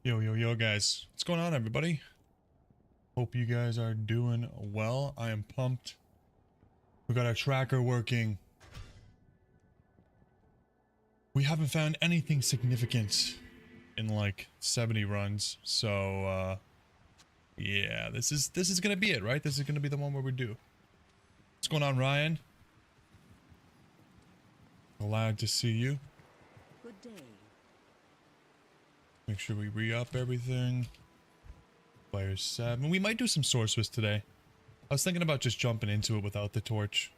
Yo, guys. What's going on, everybody? Hope you guys are doing well. I am pumped. We got our tracker working. We haven't found anything significant in like 70 runs. So, yeah, this is gonna be it, right? This is gonna be the one where we do. What's going on, Ryan? Glad to see you. Good day. Make sure we re-up everything. Player 7. We might do some sorceress today. I was thinking about just jumping into it without the torch.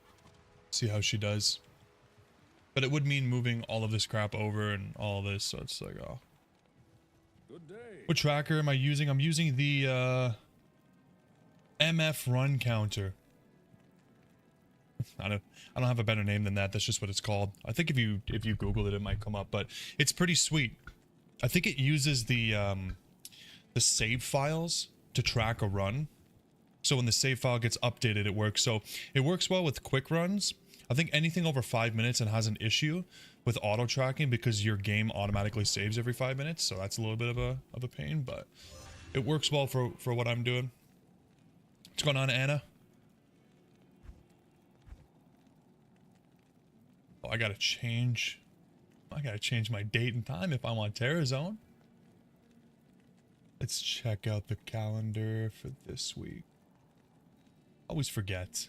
See how she does. But it would mean moving all of this crap over and all this, so it's like, oh. Good day. What tracker am I using? I'm using the MF run counter. I don't have a better name than that. That's just what it's called. I think if you Google it, it might come up, but it's pretty sweet. I think it uses the save files to track a run. So when the save file gets updated, it works. So it works well with quick runs. I think anything over 5 minutes and has an issue with auto tracking because your game automatically saves every 5 minutes. So that's a little bit of a pain, but it works well for what I'm doing. What's going on, Anna? Oh, I gotta change my date and time if I want Terra Zone. Let's check out the calendar for this week. Always forget.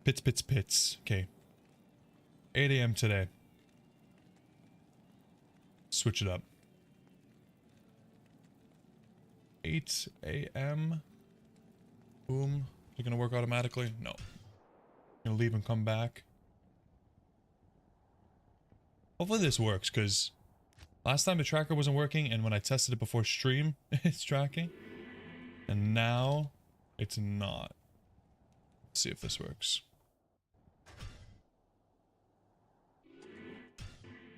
Pits. Okay. 8 a.m. today. Switch it up. 8 a.m. Boom. Is it gonna work automatically? No. Gonna leave and come back. Hopefully this works, because last time the tracker wasn't working, and when I tested it before stream, it's tracking. And now, it's not. Let's see if this works.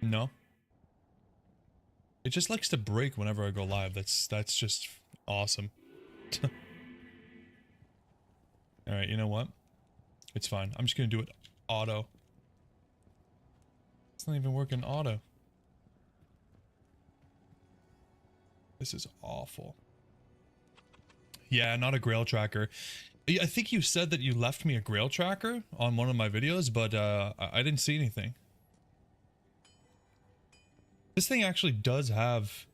No. It just likes to break whenever I go live. That's just awesome. Alright, you know what? It's fine. I'm just gonna do it auto. It's not even working auto. This is awful. Yeah, not a Grail tracker. I think you said that you left me a Grail tracker on one of my videos, but I didn't see anything. This thing actually does have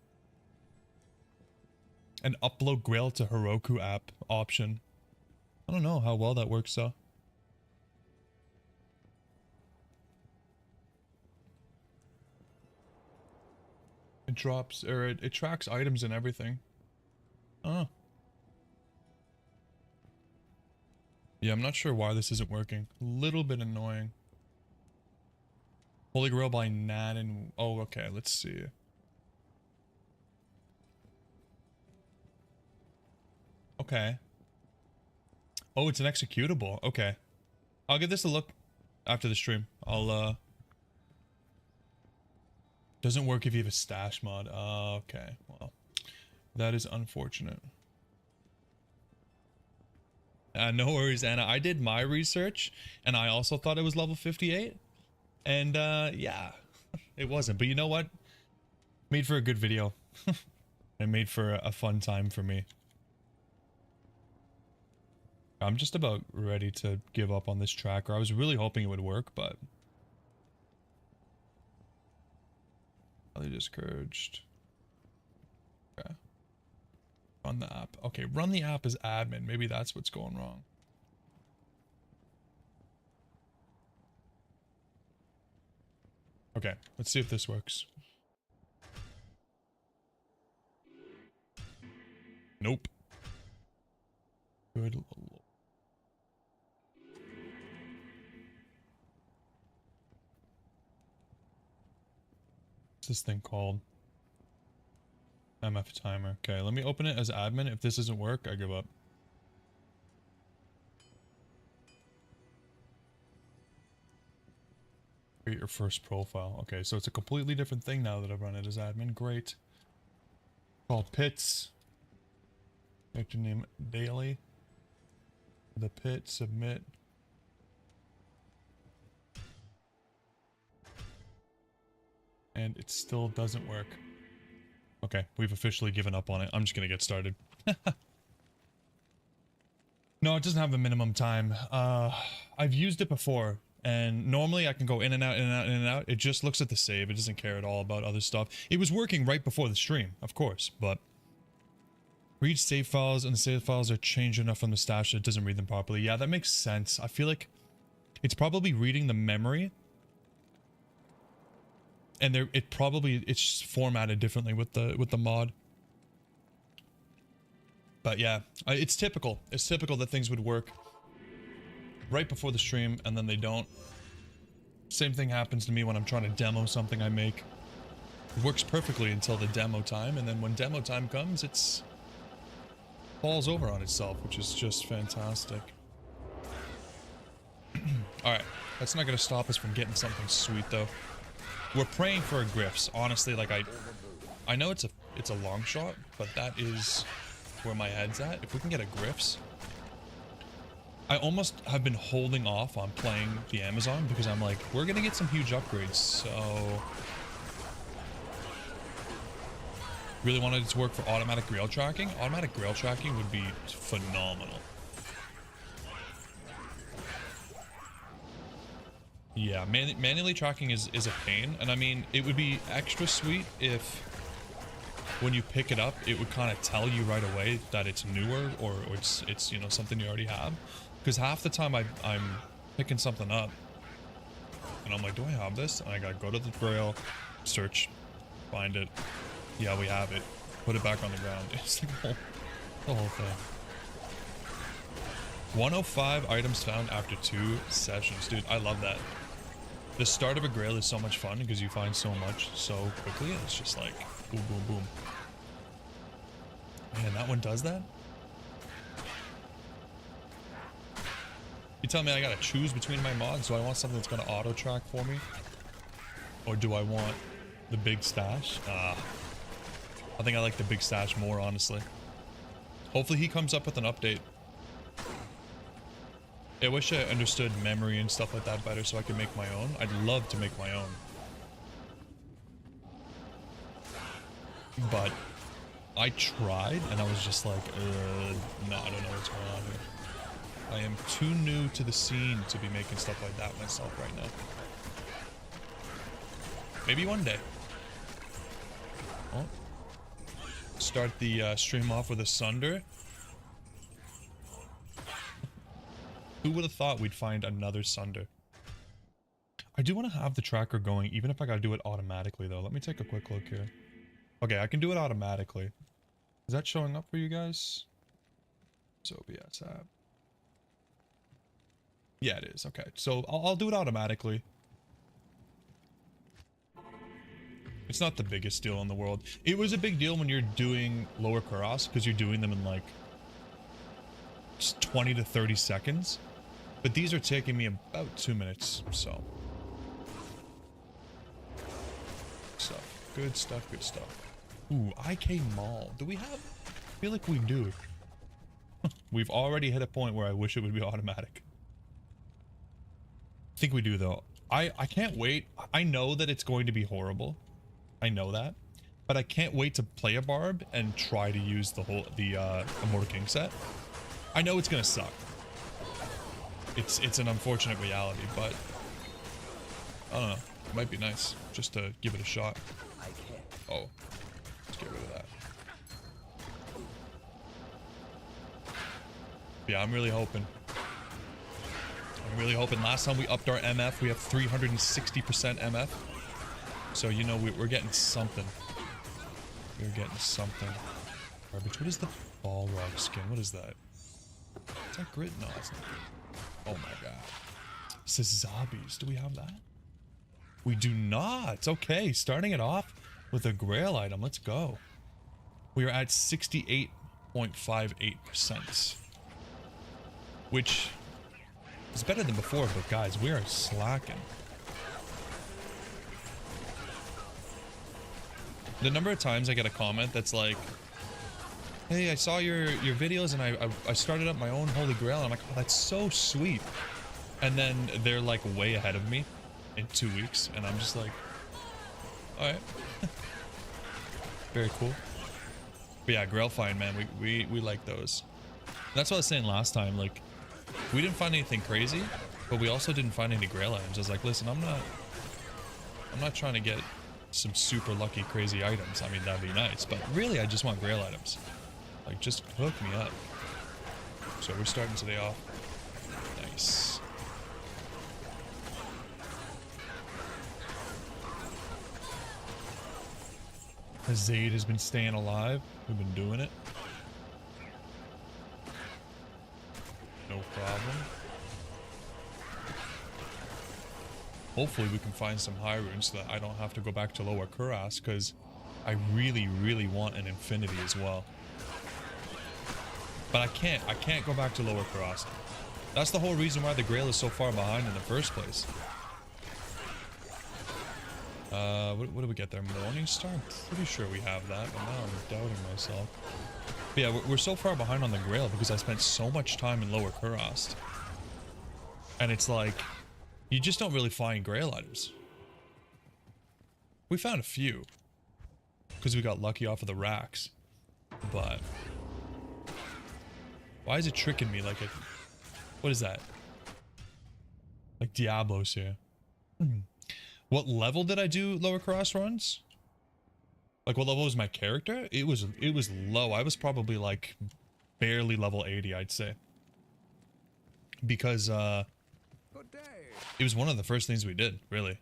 an upload Grail to Heroku app option. I don't know how well that works though. It drops, or it tracks items and everything. Oh. Yeah, I'm not sure why this isn't working. A little bit annoying. Holy Grail by Nat and... Oh, okay, let's see. Okay. Oh, it's an executable. Okay. I'll give this a look after the stream. I'll, Doesn't work if you have a stash mod. Okay. Well, that is unfortunate. No worries, Anna. I did my research, and I also thought it was level 58. And, yeah, it wasn't. But you know what? Made for a good video. And made for a fun time for me. I'm just about ready to give up on this tracker. I was really hoping it would work, but... They discouraged. Okay. Run the app. Okay, run the app as admin. Maybe that's what's going wrong. Okay, let's see if this works. Nope. Good lord. What's this thing called? MF timer. Okay, let me open it as admin. If this doesn't work, I give up. Create your first profile. Okay, so it's a completely different thing now that I've run it as admin. Great. Called Pits. Character name daily. The pit, submit. And it still doesn't work. Okay, we've officially given up on it. I'm just gonna get started. No, it doesn't have a minimum time. I've used it before, and normally I can go in and out, in and out, in and out. It just looks at the save. It doesn't care at all about other stuff. It was working right before the stream, of course, but read save files, and the save files are changed enough from the stash that it doesn't read them properly. Yeah, that makes sense. I feel like it's probably reading the memory, and it's formatted differently with the mod. But yeah, it's typical. It's typical that things would work right before the stream and then they don't. Same thing happens to me when I'm trying to demo something I make. It works perfectly until the demo time, and then when demo time comes, it's falls over on itself, which is just fantastic. Alright, that's not gonna stop us from getting something sweet though. We're praying for a Griffs. Honestly, like I know it's a long shot, but that is where my head's at. If we can get a Griffs. I almost have been holding off on playing the Amazon because I'm like, we're gonna get some huge upgrades, so really wanted it to work for automatic grail tracking. Automatic grail tracking would be phenomenal. Yeah, manually tracking is a pain, and I mean, it would be extra sweet if when you pick it up, it would kind of tell you right away that it's newer or it's you know, something you already have. Because half the time I'm picking something up and I'm like, do I have this? And I gotta go to the grail, search, find it. Yeah, we have it. Put it back on the ground. It's the whole thing. 105 items found after 2 sessions. Dude, I love that. The start of a grail is so much fun because you find so much so quickly. It's just like boom, boom, boom. Man, that one does that? You tell me I gotta choose between my mods? Do I want something that's gonna auto track for me? Or do I want the big stash? I think I like the big stash more, honestly. Hopefully he comes up with an update. I wish I understood memory and stuff like that better so I could make my own. I'd love to make my own. But I tried and I was just like, no, I don't know what's going on here. I am too new to the scene to be making stuff like that myself right now. Maybe one day. Oh. Start the stream off with a Sunder. Who would have thought we'd find another Sunder? I do want to have the tracker going, even if I gotta do it automatically though. Let me take a quick look here. Okay, I can do it automatically. Is that showing up for you guys? So OBS app. Yeah, it is. Okay, so I'll do it automatically. It's not the biggest deal in the world. It was a big deal when you're doing lower Kuros because you're doing them in like just 20 to 30 seconds. But these are taking me about 2 minutes, so. Stuff. Good stuff, good stuff. Ooh, IK Mall. Do we have? I feel like we do. We've already hit a point where I wish it would be automatic. I think we do though. I can't wait. I know that it's going to be horrible. I know that. But I can't wait to play a Barb and try to use the Immortal King set. I know it's gonna suck. It's an unfortunate reality, but I don't know. It might be nice just to give it a shot. Oh, let's get rid of that. Yeah, I'm really hoping. Last time we upped our MF, we have 360% MF. So, you know, we're getting something. We're getting something. Garbage. What is the Balrog skin? What is that? Is that grit? No, it's not. Oh my god. It says zombies. Do we have that? We do not. Okay, starting it off with a grail item. Let's go. We are at 68.58%. Which is better than before, but guys, we are slacking. The number of times I get a comment that's like, hey, I saw your videos and I started up my own Holy Grail. And I'm like, oh, that's so sweet. And then they're like way ahead of me in 2 weeks. And I'm just like, all right. Very cool. But yeah, Grail find, man, we like those. That's what I was saying last time. Like, we didn't find anything crazy, but we also didn't find any Grail items. I was like, listen, I'm not trying to get some super lucky crazy items. I mean, that'd be nice, but really, I just want Grail items. Like, just hook me up. So we're starting today off. Nice. Zaid has been staying alive. We've been doing it. No problem. Hopefully we can find some high runes so that I don't have to go back to Lower Kuras, because I really, really want an infinity as well. But I can't go back to Lower Kuras. That's the whole reason why the Grail is so far behind in the first place. What do we get there? Morningstar? I'm pretty sure we have that, but now I'm doubting myself. But yeah, we're so far behind on the Grail because I spent so much time in Lower Kurast. And it's like, you just don't really find Grail items. We found a few. Because we got lucky off of the racks. But why is it tricking me like it... What is that? Like Diablos here. What level did I do Lower Cross runs? Like, what level was my character? It was low. I was probably like barely level 80, I'd say. Because it was one of the first things we did, really.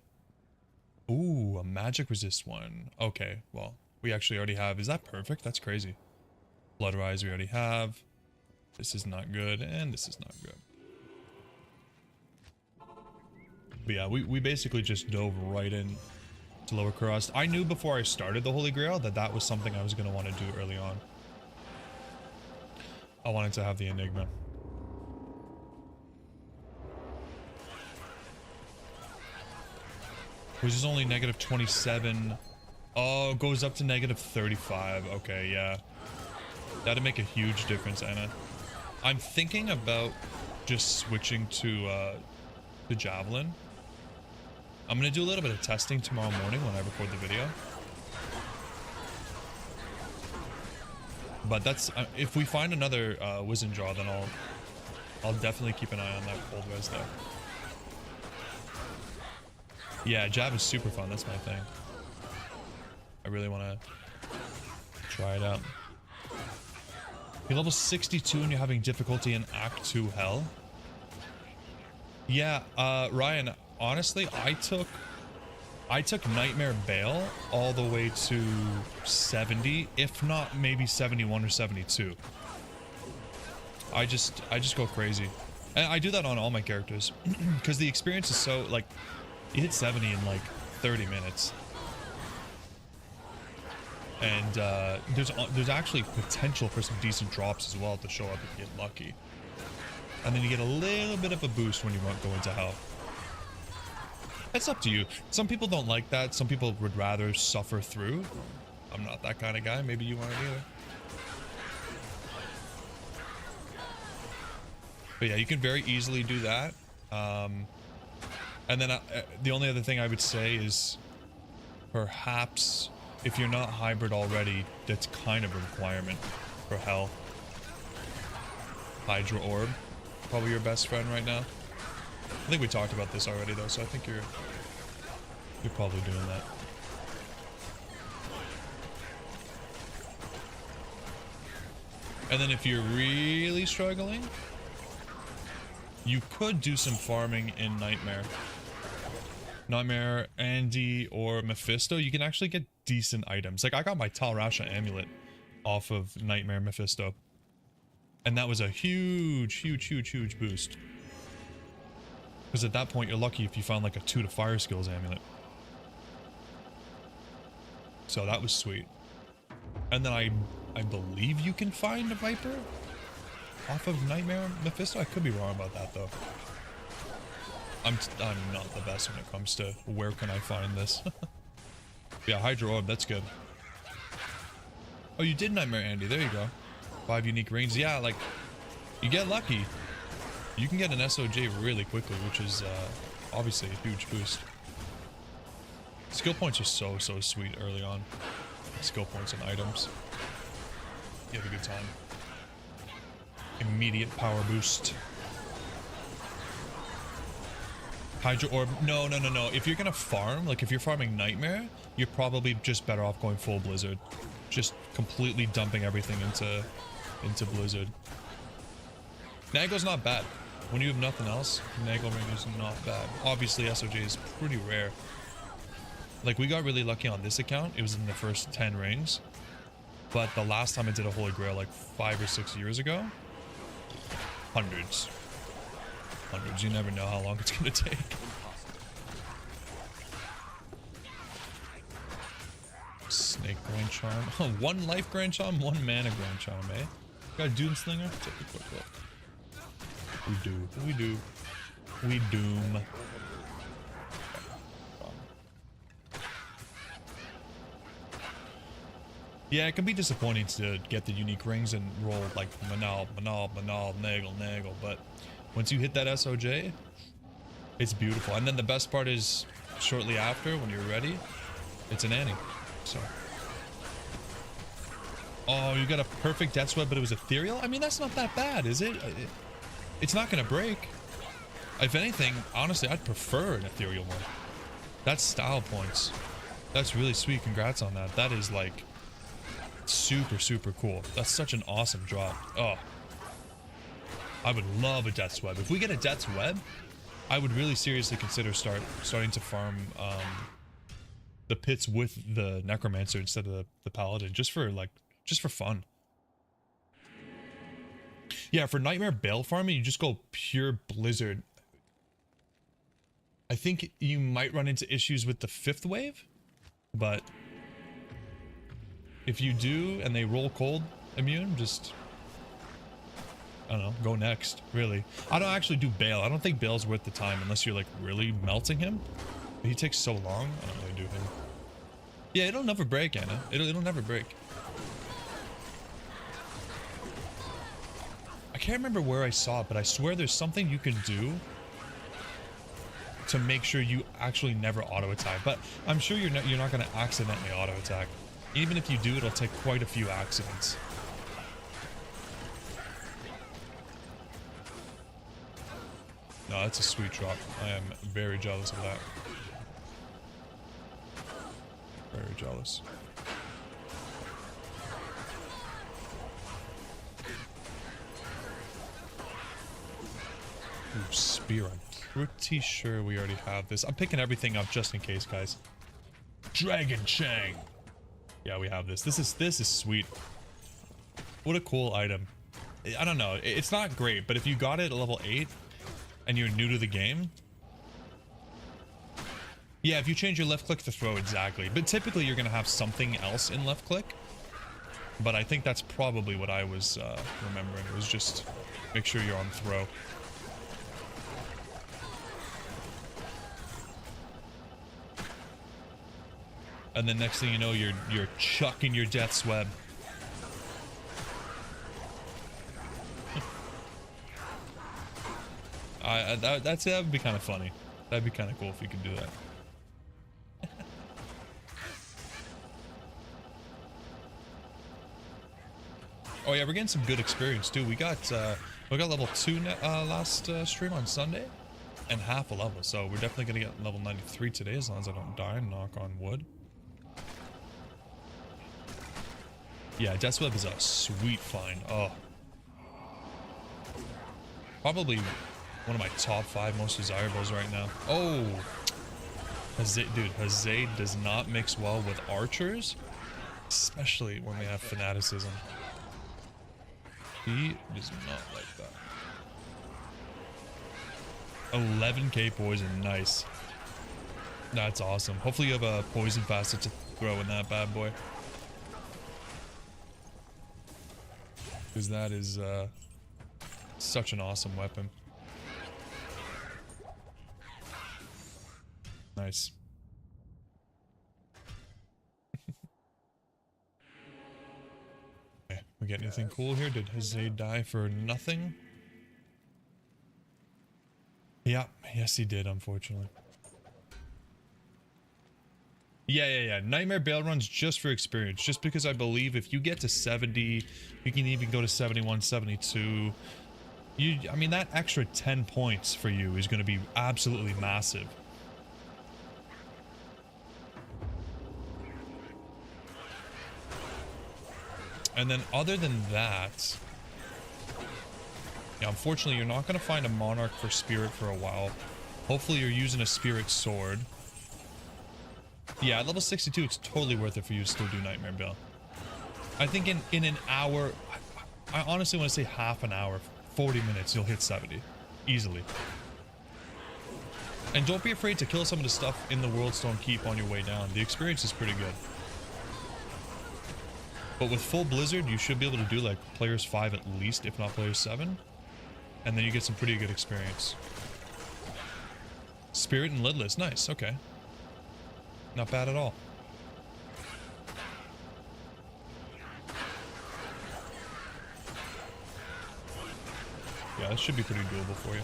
Ooh, a magic resist one. Okay, well, we actually already have. Is that perfect? That's crazy. Blood Rise we already have. This is not good, and this is not good. But yeah, we basically just dove right in to Lower Kurast. I knew before I started the Holy Grail that that was something I was going to want to do early on. I wanted to have the Enigma. Which is only negative 27. Oh, it goes up to negative 35. Okay, yeah. That'd make a huge difference, Anna. I'm thinking about just switching to Javelin. I'm gonna do a little bit of testing tomorrow morning when I record the video. But that's if we find another Wizened Jaw, then I'll definitely keep an eye on that cold res though. Yeah, Jav is super fun. That's my thing. I really want to try it out. You're level 62 and you're having difficulty in Act 2 Hell. Yeah, Ryan. Honestly, I took Nightmare Bale all the way to 70, if not maybe 71 or 72. I just go crazy. And I do that on all my characters because the experience is so like you hit 70 in like 30 minutes. And there's actually potential for some decent drops as well to show up if you get lucky. And then you get a little bit of a boost when you go into hell. It's up to you. Some people don't like that. Some people would rather suffer through. I'm not that kind of guy. Maybe you aren't either. But yeah, you can very easily do that. And then the only other thing I would say is perhaps if you're not hybrid already, that's kind of a requirement for hell. Hydra Orb. Probably your best friend right now. I think we talked about this already though, so I think you're probably doing that. And then if you're really struggling, you could do some farming in Nightmare. Nightmare, Andy, or Mephisto. You can actually get decent items. Like I got my Tal Rasha amulet off of Nightmare Mephisto. And that was a huge boost. Because at that point, you're lucky if you found like a 2 to fire skills amulet. So that was sweet. And then I believe you can find a Viper off of Nightmare Mephisto. I could be wrong about that though. I'm not the best when it comes to where can I find this. Yeah, Hydra Orb, that's good. Oh, you did Nightmare Andy. There you go. 5 unique rings. Yeah, like you get lucky. You can get an SOJ really quickly, which is obviously a huge boost. Skill points are so sweet early on. skill points and items. You have a good time. Immediate power boost. Hydro Orb. No. If you're gonna farm, like if you're farming Nightmare, you're probably just better off going full Blizzard. Just completely dumping everything into Blizzard. Nagel's not bad. When you have nothing else, Nagel Ring is not bad. Obviously, SOJ is pretty rare. Like, we got really lucky on this account. It was in the first 10 rings. But the last time I did a Holy Grail, like 5 or 6 years ago, hundreds. Hundreds. You never know how long it's gonna take. Snake Grand Charm. Oh, 1 life Grand Charm, 1 mana Grand Charm, eh? Got a Doom Slinger? Take a quick look. We doom. Yeah, it can be disappointing to get the unique rings and roll like Manal, Nagel, but once you hit that SOJ, it's beautiful. And then the best part is shortly after, when you're ready, it's an Annie. So. Oh, you got a perfect Death's Web, but it was ethereal? I mean, that's not that bad, is it? It's not gonna break. If anything, honestly, I'd prefer an ethereal one. That's style points. That's really sweet. Congrats on that. That is like super cool. That's such an awesome drop. Oh, I would love a Death's Web. If we get a Death's Web, I would really seriously consider starting to farm the pits with the Necromancer instead of the Paladin, just for fun. Yeah, for Nightmare Bale farming, you just go pure Blizzard. I think you might run into issues with the 5th wave, but if you do and they roll cold immune, just, I don't know, go next, really. I don't actually do Bale. I don't think Bale's worth the time unless you're like really melting him. But he takes so long, I don't really do him. Yeah, it'll never break, Anna. It'll never break. I can't remember where I saw it, but I swear there's something you can do to make sure you actually never auto attack. But I'm sure you're not going to accidentally auto attack. Even if you do, it'll take quite a few accidents. No, that's a sweet drop. I am very jealous of that. Very jealous. Ooh, spear. I'm pretty sure we already have this. I'm picking everything up just in case, guys. Dragon Chang. Yeah, we have this. This is sweet. What a cool item. I don't know. It's not great, but if you got it at level 8 and you're new to the game, yeah, if you change your left click to throw, exactly. But typically you're gonna have something else in left click. But I think that's probably what I was remembering. It was just make sure you're on throw. And then next thing you know, you're chucking your Death's Web. That would be kind of funny. That'd be kind of cool if you could do that. Oh yeah, we're getting some good experience too. We got level 2 last stream on Sunday, and half a level. So we're definitely gonna get level 93 today, as long as I don't die. Knock on wood. Yeah, Death's Web is a sweet find. Oh, probably one of my top 5 most desirables right now. Oh, dude, Hazade does not mix well with archers, especially when they have fanaticism. He does not like that. 11k poison, nice. That's awesome. Hopefully you have a poison facet to throw in that bad boy. Because that is such an awesome weapon. Nice. Okay, we get anything cool here? Did Hazade die for nothing? Yeah, yes he did, unfortunately. Yeah. Nightmare Bail runs just for experience. Just because I believe if you get to 70, you can even go to 71, 72. I mean, that extra 10 points for you is going to be absolutely massive. And then other than that, yeah, unfortunately, you're not going to find a Monarch for Spirit for a while. Hopefully, you're using a Spirit Sword. Yeah, at level 62, it's totally worth it for you to still do Nightmare Bill. I think in an hour, I honestly want to say half an hour, 40 minutes, you'll hit 70. Easily. And don't be afraid to kill some of the stuff in the Worldstone Keep on your way down. The experience is pretty good. But with full Blizzard, you should be able to do like players 5 at least, if not players 7. And then you get some pretty good experience. Spirit and Lidless, nice, okay. Not bad at all. Yeah, this should be pretty doable for you.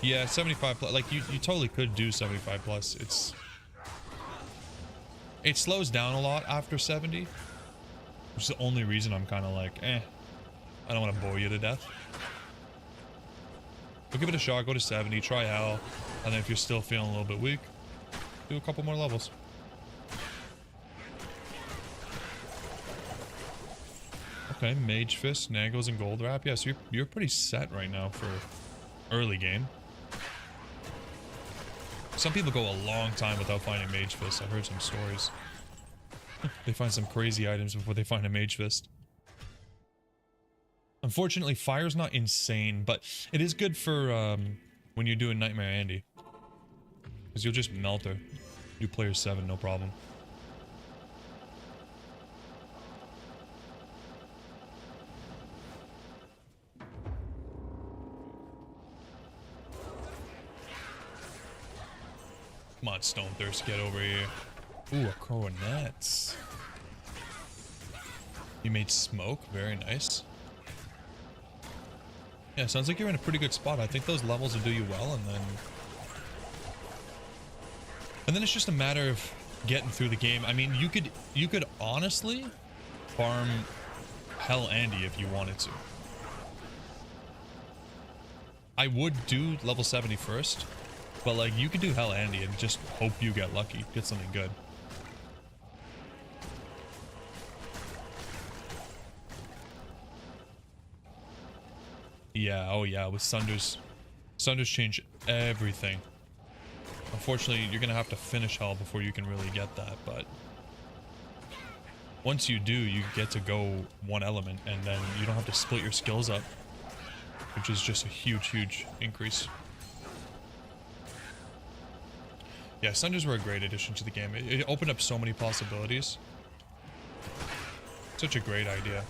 Yeah, 75 plus, like you totally could do 75 plus. It slows down a lot after 70, which is the only reason I'm kind of like, I don't want to bore you to death. But give it a shot, go to 70, try Hell, and then if you're still feeling a little bit weak, do a couple more levels. Okay, Mage Fist, Naggles, and Gold Wrap. Yeah, so you're pretty set right now for early game. Some people go a long time without finding Mage Fist. I've heard some stories. They find some crazy items before they find a Mage Fist. Unfortunately, Fire's not insane, but it is good for when you're doing Nightmare Andy. Because you'll just melt her. Do player 7, no problem. Come on, Stone Thirst, get over here. Ooh, a Coronet. You made smoke, very nice. Yeah, sounds like you're in a pretty good spot. I think those levels will do you well, and then it's just a matter of getting through the game. I mean, you could honestly farm Hell Andy if you wanted to. I would do level 70 first. But like, you could do Hell Andy and just hope you get lucky, get something good. Yeah, oh yeah, with Sunder's changed everything. Unfortunately, you're gonna have to finish Hell before you can really get that, but once you do, you get to go one element, and then you don't have to split your skills up, which is just a huge increase. Yeah, Sunders were a great addition to the game. It opened up so many possibilities. Such a great idea.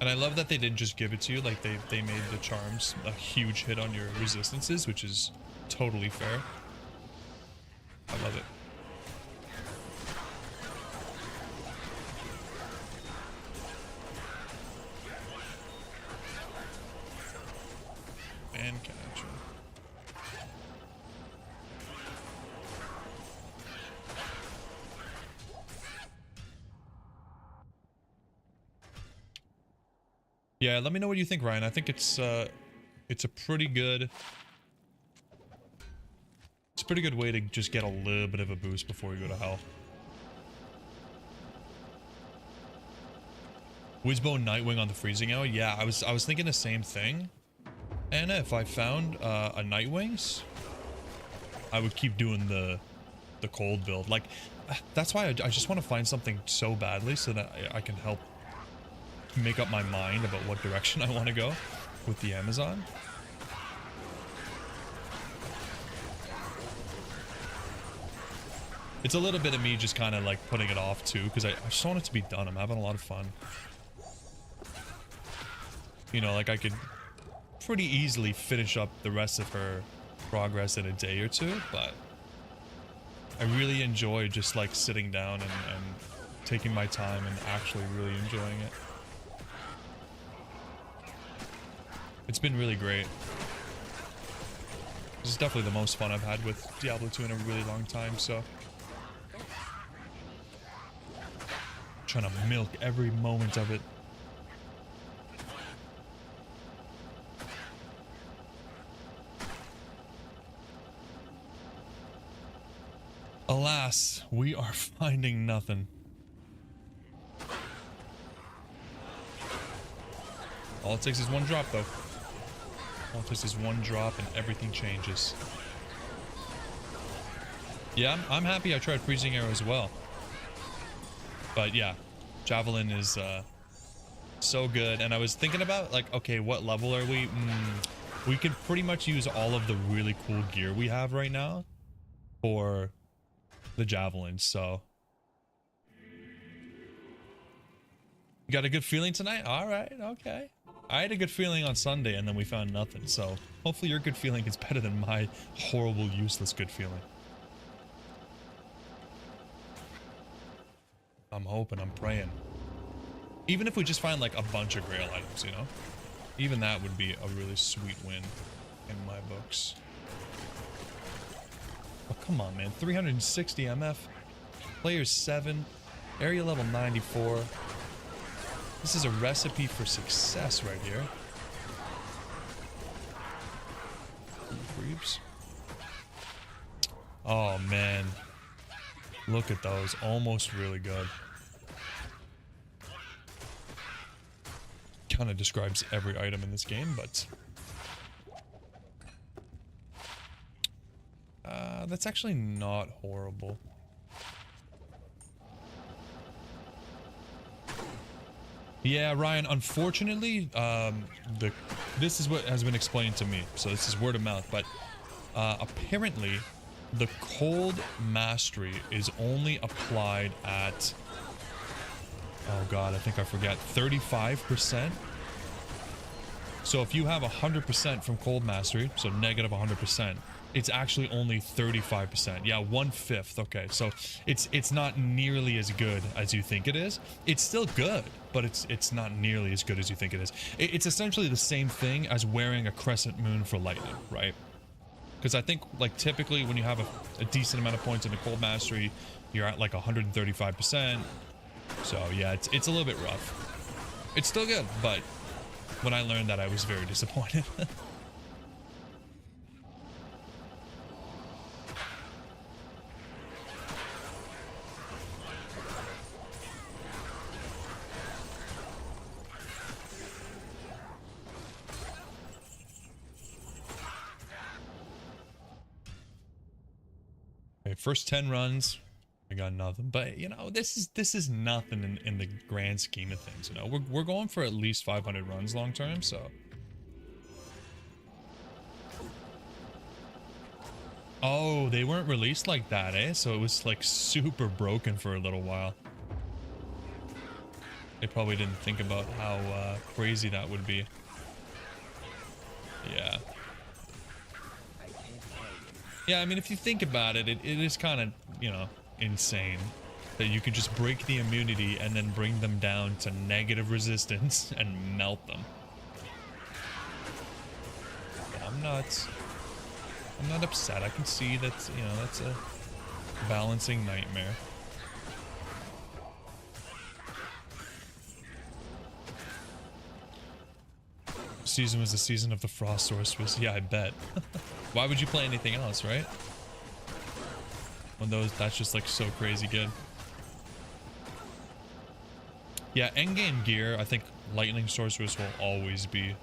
And I love that they didn't just give it to you, like they made the charms a huge hit on your resistances, which is totally fair. I love it. And catcher. Yeah, let me know what you think, Ryan. I think it's a pretty good way to just get a little bit of a boost before we go to Hell. Wizbone Nightwing on the freezing hour. Yeah, I was thinking the same thing. And if I found a Nightwings, I would keep doing the cold build. Like, that's why I just want to find something so badly so that I can help make up my mind about what direction I want to go with the Amazon. It's a little bit of me just kind of like putting it off too, because I just want it to be done. I'm having a lot of fun. You know, like I could pretty easily finish up the rest of her progress in a day or two, but I really enjoy just like sitting down and taking my time and actually really enjoying it. It's been really great. This is definitely the most fun I've had with Diablo 2 in a really long time, so. Trying to milk every moment of it. Alas, we are finding nothing. All it takes is one drop, though. All it takes is one drop and everything changes. Yeah, I'm happy I tried freezing arrow as well. But yeah, javelin is so good. And I was thinking about, like, okay, what level are we? We could pretty much use all of the really cool gear we have right now for the javelin, so. You got a good feeling tonight? All right, okay. I had a good feeling on Sunday and then we found nothing, so hopefully your good feeling is better than my horrible, useless good feeling. I'm hoping, I'm praying. Even if we just find like a bunch of Grail items, you know? Even that would be a really sweet win in my books. Oh, come on, man. 360 MF. Player 7. Area level 94. This is a recipe for success right here. Creeps. Oh, man. Look at those. Almost really good. Kind of describes every item in this game, but... that's actually not horrible. Yeah, Ryan, unfortunately, this is what has been explained to me, so this is word of mouth, but apparently the cold mastery is only applied at, oh god, I think I forget, 35%. So if you have 100% from cold mastery, so negative 100%, it's actually only 35%. Yeah, 1/5. Okay, so it's not nearly as good as you think it is. It's still good, but it's not nearly as good as you think it is. It's essentially the same thing as wearing a crescent moon for lightning, right? Because I think, like, typically when you have a decent amount of points in the cold mastery, you're at like 135%. So yeah, it's a little bit rough. It's still good, but when I learned that, I was very disappointed. Okay, first 10 runs, we got nothing. But you know, this is nothing in the grand scheme of things. You know, we're going for at least 500 runs long term, so. Oh, they weren't released like that, eh? So it was like super broken for a little while. They probably didn't think about how crazy that would be. Yeah. Yeah, I mean, if you think about it, it is kind of, you know, insane that you could just break the immunity and then bring them down to negative resistance and melt them. Yeah, I'm not upset. I can see that, you know, that's a balancing nightmare. Season was the season of the frost sorceress. Yeah, I bet. Why would you play anything else, right? When that's just like so crazy good. Yeah, endgame gear, I think lightning sorceress will always be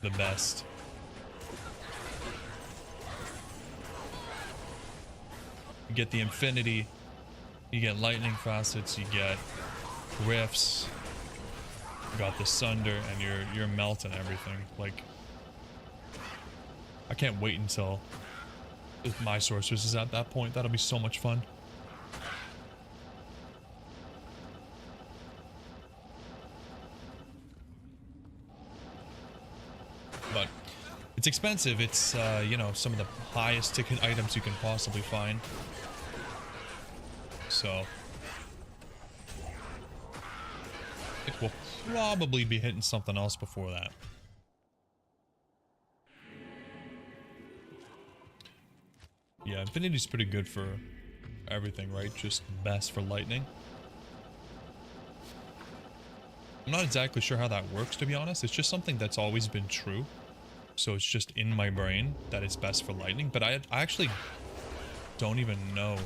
the best. You get the infinity, you get lightning facets, you get rifts, you got the Sunder, and you're melting everything. Like, I can't wait until my sorceress is at that point. That'll be so much fun. But it's expensive. It's you know, some of the highest ticket items you can possibly find. So I think we'll probably be hitting something else before that. Yeah, Infinity's pretty good for everything, right? Just best for lightning. I'm not exactly sure how that works, to be honest. It's just something that's always been true. So it's just in my brain that it's best for lightning. But I actually don't even know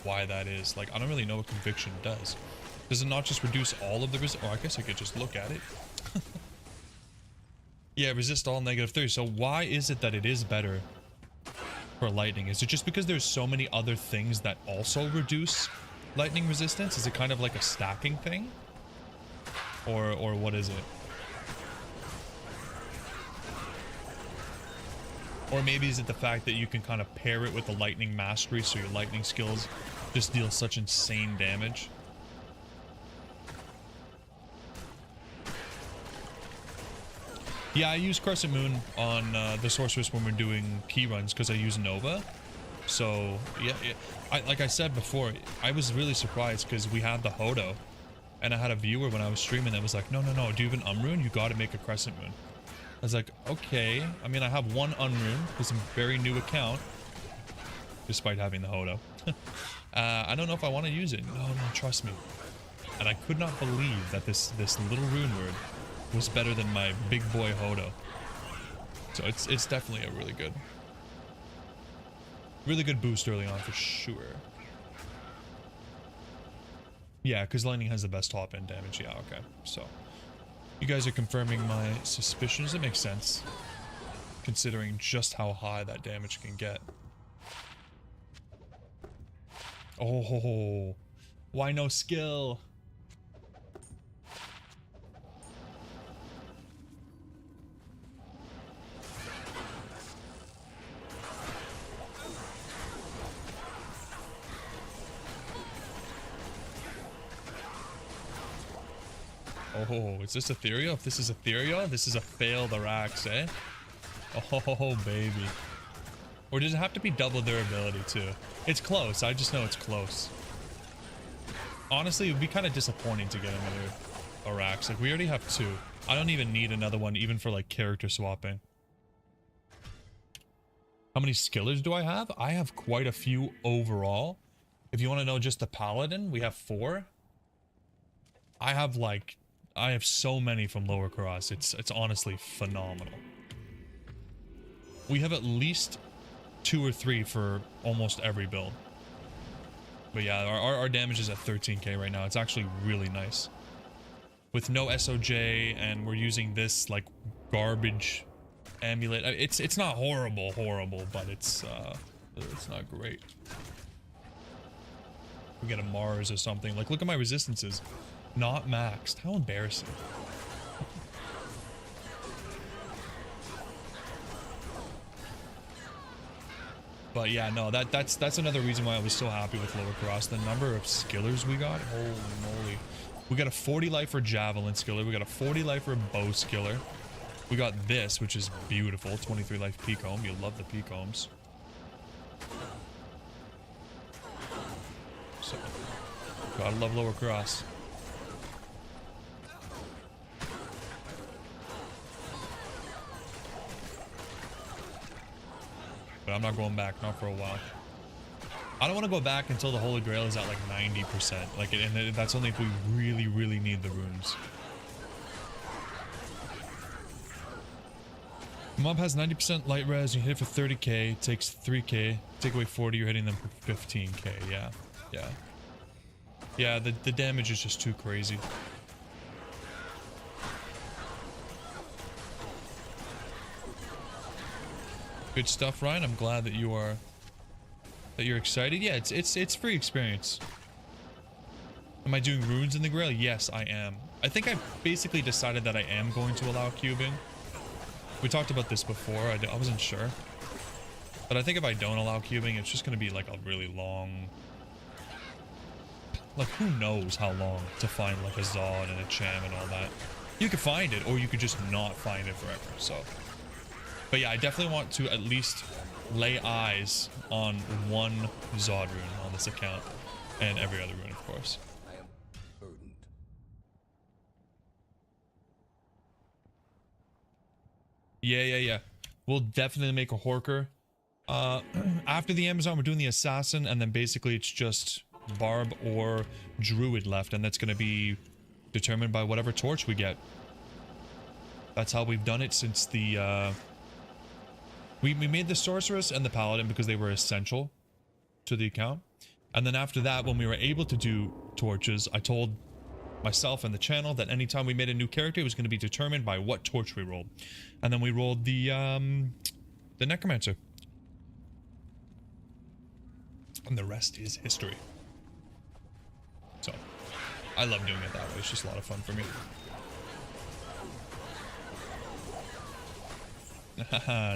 why that is. Like, I don't really know what conviction does. Does it not just reduce all of the resist? Oh, I guess I could just look at it. Yeah, resist all -3. So why is it that it is better for lightning? Is it just because there's so many other things that also reduce lightning resistance? Is it kind of like a stacking thing? Or what is it? Or maybe is it the fact that you can kind of pair it with the lightning mastery, so your lightning skills just deal such insane damage? Yeah, I use Crescent Moon on the Sorceress when we're doing key runs because I use Nova. So, yeah, like I said before, I was really surprised because we had the Hodo. And I had a viewer when I was streaming that was like, no, do you have an Unrune? You gotta make a Crescent Moon. I was like, okay. I mean, I have one Unrune. It's a very new account. Despite having the Hodo. I don't know if I want to use it. No, trust me. And I could not believe that this little rune word was better than my big boy Hodo. So it's definitely a really good boost early on for sure. Yeah, because lightning has the best top end damage. Yeah, okay. So you guys are confirming my suspicions. It makes sense, considering just how high that damage can get. Oh, why no skill? Oh, is this Ethereal? If this is Ethereal, this is a failed Arax, eh? Oh, baby. Or does it have to be double durability, too? It's close. I just know it's close. Honestly, it would be kind of disappointing to get another Arax. Like, we already have 2. I don't even need another one, even for, like, character swapping. How many skillers do I have? I have quite a few overall. If you want to know just the Paladin, we have 4. I have so many from lower cross. It's honestly phenomenal. We have at least 2 or 3 for almost every build. But yeah, our damage is at 13k right now. It's actually really nice. With no SOJ, and we're using this like garbage amulet. It's not horrible, but it's not great. We get a Mars or something. Like, look at my resistances. Not maxed. How embarrassing. But yeah, no, that's another reason why I was so happy with lower cross. The number of skillers we got, holy moly. We got a 40 life for Javelin skiller. We got a 40 life for Bow skiller. We got this, which is beautiful. 23 life Peacomb. You love the Peacombs. So, gotta love lower cross. But I'm not going back, not for a while. I don't want to go back until the Holy Grail is at like 90%. Like, and that's only if we really, really need the runes. Mob has 90% light res, you hit it for 30k, takes 3k, take away 40, you're hitting them for 15k, yeah. Yeah, the damage is just too crazy. Good stuff, Ryan. I'm glad that you're excited. Yeah, it's free experience. Am I doing runes in the Grail? Yes, I am. I think I basically decided that I am going to allow cubing. We talked about this before. I wasn't sure. But I think if I don't allow cubing, it's just going to be like a really long... Like, who knows how long to find like a Zod and a Cham and all that. You could find it, or you could just not find it forever, so... But yeah, I definitely want to at least lay eyes on one Zod rune on this account. And every other rune, of course. I am burdened. Yeah. We'll definitely make a Horker. After the Amazon, we're doing the Assassin, and then basically it's just Barb or Druid left, and that's going to be determined by whatever torch we get. That's how we've done it since the, we made the Sorceress and the Paladin because they were essential to the account. And then after that, when we were able to do torches, I told myself and the channel that anytime we made a new character, it was going to be determined by what torch we rolled. And then we rolled the Necromancer. And the rest is history. So, I love doing it that way. It's just a lot of fun for me.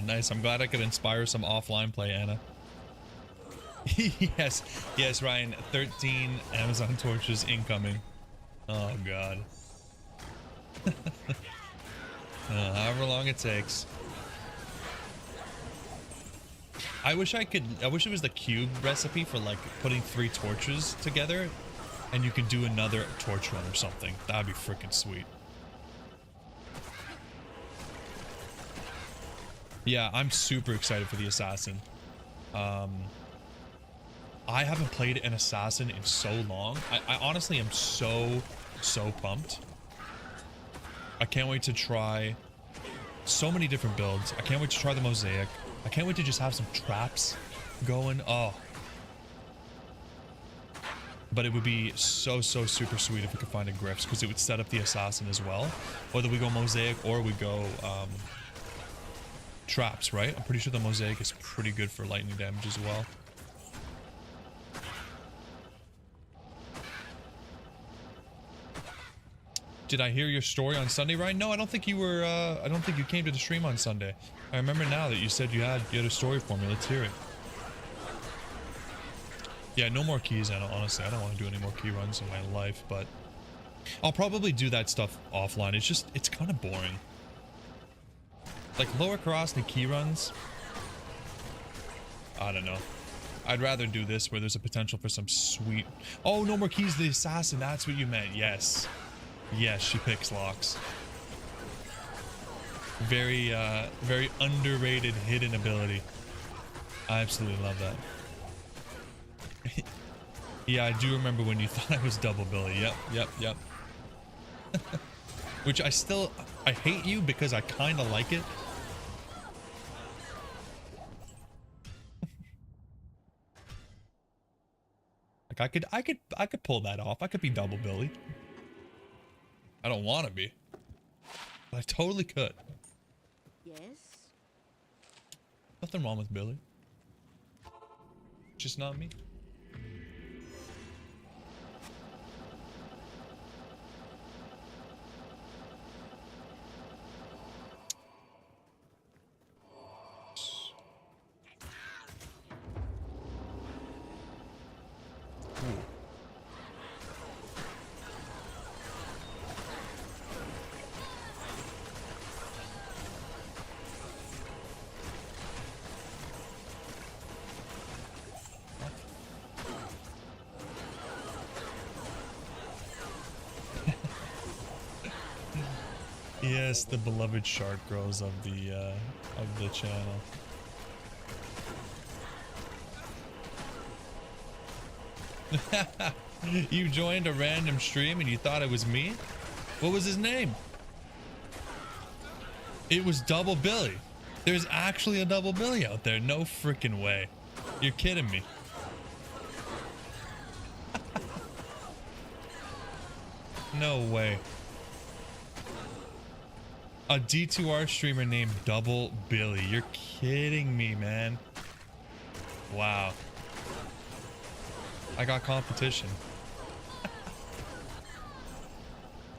Nice. I'm glad I could inspire some offline play, Anna. Yes. Yes, Ryan. 13 Amazon torches incoming. Oh, God. However long it takes. I wish it was the cube recipe for like putting 3 torches together and you could do another torch run or something. That'd be freaking sweet. Yeah, I'm super excited for the Assassin. I haven't played an Assassin in so long. I honestly am so pumped. I can't wait to try so many different builds. I can't wait to try the Mosaic. I can't wait to just have some traps going. Oh. But it would be so super sweet if we could find a Griffs, because it would set up the Assassin as well. Whether we go Mosaic or we go traps, right? I'm pretty sure the Mosaic is pretty good for lightning damage as well. Did I hear your story on Sunday, Ryan? No, I don't think you were, I don't think you came to the stream on Sunday. I remember now that you said you had a story for me. Let's hear it. Yeah, no more keys, Anna, honestly. I don't want to do any more key runs in my life, but I'll probably do that stuff offline. It's just, it's kind of boring. Like, Lower Karosny key runs, I don't know. I'd rather do this where there's a potential for some sweet... Oh, no more keys, the Assassin, that's what you meant. Yes. Yes, she picks locks. Very, very underrated hidden ability. I absolutely love that. Yeah, I do remember when you thought I was double Billy. Yep. Which I hate you because I kind of like it. Like I could pull that off. I could be double Billy. I don't want to be, but I totally could. Yes. Nothing wrong with Billy. Just not me. Yes, the beloved shark girls of the channel. You joined a random stream and you thought it was me? What was his name? It was Double Billy. There's actually a Double Billy out there. No freaking way. You're kidding me. No way. A D2r streamer named Double Billy. You're kidding me, man. Wow. I got competition.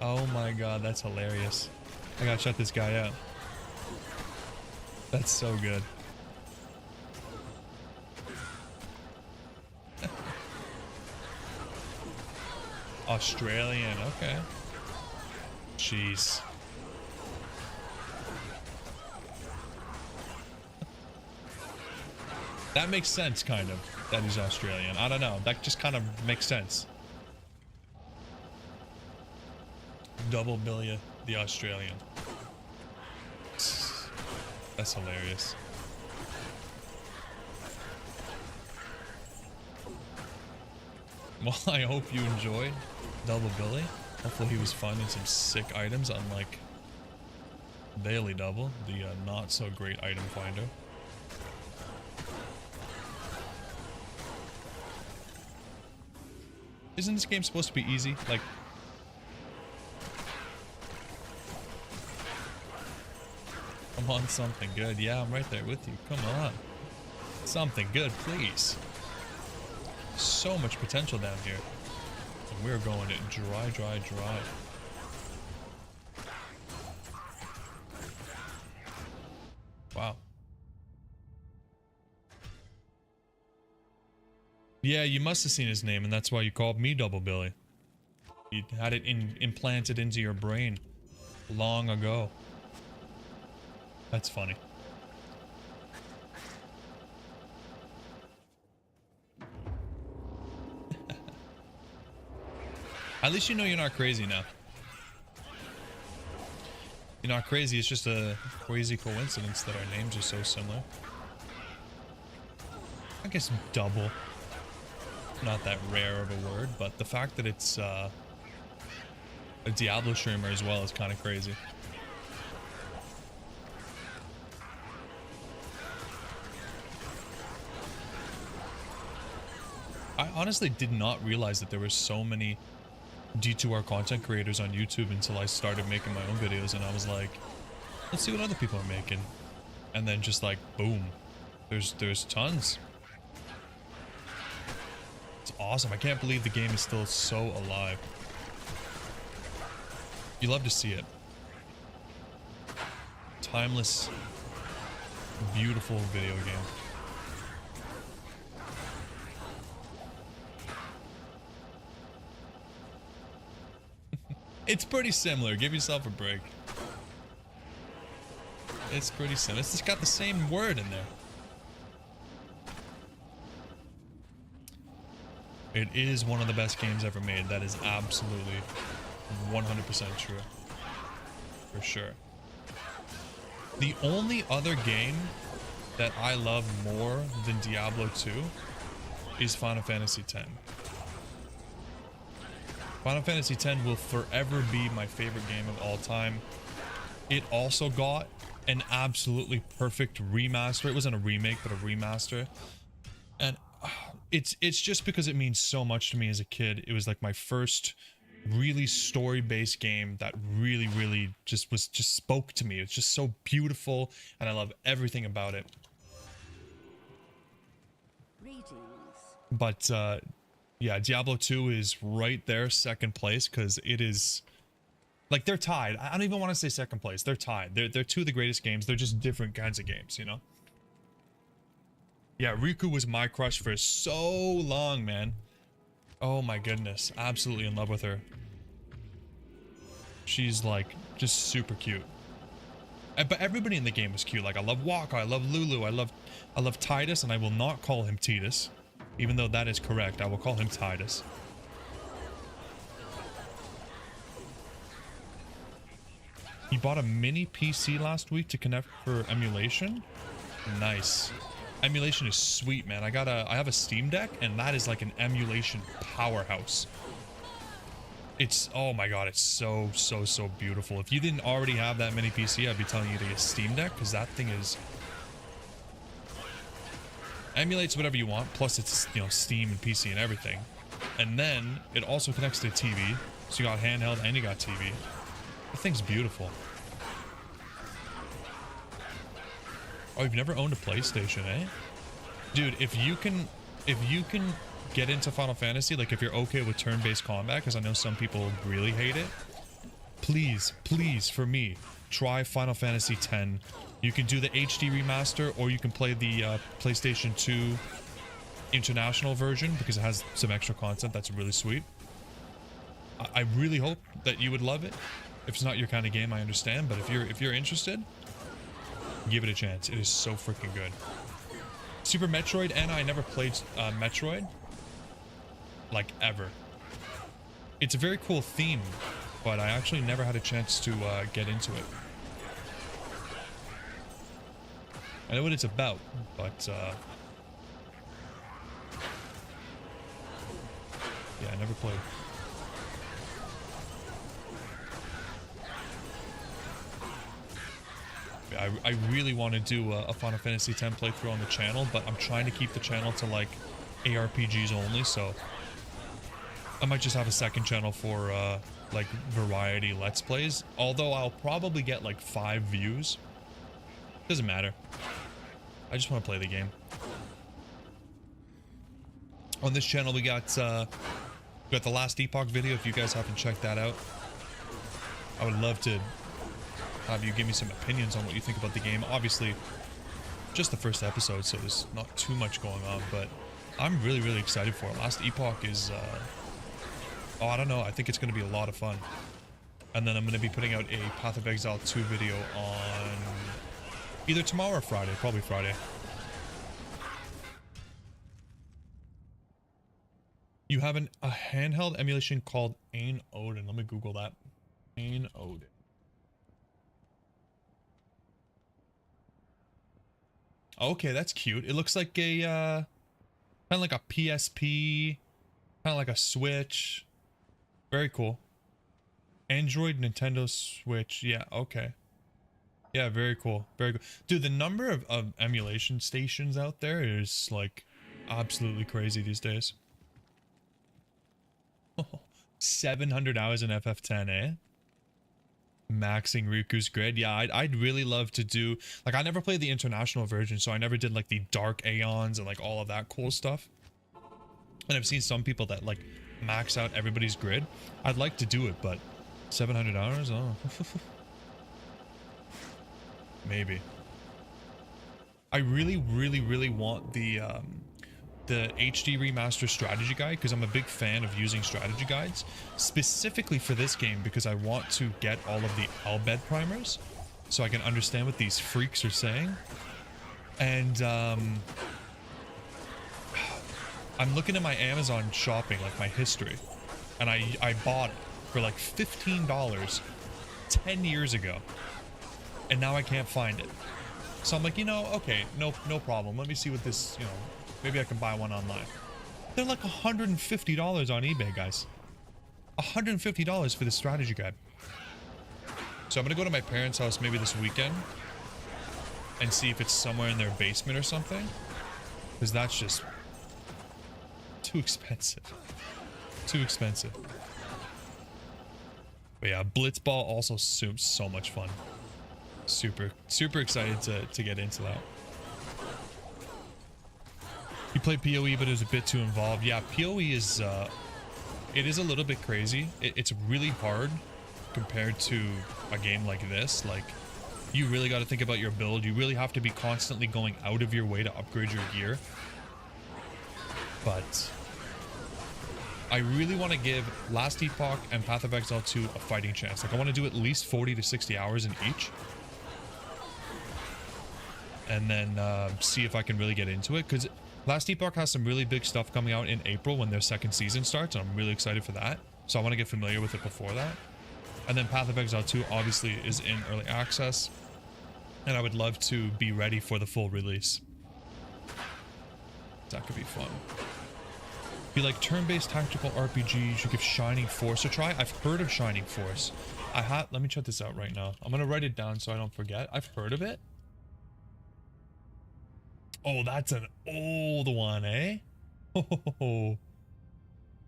Oh my god, that's hilarious. I gotta shut this guy out. That's so good. Australian, okay. Jeez. That makes sense, kind of, that he's Australian. I don't know. That just kind of makes sense. Double Billy, the Australian. That's hilarious. Well, I hope you enjoyed Double Billy. Hopefully he was finding some sick items, unlike Daily Double, the not so great item finder. Isn't this game supposed to be easy? Like, come on, something good. Yeah, I'm right there with you. Come on. Something good, please. So much potential down here. And we're going to dry, dry, dry. Wow. Yeah, you must have seen his name, and that's why you called me Double Billy. You had it implanted into your brain long ago. That's funny. At least you know you're not crazy now. You're not crazy, it's just a crazy coincidence that our names are so similar. I guess double. Not that rare of a word, but the fact that it's a Diablo streamer as well is kind of crazy. I honestly did not realize that there were so many D2r content creators on YouTube until I started making my own videos, and I was like, let's see what other people are making. And then just like, boom, there's tons. It's awesome. I can't believe the game is still so alive. You love to see it. Timeless, beautiful video game. It's pretty similar. Give yourself a break. It's pretty similar. It's just got the same word in there. It is one of the best games ever made. That is absolutely 100% true. For sure. The only other game that I love more than Diablo 2 is Final Fantasy X. Final Fantasy X will forever be my favorite game of all time. It also got an absolutely perfect remaster. It wasn't a remake, but a remaster. And it's just because it means so much to me as a kid. It was like my first really story-based game that really just spoke to me. It's just so beautiful, and I love everything about it. But yeah, Diablo 2 is right there, second place, because it is like they're tied. I don't even want to say second place. They're tied. They're two of the greatest games. They're just different kinds of games, you know? Yeah, Riku was my crush for so long, man. Oh my goodness. Absolutely in love with her. She's like just super cute. But everybody in the game was cute. Like I love Waka, I love Lulu, I love Titus, and I will not call him Titus. Even though that is correct, I will call him Titus. He bought a mini PC last week to connect for emulation. Nice. Emulation is sweet, man. I have a Steam Deck, and that is like an emulation powerhouse. It's, oh my god, it's so beautiful. If you didn't already have that mini PC, I'd be telling you to get Steam Deck, because that thing is emulates whatever you want, plus it's, you know, Steam and PC and everything. And then it also connects to a TV, so you got handheld and you got TV. The thing's beautiful. Oh, you've never owned a PlayStation, eh? Dude, if you can get into Final Fantasy, like if you're okay with turn-based combat, because I know some people really hate it, please, for me, try Final Fantasy X. You can do the HD remaster, or you can play the PlayStation 2 international version, because it has some extra content that's really sweet. I really hope that you would love it. If it's not your kind of game, I understand, but if you're interested, give it a chance. It is so freaking good. Super Metroid, and I never played Metroid, like, ever. It's a very cool theme, but I actually never had a chance to get into it. I know what it's about, but never played. I really want to do a Final Fantasy X playthrough on the channel, but I'm trying to keep the channel to like ARPGs only, so I might just have a second channel for like variety Let's Plays, although I'll probably get like 5 views. Doesn't matter. I just want to play the game. On this channel we got the last Epoch video, if you guys haven't checked that out. I would love to have you give me some opinions on what you think about the game. Obviously, just the first episode, so there's not too much going on, but I'm really, really excited for it. Last Epoch is, oh, I don't know, I think it's going to be a lot of fun. And then I'm going to be putting out a Path of Exile 2 video on either tomorrow or Friday, probably Friday. You have a handheld emulation called Ain Odin. Let me Google that. Ain Odin. Okay, that's cute. It looks like a kind of like a PSP, kind of like a Switch. Very cool. Android, Nintendo Switch. Yeah, okay. Yeah, very cool. Very cool. Dude, the number of emulation stations out there is like absolutely crazy these days. 700 hours in FF10, eh? Maxing Riku's grid. Yeah, I'd really love to do, like, I never played the international version, so I never did like the dark aeons and like all of that cool stuff. And I've seen some people that like max out everybody's grid. I'd like to do it, but 700 hours? Oh. Maybe. I really, really, really want the HD remaster strategy guide, because I'm a big fan of using strategy guides specifically for this game, because I want to get all of the Albed primers so I can understand what these freaks are saying. And I'm looking at my Amazon shopping, like my history, and I bought it for like $15 10 years ago, and now I can't find it. So I'm like, you know, okay, no problem. Let me see what this, you know, maybe I can buy one online. They're like $150 on eBay, guys. $150 for the strategy guide. So I'm gonna go to my parents' house maybe this weekend and see if it's somewhere in their basement or something, because that's just too expensive. Too expensive. But yeah, Blitzball also so much fun. Super excited to get into that. You play PoE, but it was a bit too involved. Yeah, PoE is it is a little bit crazy. It's really hard compared to a game like this. Like, you really got to think about your build. You really have to be constantly going out of your way to upgrade your gear. But I really want to give Last Epoch and Path of Exile 2 a fighting chance. Like, I want to do at least 40 to 60 hours in each, and then see if I can really get into it, because Last Epoch has some really big stuff coming out in April when their second season starts, and I'm really excited for that. So I want to get familiar with it before that. And then Path of Exile 2 obviously is in early access, and I would love to be ready for the full release. That could be fun. Be like turn-based tactical RPG. You should give Shining Force a try. I've heard of Shining Force. Let me check this out right now. I'm gonna write it down so I don't forget. I've heard of it. Oh, that's an old one, eh? Oh,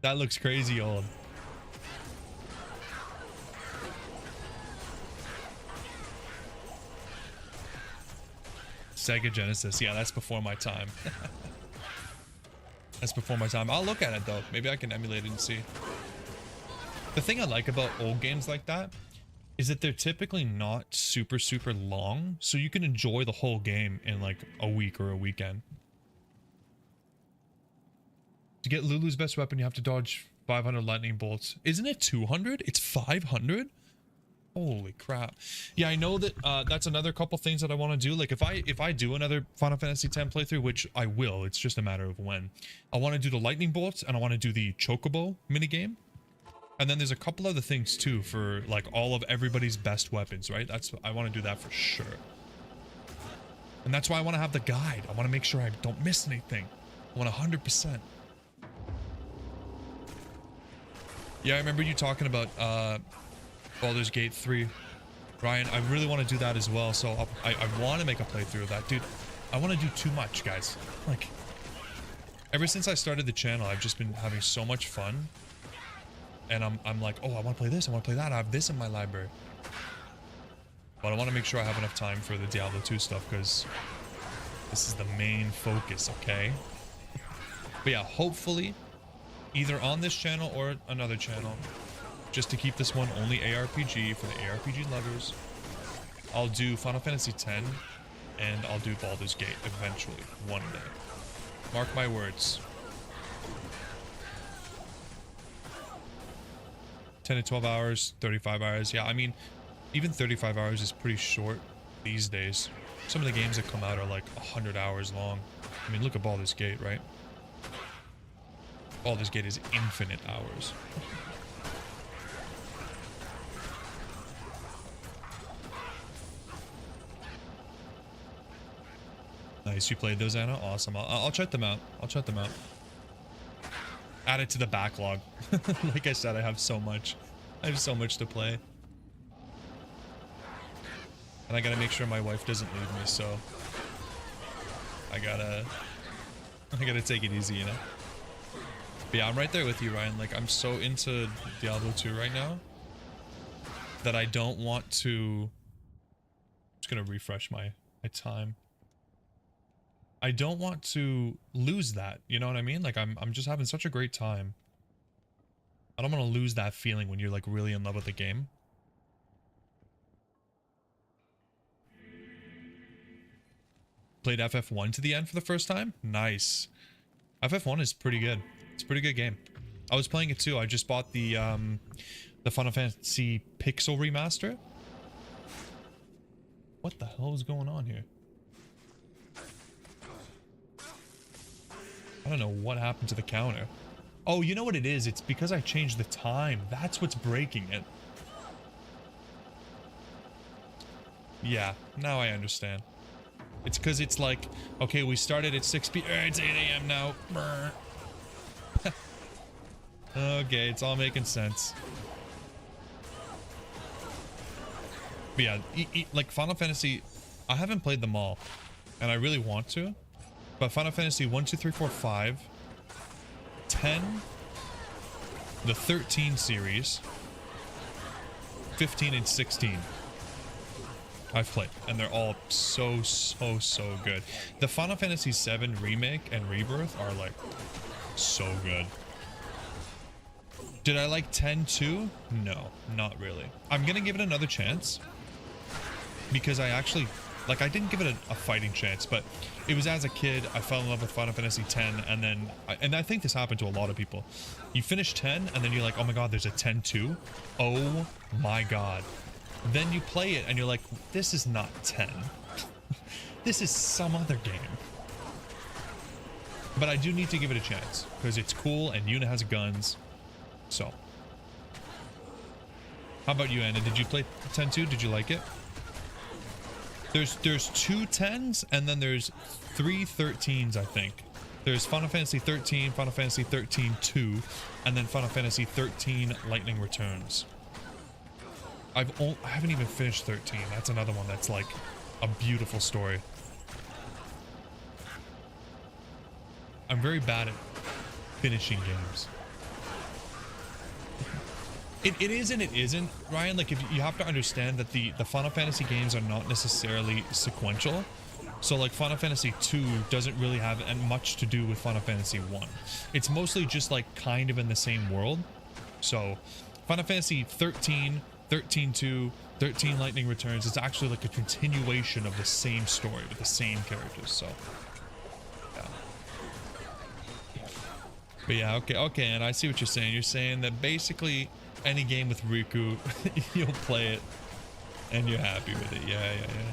that looks crazy old. Sega Genesis. Yeah, that's before my time. That's before my time. I'll look at it though. Maybe I can emulate it and see. The thing I like about old games like that is that they're typically not super long, so you can enjoy the whole game in like a week or a weekend. To get Lulu's best weapon, you have to dodge 500 lightning bolts. Isn't it 200? It's 500? Holy crap. Yeah, I know that that's another couple things that I want to do. Like, if I do another Final Fantasy X playthrough, which I will, it's just a matter of when. I want to do the lightning bolts, and I want to do the chocobo minigame. And then there's a couple other things too for like all of everybody's best weapons, right? I want to do that for sure. And that's why I want to have the guide. I want to make sure I don't miss anything. I want 100%. Yeah, I remember you talking about Baldur's Gate 3. Ryan, I really want to do that as well, so I want to make a playthrough of that. Dude, I want to do too much, guys. Like, ever since I started the channel, I've just been having so much fun. And I'm like, oh, I want to play this, I want to play that, I have this in my library. But I want to make sure I have enough time for the Diablo 2 stuff, because this is the main focus, okay? But yeah, hopefully, either on this channel or another channel, just to keep this one only ARPG for the ARPG lovers, I'll do Final Fantasy X, and I'll do Baldur's Gate eventually, one day. Mark my words. 10 to 12 hours, 35 hours. Yeah, I mean, even 35 hours is pretty short these days. Some of the games that come out are like 100 hours long. I mean, look at Baldur's Gate, right? Baldur's Gate is infinite hours. Nice, you played those, Anna? Awesome. I'll check them out. I'll check them out. Add it to the backlog. Like I said, I have so much. I have so much to play. And I gotta make sure my wife doesn't leave me, so I gotta take it easy, you know? But yeah, I'm right there with you, Ryan. Like, I'm so into Diablo 2 right now that I don't want to... I'm just gonna refresh my time. I don't want to lose that, you know what I mean? Like, I'm just having such a great time. I don't want to lose that feeling when you're like really in love with the game. Played FF1 to the end for the first time? Nice. FF1 is pretty good. It's a pretty good game. I was playing it too. I just bought the Final Fantasy Pixel Remaster. What the hell is going on here? I don't know what happened to the counter. Oh, you know what it is? It's because I changed the time. That's what's breaking it. Yeah, now I understand. It's because it's like, okay, we started at 6 p.m. It's 8 a.m. now. Okay, it's all making sense. But yeah, like Final Fantasy, I haven't played them all, and I really want to. But Final Fantasy 1, 2, 3, 4, 5, 10, the 13 series, 15, and 16. I've played, and they're all so good. The Final Fantasy 7 remake and rebirth are like so good. Did I like 10 too? No, not really. I'm gonna give it another chance because I actually, like, I didn't give it a fighting chance, but it was as a kid I fell in love with Final Fantasy 10, and then I think this happened to a lot of people. You finish 10 and then you're like, oh my god, there's a 10 too. Oh my god. Then you play it and you're like, this is not 10. This is some other game. But I do need to give it a chance because it's cool and Yuna has guns. So, how about you, Anna? Did you play 10 too? Did you like it? There's 2 10s and then there's 3 13s, I think. There's Final Fantasy 13, Final Fantasy 13 2, and then Final Fantasy 13 Lightning Returns. I haven't even finished 13. That's another one that's like a beautiful story. I'm very bad at finishing games. It is and it isn't, Ryan. Like, if you have to understand that the Final Fantasy games are not necessarily sequential. So like Final Fantasy 2 doesn't really have much to do with Final Fantasy 1. It's mostly just like kind of in the same world. So Final Fantasy 13, 13-2, 13 Lightning Returns, it's actually like a continuation of the same story with the same characters. So yeah. But yeah, okay, and I see what you're saying. You're saying that basically any game with Riku, you'll play it and you're happy with it. Yeah.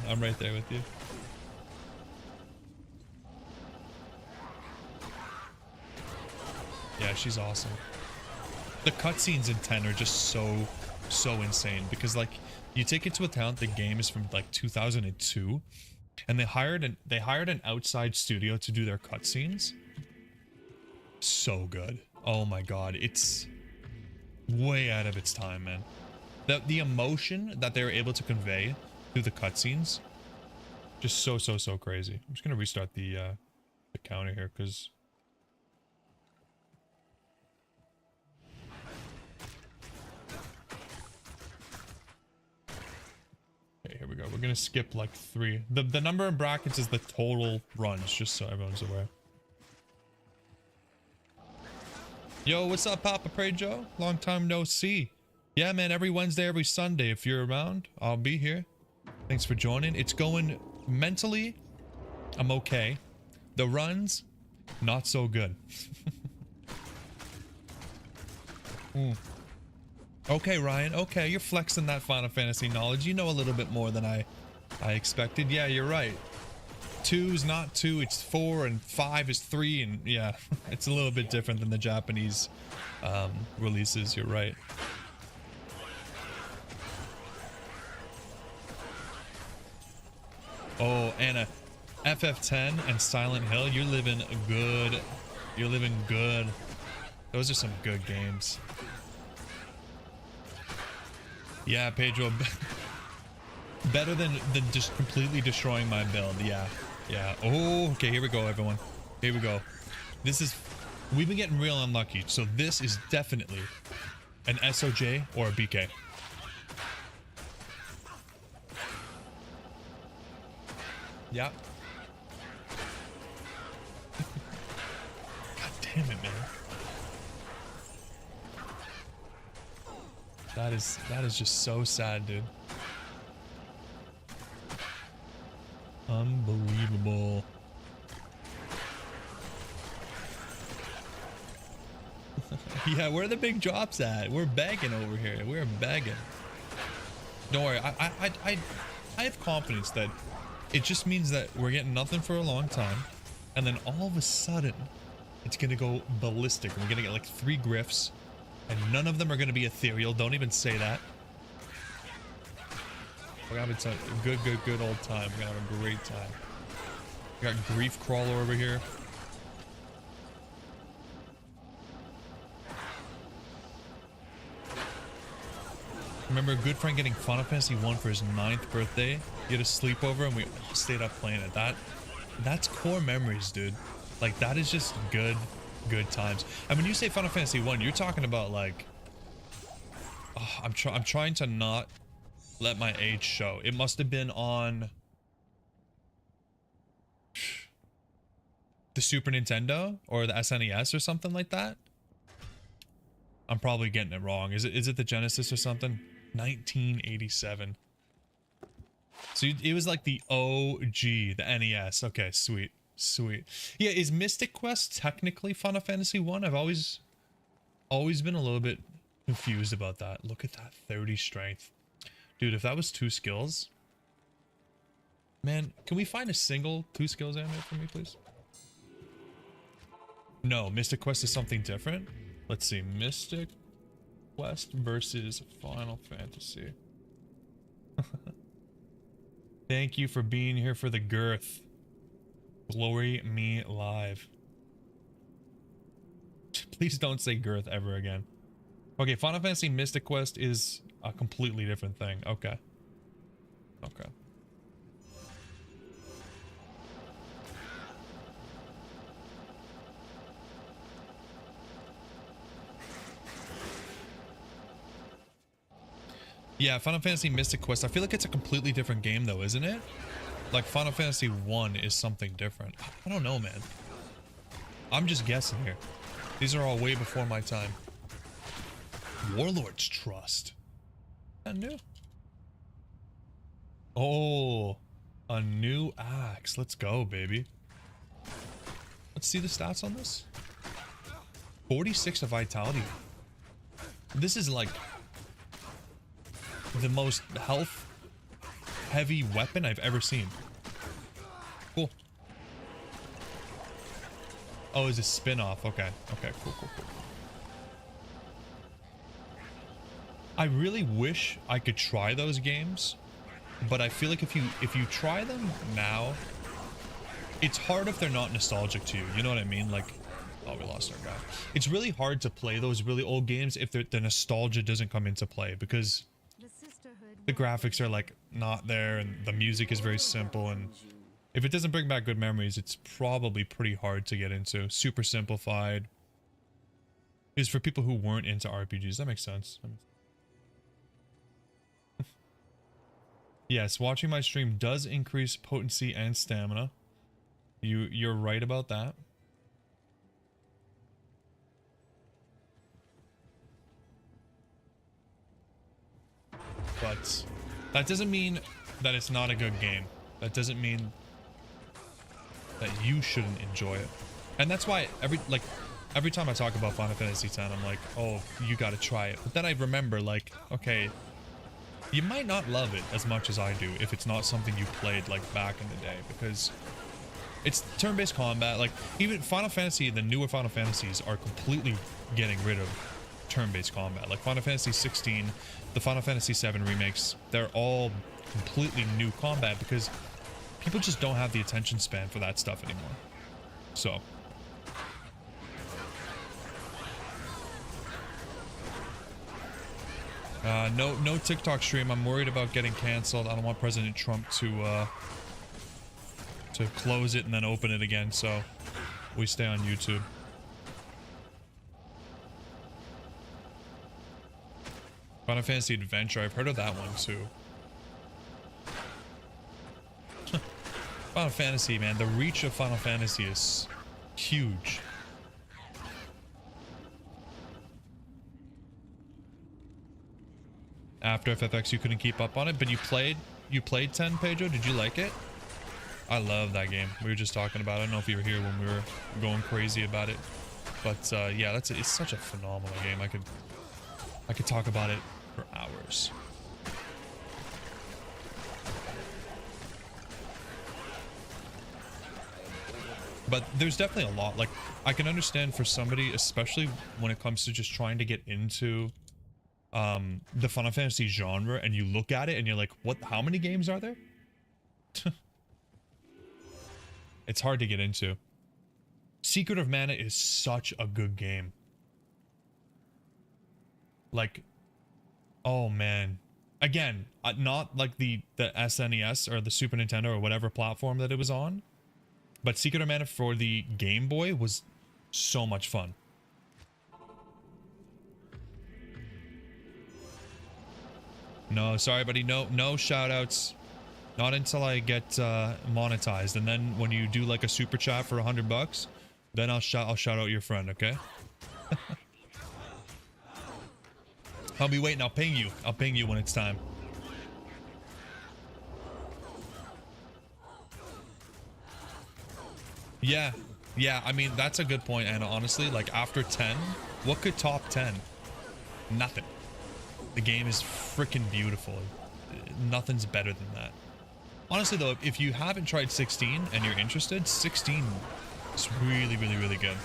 I'm right there with you. Yeah, she's awesome. The cutscenes in 10 are just so insane because, like, you take into account the game is from like 2002 and they hired an outside studio to do their cutscenes. So good. Oh my god, way out of its time, man. The emotion that they're able to convey through the cutscenes, just so crazy. I'm just gonna restart the counter here because. Okay, here we go. We're gonna skip like 3. The number in brackets is the total runs, just so everyone's aware. Yo, what's up, Papa Pray Joe? Long time no see. Yeah, man, every Wednesday, every Sunday, if you're around, I'll be here. Thanks for joining. It's going mentally, I'm okay. The runs, not so good. Okay, Ryan. Okay, you're flexing that Final Fantasy knowledge. You know a little bit more than I expected. Yeah, you're right. 2's not 2, it's 4, and 5 is 3, and yeah, it's a little bit different than the Japanese releases. You're right. Oh, Anna, FF10 and Silent Hill, you're living good. You're living good. Those are some good games. Yeah, Pedro. Better than just completely destroying my build. Yeah. Yeah. Oh, okay, here we go, everyone. Here we go. This is... We've been getting real unlucky, so this is definitely an SOJ or a BK. Yeah. God damn it, man. That is just so sad, dude. Unbelievable. Yeah, where are the big drops at? We're begging over here. We're begging. Don't worry. I have confidence that it just means that we're getting nothing for a long time, and then all of a sudden, it's gonna go ballistic. We're gonna get like 3 griffs, and none of them are gonna be ethereal. Don't even say that. We're having a good old time. We're gonna have a great time. We got Grief Crawler over here. Remember a good friend getting Final Fantasy 1 for his 9th birthday? He had a sleepover and we all stayed up playing it. That's core memories, dude. Like, that is just good times. And when you say Final Fantasy 1, you're talking about like... Oh, I'm trying to not let my age show. It must have been on... the Super Nintendo or the SNES or something like that. I'm probably getting it wrong. Is it the Genesis or something? 1987. So it was like the OG, the NES. Okay, sweet. Yeah, is Mystic Quest technically Final Fantasy 1? I've always been a little bit confused about that. Look at that 30 strength. Dude, if that was 2 skills... Man, can we find a single 2 skills anime for me, please? No, Mystic Quest is something different. Let's see, Mystic Quest versus Final Fantasy. Thank you for being here for the girth. Glory me live. Please don't say girth ever again. Okay, Final Fantasy Mystic Quest is a completely different thing. Okay. Okay. Yeah, Final Fantasy Mystic Quest. I feel like it's a completely different game though, isn't it? Like Final Fantasy 1 is something different. I don't know, man. I'm just guessing here. These are all way before my time. Warlord's Trust. Is that new? Oh, a new axe. Let's go, baby. Let's see the stats on this. 46 of vitality. This is like the most health heavy weapon I've ever seen. Cool. Oh, it's a spin-off. Okay. Okay, cool. I really wish I could try those games, but I feel like if you try them now, it's hard if they're not nostalgic to you. You know what I mean? Like, Oh, we lost our guy. It's really hard to play those really old games if the nostalgia doesn't come into play, because the graphics are like not there and the music is very simple, and if it doesn't bring back good memories, it's probably pretty hard to get into. Super simplified. Is for people who weren't into RPGs. That makes sense. Yes, watching my stream does increase potency and stamina. You're right about that. But that doesn't mean that it's not a good game. That doesn't mean that you shouldn't enjoy it. And that's why every time I talk about Final Fantasy X, I'm like, oh, you gotta try it. But then I remember, like, okay, you might not love it as much as I do if it's not something you played like back in the day, because it's turn-based combat. Like, even Final Fantasy, the newer Final Fantasies are completely getting rid of turn-based combat. Like Final Fantasy 16, the Final Fantasy 7 remakes, they're all completely new combat because people just don't have the attention span for that stuff anymore. So no TikTok stream. I'm worried about getting canceled. I don't want President Trump to close it and then open it again, so we stay on YouTube. Final Fantasy Adventure, I've heard of that one too. Final Fantasy, man, the reach of Final Fantasy is huge. After FFX, you couldn't keep up on it, but you played 10, Pedro? Did you like it? I love that game. We were just talking about it. I don't know if you were here when we were going crazy about it, but yeah, it's such a phenomenal game. I could talk about it for hours. But there's definitely a lot. Like, I can understand for somebody, especially when it comes to just trying to get into the Final Fantasy genre, and you look at it and you're like, what, how many games are there? It's hard to get into. Secret of Mana is such a good game. Like, oh man. Again, not like the SNES or the Super Nintendo or whatever platform that it was on, but Secret of Mana for the Game Boy was so much fun. No, sorry, buddy. No shout outs. Not until I get monetized, and then when you do like a super chat for $100, then I'll shout out your friend, okay? I'll be waiting. I'll ping you. I'll ping you when it's time. Yeah, I mean, that's a good point, Anna. Honestly, like after 10, what could top 10? Nothing. The game is freaking beautiful. Nothing's better than that. Honestly though, if you haven't tried 16 and you're interested, 16 is really, really, really good.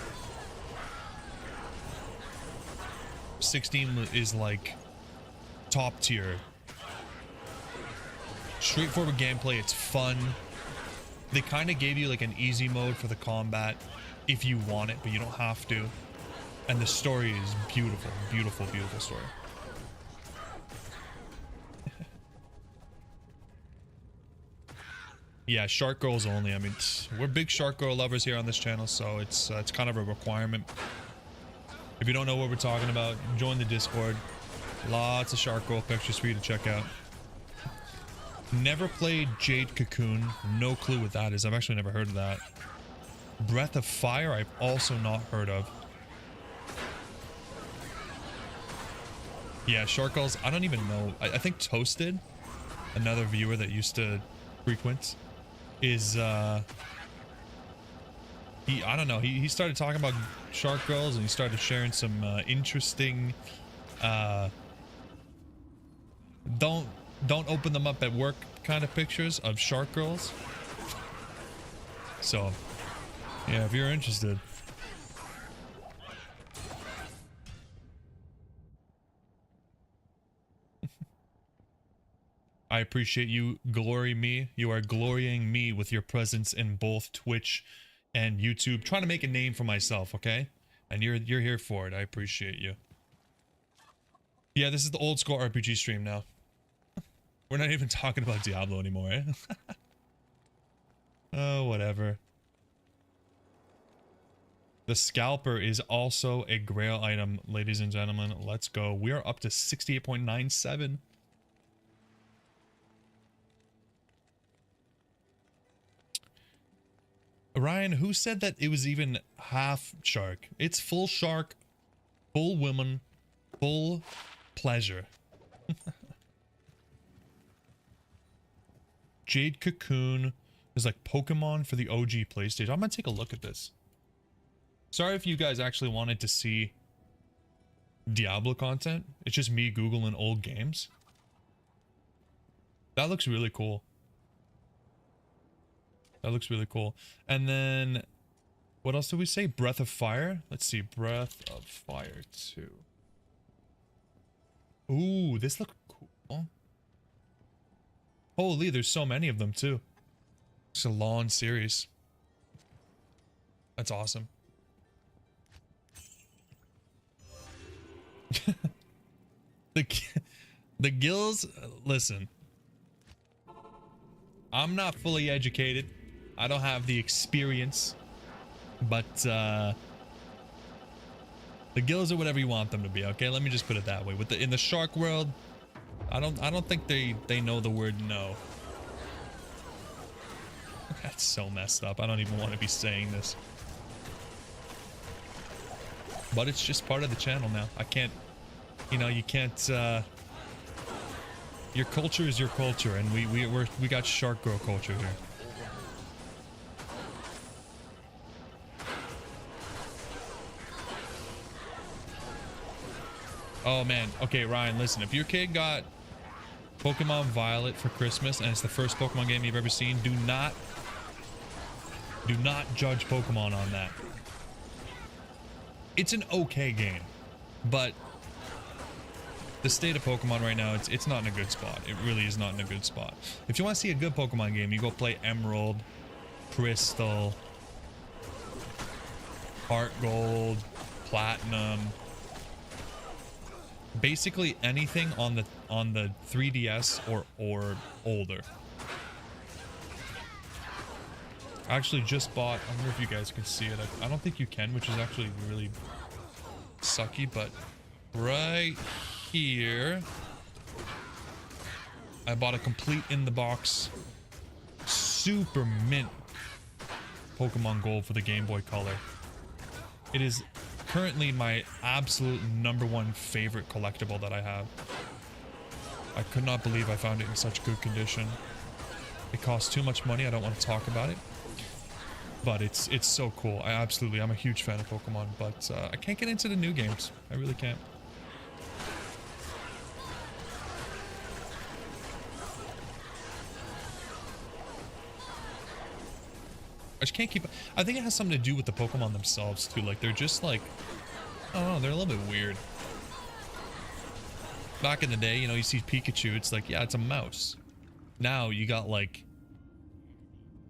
16 is like top tier. Straightforward gameplay, it's fun. They kind of gave you like an easy mode for the combat if you want it, but you don't have to. And the story is beautiful, beautiful, beautiful story. Yeah, Shark Girls only. I mean, we're big Shark Girl lovers here on this channel, so it's kind of a requirement. If you don't know what we're talking about, join the Discord. Lots of Shark Girl pictures for you to check out. Never played Jade Cocoon. No clue what that is. I've actually never heard of that. Breath of Fire, I've also not heard of. Yeah, Shark Girls, I don't even know. I think Toasted, another viewer that used to frequent, is I don't know, he started talking about Shark Girls and he started sharing some interesting don't open them up at work kind of pictures of Shark Girls. So yeah, if you're interested. I appreciate you glory me. You are glorying me with your presence in both Twitch, and YouTube, trying to make a name for myself, okay? And you're here for it. I appreciate you. Yeah, this is the old school RPG stream now. We're not even talking about Diablo anymore, eh? Oh, whatever. The scalper is also a grail item, ladies and gentlemen. Let's go. We are up to 68.97. Ryan, who said that it was even half shark? It's full shark, full woman, full pleasure. Jade Cocoon is like Pokemon for the OG PlayStation. I'm gonna take a look at this. Sorry if you guys actually wanted to see Diablo content. It's just me Googling old games. That looks really cool. That looks really cool. And then, what else did we say? Breath of Fire? Let's see. Breath of Fire 2. Ooh, this looks cool. Holy, there's so many of them too. It's a long series. That's awesome. The gills, listen. I'm not fully educated. I don't have the experience, but the gills are whatever you want them to be. Okay, let me just put it that way. With in the shark world, I don't think they know the word no. That's so messed up. I don't even want to be saying this, but it's just part of the channel now. I can't, you know, you can't. Your culture is your culture, and we got shark girl culture here. Oh man, okay Ryan, listen, if your kid got Pokemon Violet for Christmas and it's the first Pokemon game you've ever seen, do not judge Pokemon on that. It's an okay game, but the state of Pokemon right now, it's not in a good spot. It really is not in a good spot. If you want to see a good Pokemon game, you go play Emerald, Crystal, Heart Gold, Platinum. Basically anything on the 3DS or older. I actually just bought, I wonder if you guys can see it. I don't think you can, which is actually really sucky, but right here I bought a complete in the box super mint Pokemon Gold for the Game Boy Color. It is currently my absolute #1 favorite collectible that I have. I could not believe I found it in such good condition. It costs too much money. I don't want to talk about it, but it's so cool. I'm a huge fan of Pokemon, but I can't get into the new games. I really can't. I just can't keep. I think it has something to do with the Pokemon themselves too. Like they're just like, I don't know, they're a little bit weird. Back in the day, you know, you see Pikachu, it's like, yeah, it's a mouse. Now you got like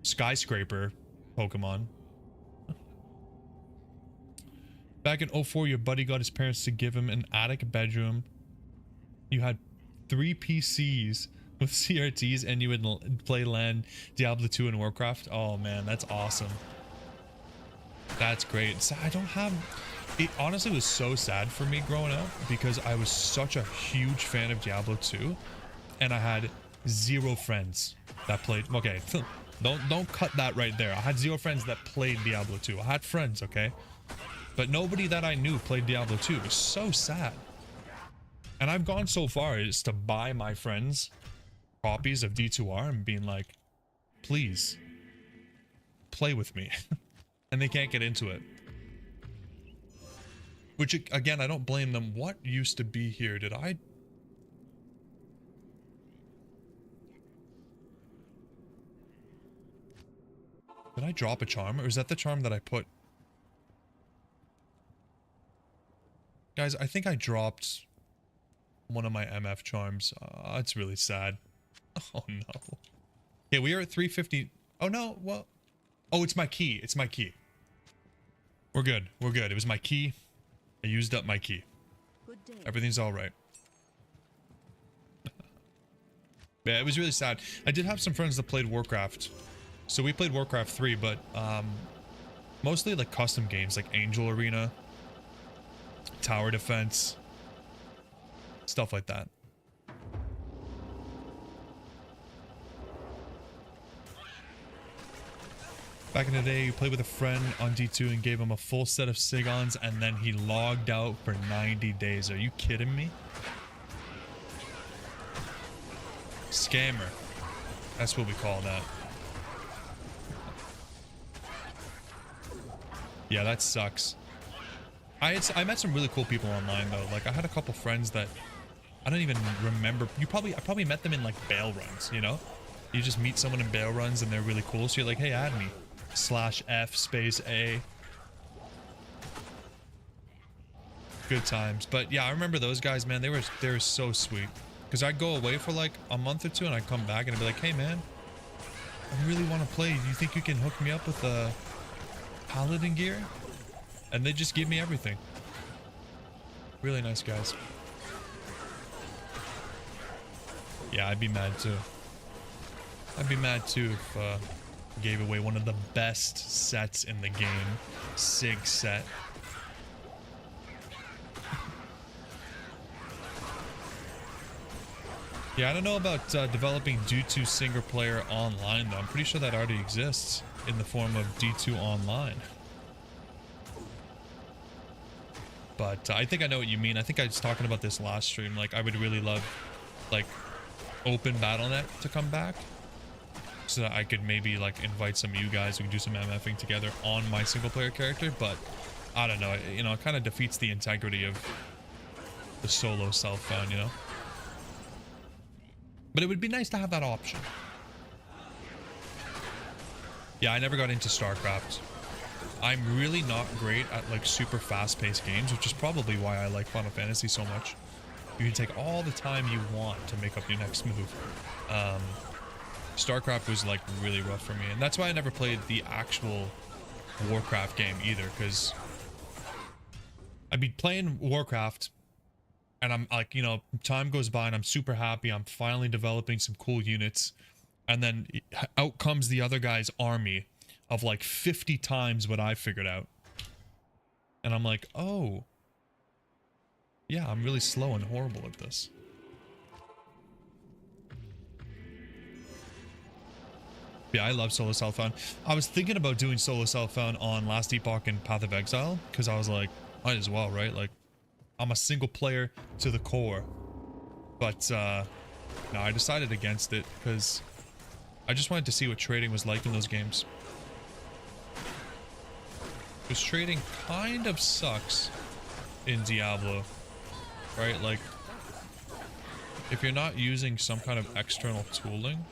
skyscraper Pokemon. Back in 04, your buddy got his parents to give him an attic bedroom. You had 3 PCs with CRTs and you would play LAN, Diablo 2 and Warcraft. Oh man, that's awesome. That's great. So I don't have... It honestly was so sad for me growing up because I was such a huge fan of Diablo 2 and I had 0 friends that played... Okay, don't cut that right there. I had 0 friends that played Diablo 2. I had friends, okay? But nobody that I knew played Diablo 2. It was so sad. And I've gone so far as to buy my friends copies of D2r and being like, please play with me. And they can't get into it. Which, again, I don't blame them. What used to be here? Did I drop a charm? Or is that the charm that I put? Guys, I think I dropped one of my MF charms. It's really sad. Oh no. Okay, we are at 350. Oh no, well. Oh, it's my key. It's my key. We're good. We're good. It was my key. I used up my key. Good day. Everything's all right. Yeah, it was really sad. I did have some friends that played Warcraft. So we played Warcraft 3, but mostly like custom games like Angel Arena, Tower Defense, stuff like that. Back in the day, you played with a friend on D2 and gave him a full set of Sigons, and then he logged out for 90 days. Are you kidding me? Scammer. That's what we call that. Yeah, that sucks. I met some really cool people online though. Like I had a couple friends that I don't even remember. I probably met them in like bail runs, you know? You just meet someone in bail runs and they're really cool. So you're like, hey, add me. /F space A. Good times. But yeah, I remember those guys, man. They were so sweet. Because I'd go away for like a month or two and I'd come back and I'd be like, hey man, I really want to play. Do you think you can hook me up with Paladin gear? And they just give me everything. Really nice guys. Yeah, I'd be mad too. I'd be mad too if gave away one of the best sets in the game. Sig set. Yeah, I don't know about developing D2 single player online though. I'm pretty sure that already exists in the form of D2 online. But I think I know what you mean. I think I was talking about this last stream. Like, I would really love, like, open BattleNet to come back. So that I could maybe, like, invite some of you guys. We can do some MFing together on my single-player character. But, I don't know. You know, it kind of defeats the integrity of the solo self-found, you know? But it would be nice to have that option. Yeah, I never got into StarCraft. I'm really not great at like super fast-paced games, which is probably why I like Final Fantasy so much. You can take all the time you want to make up your next move. StarCraft was like really rough for me, and that's why I never played the actual Warcraft game either, because I'd be playing Warcraft and I'm like, you know, time goes by and I'm super happy. I'm finally developing some cool units, and then out comes the other guy's army of like 50 times what I figured out. And I'm like, oh. Yeah, I'm really slow and horrible at this. Yeah, I love solo self-found. I was thinking about doing solo self-found on Last Epoch and Path of Exile, because I was like, might as well, right? Like, I'm a single player to the core. But, no, I decided against it, because I just wanted to see what trading was like in those games. Because trading kind of sucks in Diablo, right? Like, if you're not using some kind of external tooling,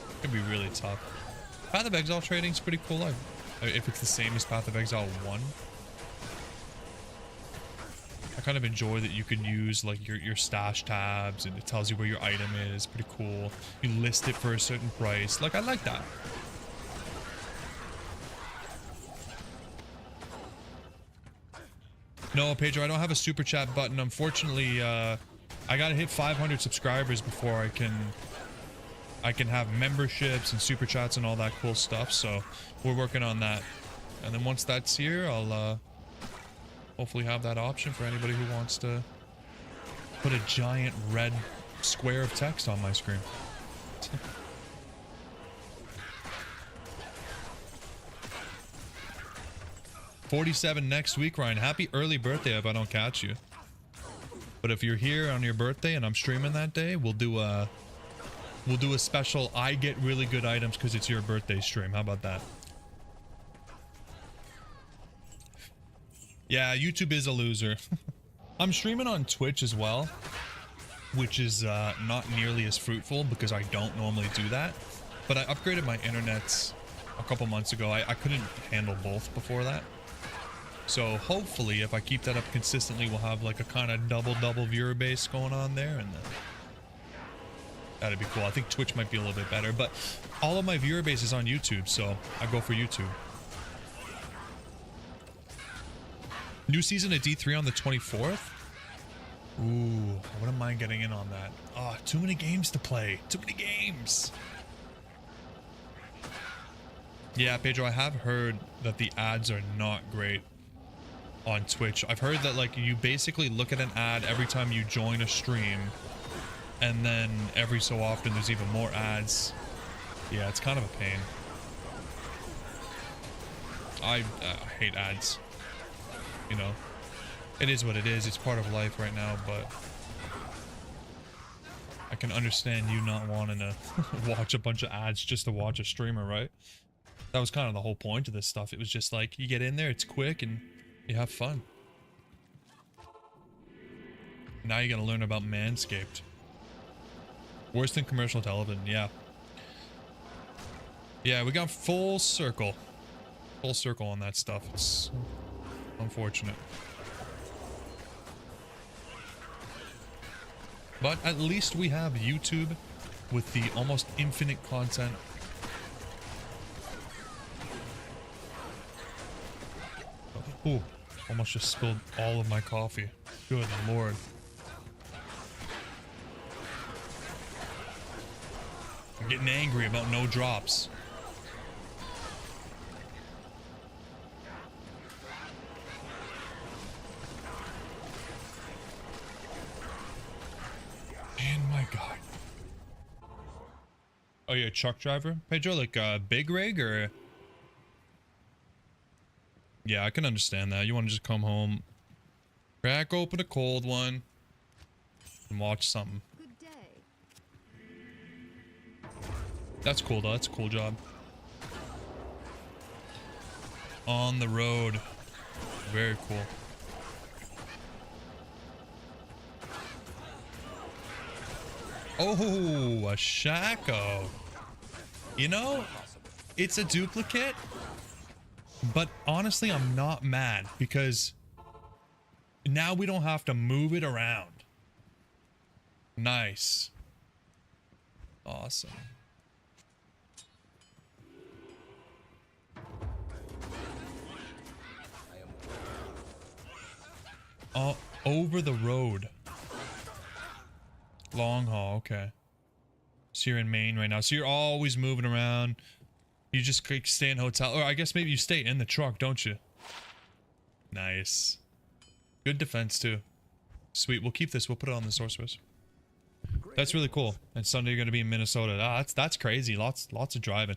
it can be really tough. Path of Exile trading is pretty cool. If it's the same as Path of Exile 1. I kind of enjoy that you can use like your stash tabs and it tells you where your item is. Pretty cool. You list it for a certain price. Like, I like that. No, Pedro, I don't have a super chat button. Unfortunately, I gotta hit 500 subscribers before I can have memberships and super chats and all that cool stuff. So we're working on that. And then once that's here, I'll hopefully have that option for anybody who wants to put a giant red square of text on my screen. 47 next week, Ryan. Happy early birthday if I don't catch you. But if you're here on your birthday and I'm streaming that day, we'll do a special I get really good items because it's your birthday stream. How about that? Yeah, YouTube is a loser. I'm streaming on Twitch as well, which is not nearly as fruitful because I don't normally do that. But I upgraded my internet a couple months ago. I couldn't handle both before that. So hopefully if I keep that up consistently, we'll have like a kind of double viewer base going on there, and then That'd be cool. I think Twitch might be a little bit better, but all of my viewer base is on YouTube, so I go for YouTube. New season of D3 on the 24th? Ooh, I wouldn't mind getting in on that. Oh, too many games to play. Too many games. Yeah, Pedro, I have heard that the ads are not great on Twitch. I've heard that, like, you basically look at an ad every time you join a stream, and then every so often there's even more ads. Yeah, it's kind of a pain. I hate ads. You know, it is what it is. It's part of life right now, but I can understand you not wanting to watch a bunch of ads just to watch a streamer, right? That was kind of the whole point of this stuff. It was just like, you get in there, it's quick, and you have fun. Now you gotta learn about Manscaped. Worse than commercial television, yeah. Yeah, we got full circle. Full circle on that stuff. It's unfortunate. But at least we have YouTube with the almost infinite content. Ooh, almost just spilled all of my coffee. Good lord. I'm getting angry about no drops. And my god. Oh, you're a truck driver? Pedro, like a big rig or? Yeah, I can understand that. You want to just come home, crack open a cold one, and watch something. Good day. That's cool though. That's a cool job. On the road. Very cool. Oh, a Shaco. You know, it's a duplicate, but honestly, I'm not mad because now we don't have to move it around. Nice. Awesome. Oh, over the road. Long haul, okay. So you're in Maine right now. So you're always moving around. You just stay in hotel, or I guess maybe you stay in the truck, don't you? Nice. Good defense too. Sweet. We'll keep this. We'll put it on the sorceress. That's really cool. And Sunday you're gonna be in Minnesota. Ah, that's crazy. Lots of driving.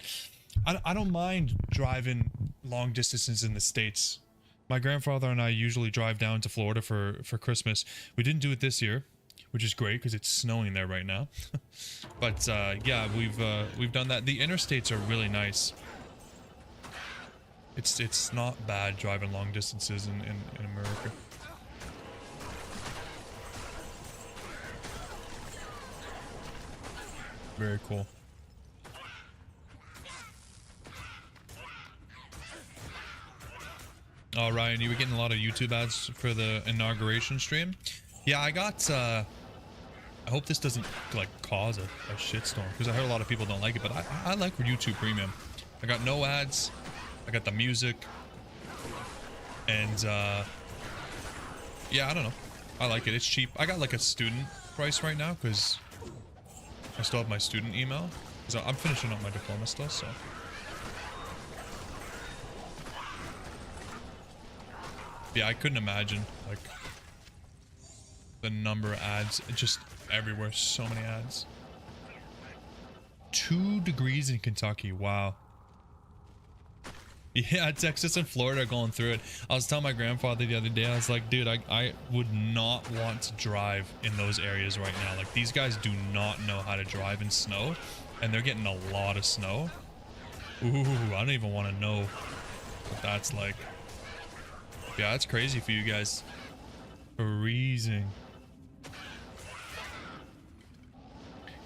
I don't mind driving long distances in the States. My grandfather and I usually drive down to Florida for Christmas. We didn't do it this year, which is great because it's snowing there right now. But yeah, we've done that. The interstates are really nice. It's not bad driving long distances in America. Very cool. Oh, Ryan, you were getting a lot of YouTube ads for the inauguration stream? Yeah, I got, I hope this doesn't, like, cause a shitstorm, because I heard a lot of people don't like it, but I like YouTube Premium. I got no ads, I got the music, and, yeah, I don't know. I like it. It's cheap. I got, like, a student price right now, because I still have my student email. So I'm finishing up my diploma still, so. Yeah, I couldn't imagine, like, the number of ads, just everywhere, so many ads. 2 degrees in Kentucky, wow. Yeah, Texas and Florida are going through it. I was telling my grandfather the other day, I was like, dude, I would not want to drive in those areas right now. Like, these guys do not know how to drive in snow, and they're getting a lot of snow. Ooh, I don't even want to know what that's like. Yeah, that's crazy for you guys. Freezing.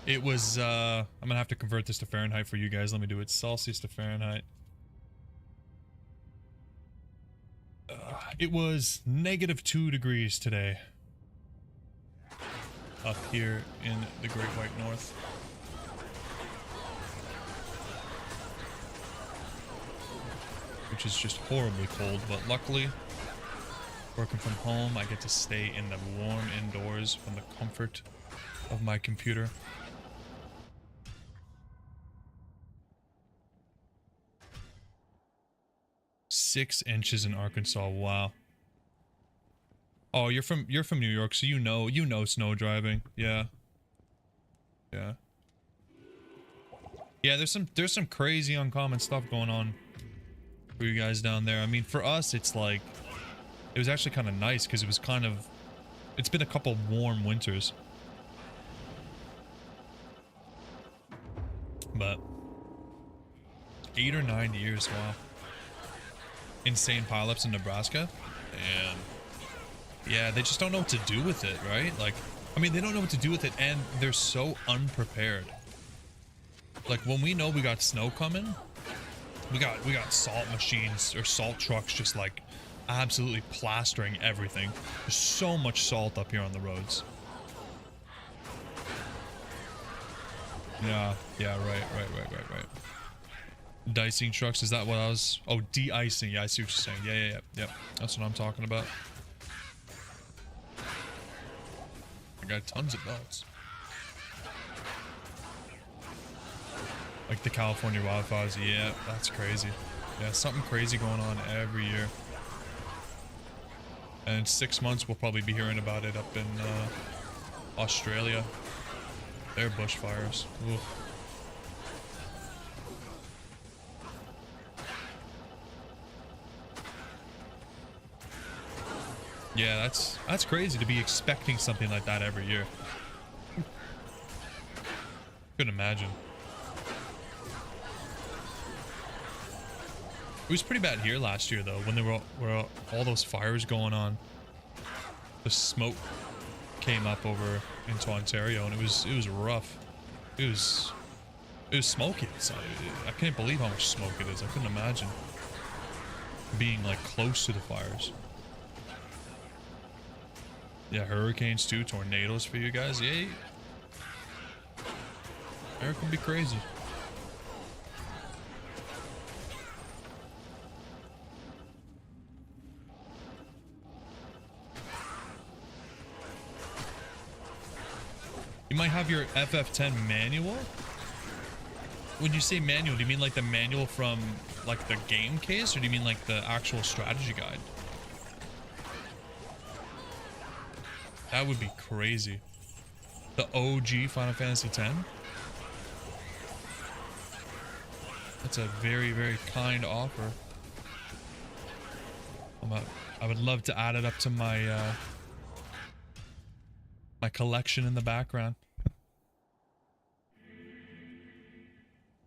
It was, I'm gonna have to convert this to Fahrenheit for you guys. Let me do it. Celsius to Fahrenheit. It was -2 degrees today. Up here in the Great White North. which is just horribly cold. But luckily, working from home, I get to stay in the warm indoors from the comfort of my computer. Six inches in Arkansas. Wow. Oh, you're from New York, so you know snow driving. Yeah. Yeah. Yeah, there's some crazy uncommon stuff going on for you guys down there. I mean, for us, it's like it was actually kind of nice because it's been a couple warm winters. But 8 or 9 years, wow. Insane pileups in Nebraska. And yeah, they just don't know what to do with it, right? Like, I mean, they don't know what to do with it, and they're so unprepared. Like, when we know we got snow coming, we got salt machines or salt trucks just like absolutely plastering everything. There's so much salt up here on the roads. Yeah, right. Dicing trucks, is that what I was? Oh, de-icing. Yeah, I see what you're saying. Yeah. That's what I'm talking about. I got tons of belts. Like the California wildfires. Yeah, that's crazy. Yeah, something crazy going on every year. And in 6 months, we'll probably be hearing about it up in Australia. Their bushfires. Ooh. Yeah, that's crazy to be expecting something like that every year. Couldn't imagine. It was pretty bad here last year though, when there were all those fires going on. The smoke came up over into Ontario, and it was rough. It was smoky outside. I can't believe how much smoke it is. I couldn't imagine being like close to the fires. Yeah, hurricanes too, tornadoes for you guys. Yeah, Eric can be crazy. You might have your FF10 manual? When you say manual, do you mean like the manual from like the game case, or do you mean like the actual strategy guide? That would be crazy. The OG Final Fantasy X? That's a very, very kind offer. I would love to add it up to my my collection in the background.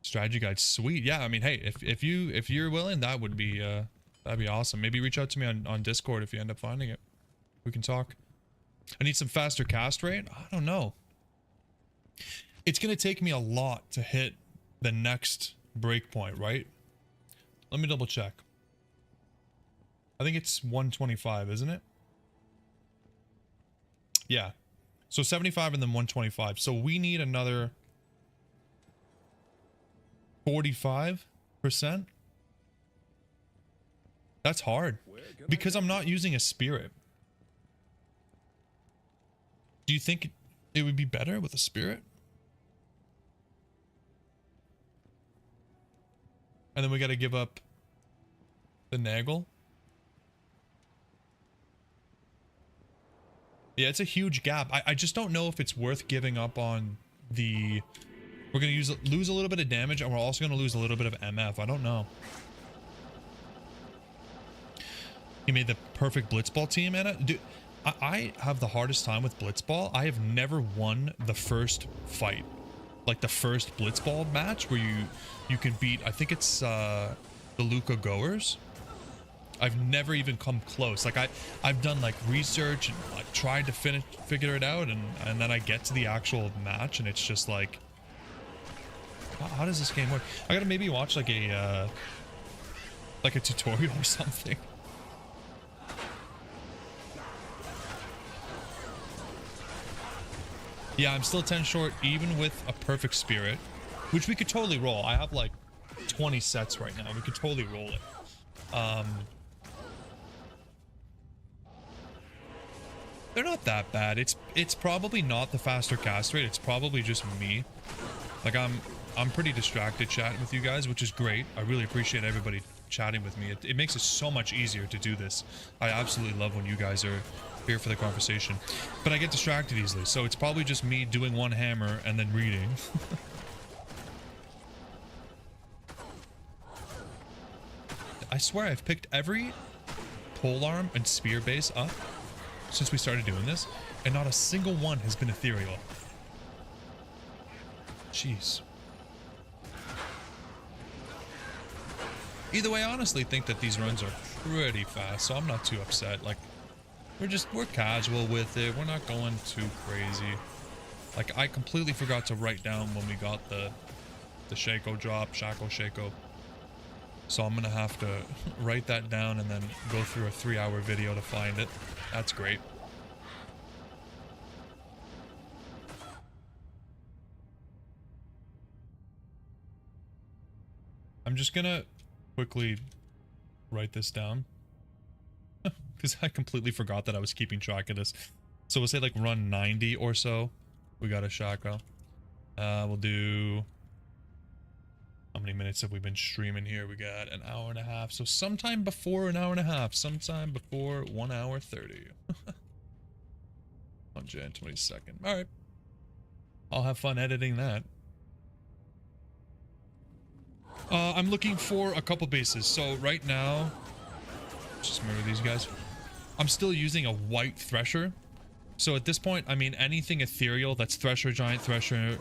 Strategy guide, sweet. Yeah, I mean, hey, if you're willing, that'd be awesome. Maybe reach out to me on Discord if you end up finding it. We can talk. I need some faster cast rate. I don't know. It's gonna take me a lot to hit the next breakpoint, right? Let me double check. I think it's 125, isn't it? Yeah. So 75 and then 125. So we need another 45%. That's hard because I'm not using a spirit. Do you think it would be better with a spirit? And then we got to give up the Nagel. Yeah, it's a huge gap. I just don't know if it's worth giving up on the... We're going to lose a little bit of damage, and we're also going to lose a little bit of MF. I don't know. You made the perfect Blitzball team, Anna. Dude, I have the hardest time with Blitzball. I have never won the first fight. Like the first Blitzball match where you can beat, I think it's the Luca Goers. I've never even come close. Like I've done like research and like tried to figure it out, and then I get to the actual match and it's just like, how does this game work? I gotta maybe watch like a tutorial or something. Yeah, I'm still 10 short even with a perfect spirit, which we could totally roll. I have like 20 sets right now. We could totally roll it. They're not that bad. It's probably not the faster cast rate. It's probably just me. Like I'm pretty distracted chatting with you guys, which is great. I really appreciate everybody chatting with me. It makes it so much easier to do this. I absolutely love when you guys are here for the conversation. But I get distracted easily, so it's probably just me doing one hammer and then reading. I swear I've picked every polearm and spear base up since we started doing this, and not a single one has been ethereal. Jeez. Either way, I honestly think that these runs are pretty fast, so I'm not too upset. Like, we're casual with it. We're not going too crazy. Like, I completely forgot to write down when we got the Shaco drop, Shaco. So I'm gonna have to write that down and then go through a 3-hour video to find it. That's great. I'm just gonna quickly write this down because I completely forgot that I was keeping track of this. So we'll say like run 90 or so. We got a Shaco. We'll do... How many minutes have we been streaming here? We got an hour and a half. So sometime before an hour and a half. Sometime before 1 hour 30. On Jan 22nd. Alright. I'll have fun editing that. I'm looking for a couple bases. So right now... Just murder these guys. I'm still using a white Thresher. So at this point, I mean, anything ethereal that's Thresher, Giant Thresher,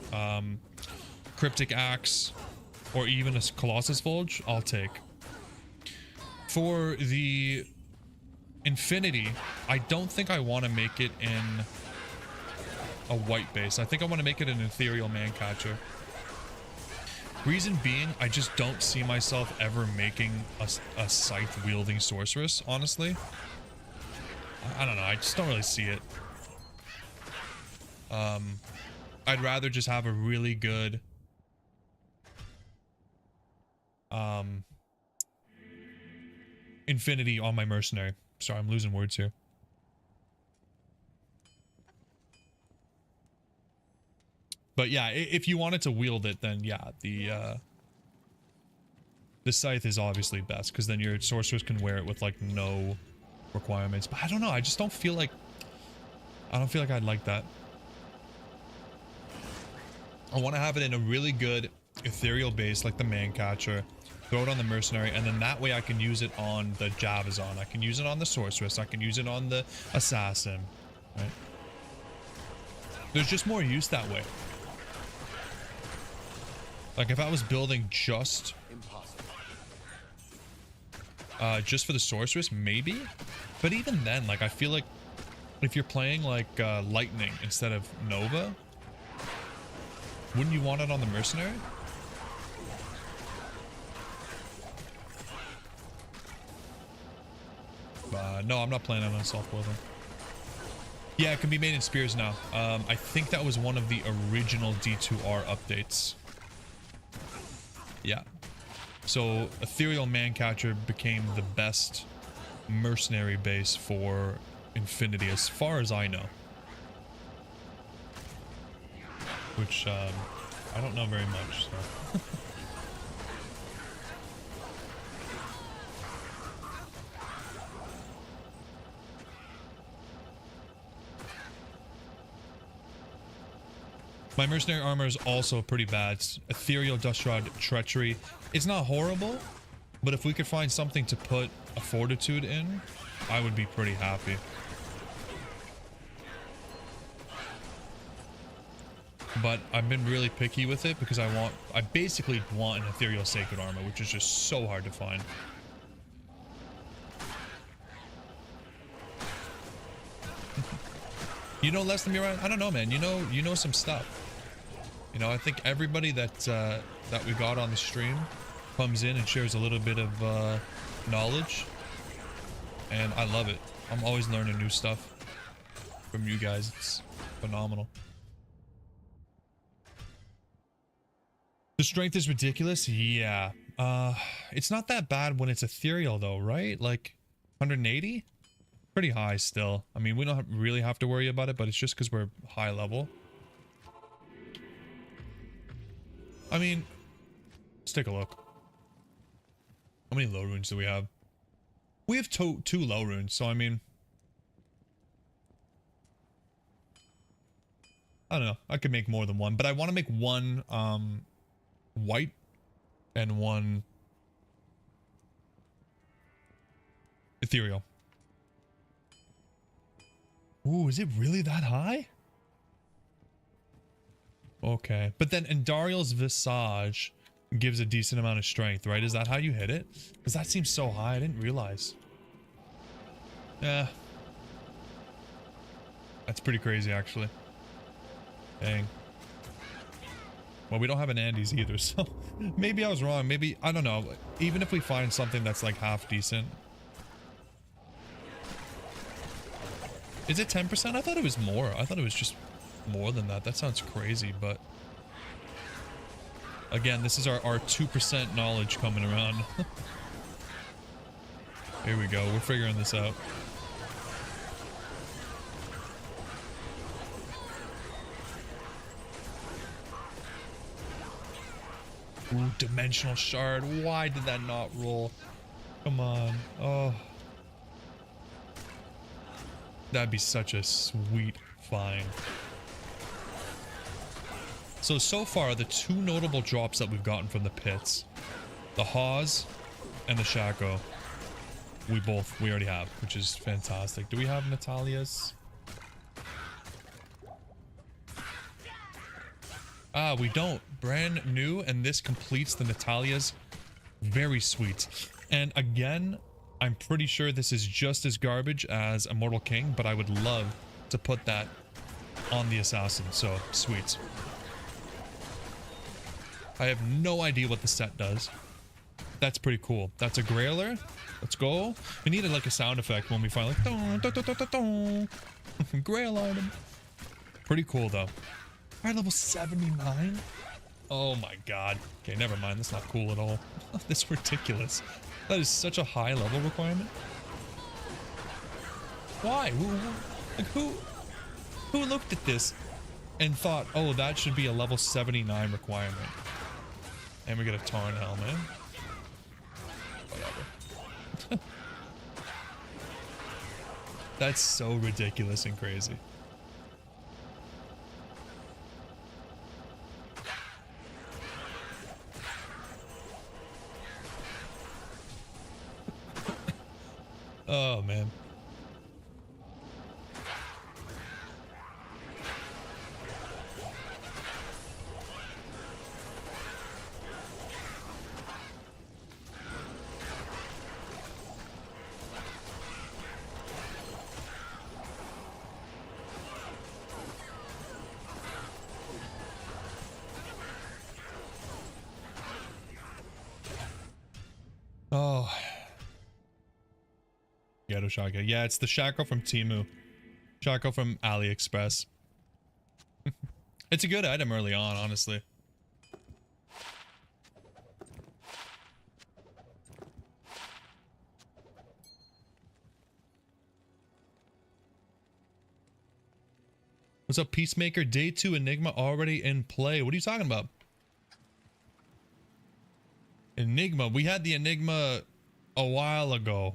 Cryptic Axe... or even a Colossus Vulge, I'll take. For the Infinity, I don't think I want to make it in a white base. I think I want to make it an Ethereal Mancatcher. Reason being, I just don't see myself ever making a Scythe-wielding Sorceress, honestly. I don't know, I just don't really see it. I'd rather just have a really good... Infinity on my mercenary. Sorry, I'm losing words here. But yeah, if you wanted to wield it, then yeah, the Scythe is obviously best, because then your sorcerers can wear it with like no requirements. But I don't know, I just don't feel like... I don't feel like I'd like that. I want to have it in a really good ethereal base like the Mancatcher. Throw it on the mercenary, and then that way I can use it on the Javazon. I can use it on the sorceress. I can use it on the assassin. Right? There's just more use that way. Like if I was building just for the sorceress, maybe. But even then, like I feel like if you're playing like lightning instead of Nova, wouldn't you want it on the mercenary? No, I'm not planning on self-building. Yeah, it can be made in spears now. I think that was one of the original D2r updates. Yeah. So, Ethereal Mancatcher became the best mercenary base for Infinity, as far as I know. Which, I don't know very much, so... My mercenary armor is also pretty bad. Ethereal Dust Rod Treachery. It's not horrible, but if we could find something to put a Fortitude in, I would be pretty happy. But I've been really picky with it because I basically want an Ethereal Sacred Armor, which is just so hard to find. You know less than me, Ryan? I don't know, man. You know some stuff. You know, I think everybody that that we got on the stream comes in and shares a little bit of knowledge, and I love it. I'm always learning new stuff from you guys. It's phenomenal. The strength is ridiculous. Yeah, It's not that bad when it's ethereal though, right? Like 180? Pretty high still. I mean, we don't really have to worry about it, but it's just because we're high level. I mean, let's take a look. How many low runes do we have? We have two low runes, so I mean, I don't know. I could make more than one, but I want to make one white and one ethereal. Ooh, is it really that high? Okay, but then Endariel's Visage gives a decent amount of strength, right? Is that how you hit it? Because that seems so high, I didn't realize. Yeah. That's pretty crazy, actually. Dang. Well, we don't have an Andes either, so maybe I was wrong. Maybe, I don't know. Even if we find something that's like half decent. Is it 10%? I thought it was more. I thought it was just more than that. That sounds crazy, but again, this is our 2% knowledge coming around. Here we go. We're figuring this out. Ooh, dimensional shard. Why did that not roll? Come on. Oh. That'd be such a sweet find. So far, the two notable drops that we've gotten from the pits, the Hawes and the Shaco, we already have, which is fantastic. Do we have Natalia's? Ah, we don't. Brand new, and this completes the Natalia's. Very sweet. And again, I'm pretty sure this is just as garbage as Immortal King, but I would love to put that on the Assassin, so sweet. I have no idea what the set does. That's pretty cool. That's a Grailer. Let's go. We needed like a sound effect when we finally Grail item. Pretty cool though. Alright, level 79? Oh my god. Okay, never mind. That's not cool at all. That's ridiculous. That is such a high level requirement. Why? Who looked at this and thought, oh, that should be a level 79 requirement? And we get a Tarn helmet. Whatever. That's so ridiculous and crazy. Oh, man. Oh. Ghetto shotgun. Yeah, it's the Shaco from Temu. Shaco from AliExpress. It's a good item early on, honestly. What's up, Peacemaker? Day 2 Enigma already in play. What are you talking about? Enigma. We had the Enigma a while ago.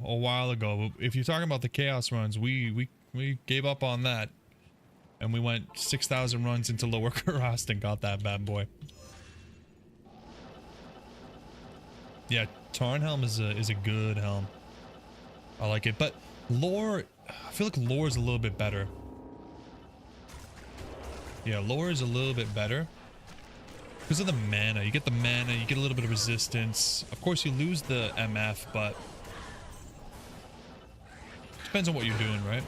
If you're talking about the Chaos runs, we gave up on that. And we went 6,000 runs into Lower Karast and got that bad boy. Yeah, Tarn helm is a good helm. I like it, but lore, I feel like lore is a little bit better. Yeah, lore is a little bit better. Because of the mana. You get the mana, you get a little bit of resistance. Of course, you lose the MF, but depends on what you're doing, right?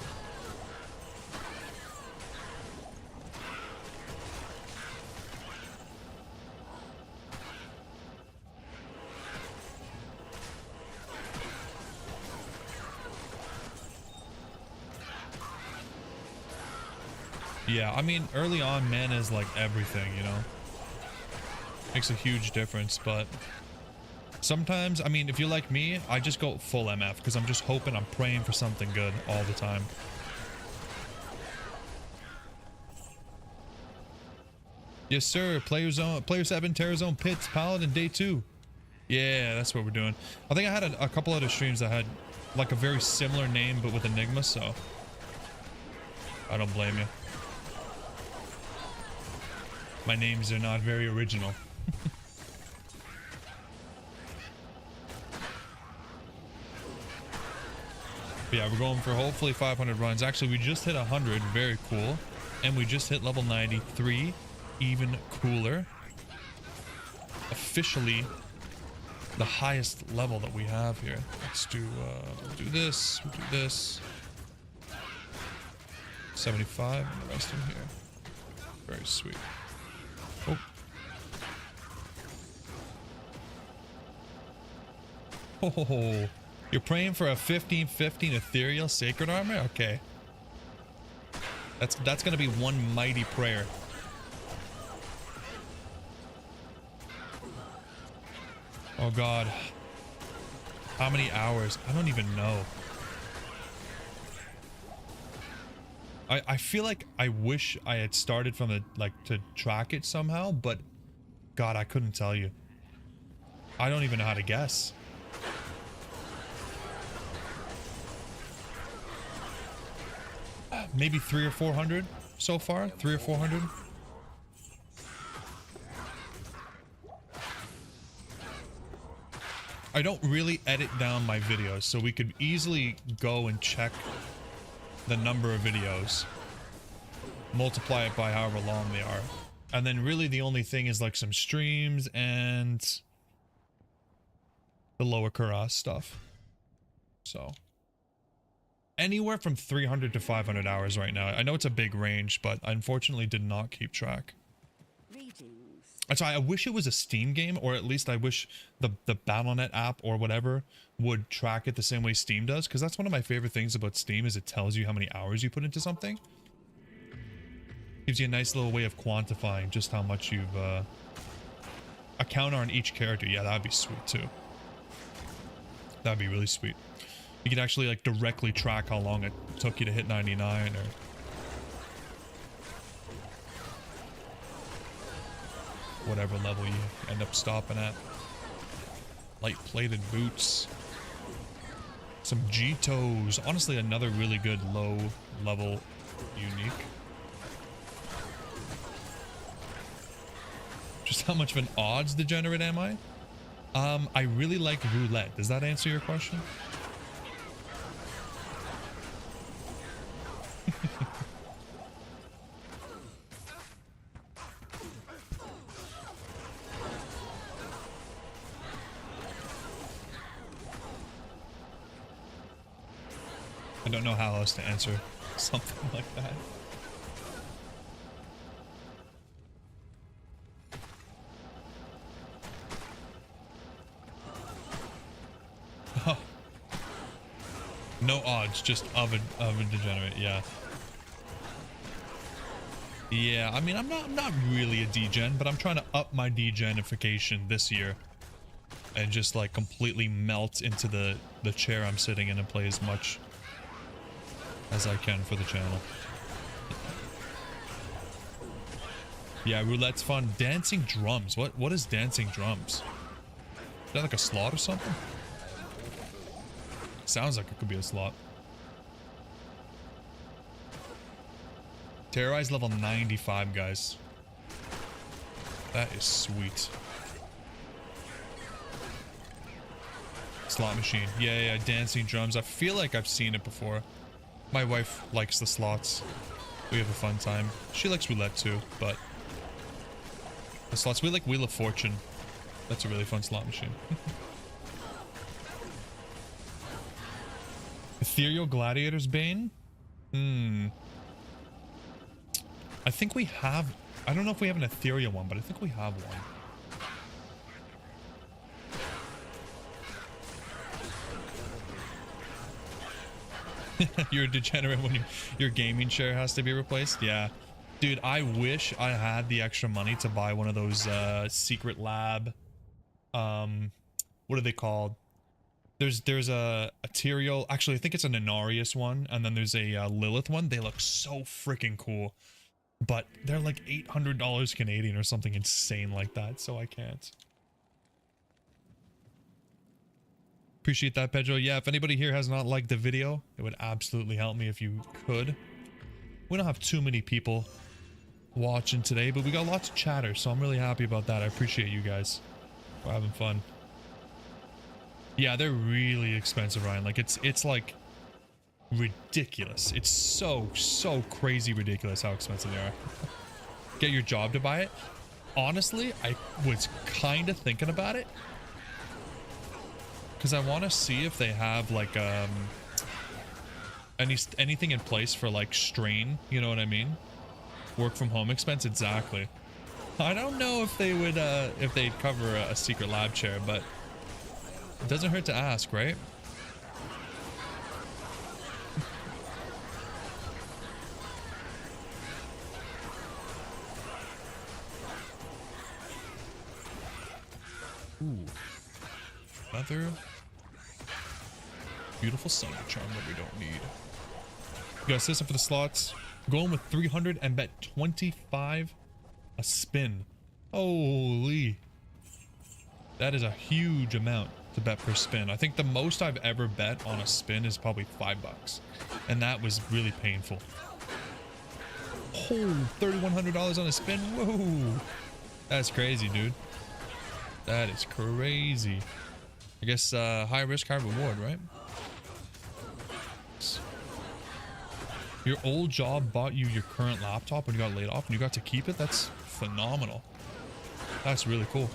Yeah, I mean, early on, mana is like everything, you know? Makes a huge difference, but Sometimes, I mean, if you're like me, I just go full MF because I'm just hoping, I'm praying for something good all the time. Yes, sir. Player 7, Terror Zone, Pits, Paladin, day 2. Yeah, that's what we're doing. I think I had a couple other streams that had like a very similar name but with Enigma, so I don't blame you. My names are not very original. But yeah, we're going for hopefully 500 runs. Actually, we just hit 100. Very cool. And we just hit level 93. Even cooler. Officially the highest level that we have here. Let's do we'll do this. We'll do this. 75 and the rest in here. Very sweet. Oh. Oh, you're praying for a 15/15 ethereal sacred armor? Okay. That's gonna be one mighty prayer. Oh god. How many hours? I don't even know. I feel like I wish I had started from the, like, to track it somehow, but god, I couldn't tell you. I don't even know how to guess. Maybe 300 or 400 so far? 300 or 400? I don't really edit down my videos, so we could easily go and check the number of videos, multiply it by however long they are, and then really the only thing is like some streams and the lower Kuras stuff. So anywhere from 300 to 500 hours right now. I know it's a big range, but I unfortunately did not keep track. That's why I wish it was a Steam game, or at least I wish the Battle.net app or whatever would track it the same way Steam does, because that's one of my favorite things about Steam is it tells you how many hours you put into something. Gives you a nice little way of quantifying just how much you've a counter on each character. Yeah, that'd be sweet too. That'd be really sweet. You could actually like directly track how long it took you to hit 99 or whatever level you end up stopping at. Light plated boots. Some G-toes. Honestly, another really good low level unique. Just how much of an odds degenerate am I? I really like roulette. Does that answer your question? I don't know how else to answer something like that. Oh. No odds, just of a degenerate, yeah. Yeah, I mean, I'm not really a degen, but I'm trying to up my degenification this year and just like completely melt into the chair I'm sitting in and play as much as I can for the channel. Yeah, roulette's fun. Dancing drums. What is dancing drums? Is that like a slot or something? Sounds like it could be a slot. Terrorize level 95, guys. That is sweet. Slot machine. Yeah, dancing drums. I feel like I've seen it before. My wife likes the slots. We have a fun time. She likes roulette too, but the slots, we like Wheel of Fortune. That's a really fun slot machine. Ethereal Gladiator's Bane? I think we have... I don't know if we have an ethereal one, but I think we have one. You're a degenerate when your gaming chair has to be replaced? Yeah. Dude, I wish I had the extra money to buy one of those secret lab what are they called? There's a Tyrael. Actually, I think it's an Inarius one, and then there's a Lilith one. They look so freaking cool, but they're like $800 Canadian or something insane like that. So I can't. Appreciate that, Pedro. Yeah, if anybody here has not liked the video, it would absolutely help me if you could. We don't have too many people watching today, but we got lots of chatter, so I'm really happy about that. I appreciate you guys. We're having fun. Yeah, they're really expensive, Ryan. Like it's like ridiculous. It's so crazy ridiculous how expensive they are. Get your job to buy it. Honestly, I was kind of thinking about it because I want to see if they have like anything in place for like strain. You know what I mean? Work from home expense. Exactly. I don't know if they would if they'd cover a secret lab chair, but it doesn't hurt to ask, right? Ooh. Another beautiful Sunder charm that we don't need. You got a system for the slots. Going with 300 and bet 25 a spin. Holy. That is a huge amount to bet per spin. I think the most I've ever bet on a spin is probably $5. And that was really painful. Oh, $3,100 on a spin. Whoa. That's crazy, dude. That is crazy. I guess high risk, high reward, right? Your old job bought you your current laptop when you got laid off and you got to keep it? That's phenomenal. That's really cool.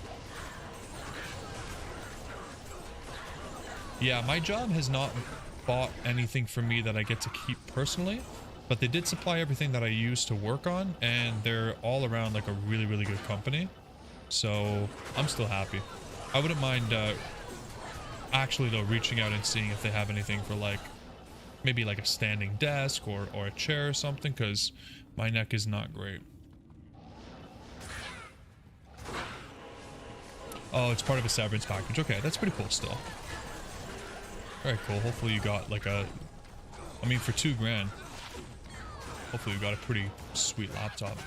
Yeah, my job has not bought anything for me that I get to keep personally, but they did supply everything that I use to work on, and they're all around like a really good company. So I'm still happy. I wouldn't mind actually though reaching out and seeing if they have anything for like maybe like a standing desk or a chair or something, because my neck is not great. Oh, it's part of a severance package. Okay, that's pretty cool still. Very cool. Hopefully you got like a, I mean for $2,000, hopefully you got a pretty sweet laptop.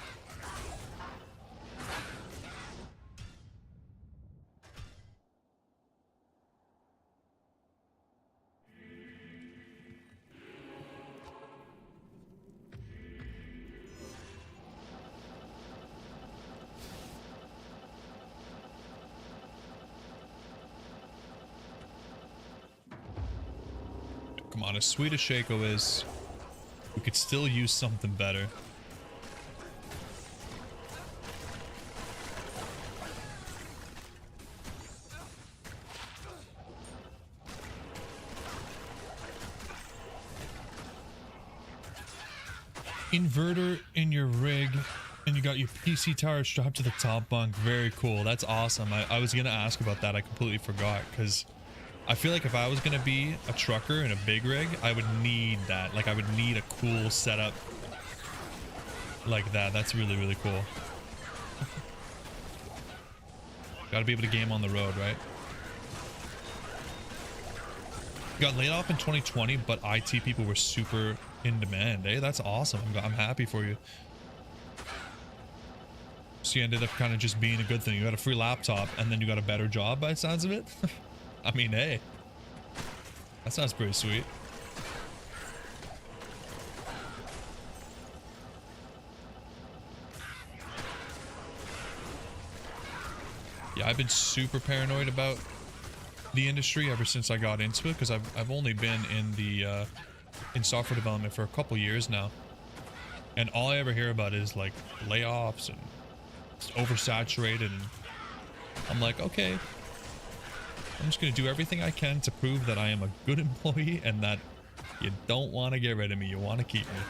Come on, as sweet as Shaco is, we could still use something better. Inverter in your rig, and you got your PC tower strapped to the top bunk. Very cool. That's awesome. I was gonna ask about that. I completely forgot, because I feel like if I was gonna be a trucker in a big rig, I would need that. Like I would need a cool setup like that. That's really cool. Gotta be able to game on the road, right? You got laid off in 2020, but IT people were super in demand, eh? That's awesome. I'm happy for you. So you ended up kind of just being a good thing. You got a free laptop, and then you got a better job by the sounds of it. I mean, hey, that sounds pretty sweet. Yeah, I've been super paranoid about the industry ever since I got into it, because I've only been in the in software development for a couple years now, and all I ever hear about is like layoffs and it's oversaturated, and I'm like, okay, I'm just gonna do everything I can to prove that I am a good employee and that you don't want to get rid of me, you want to keep me.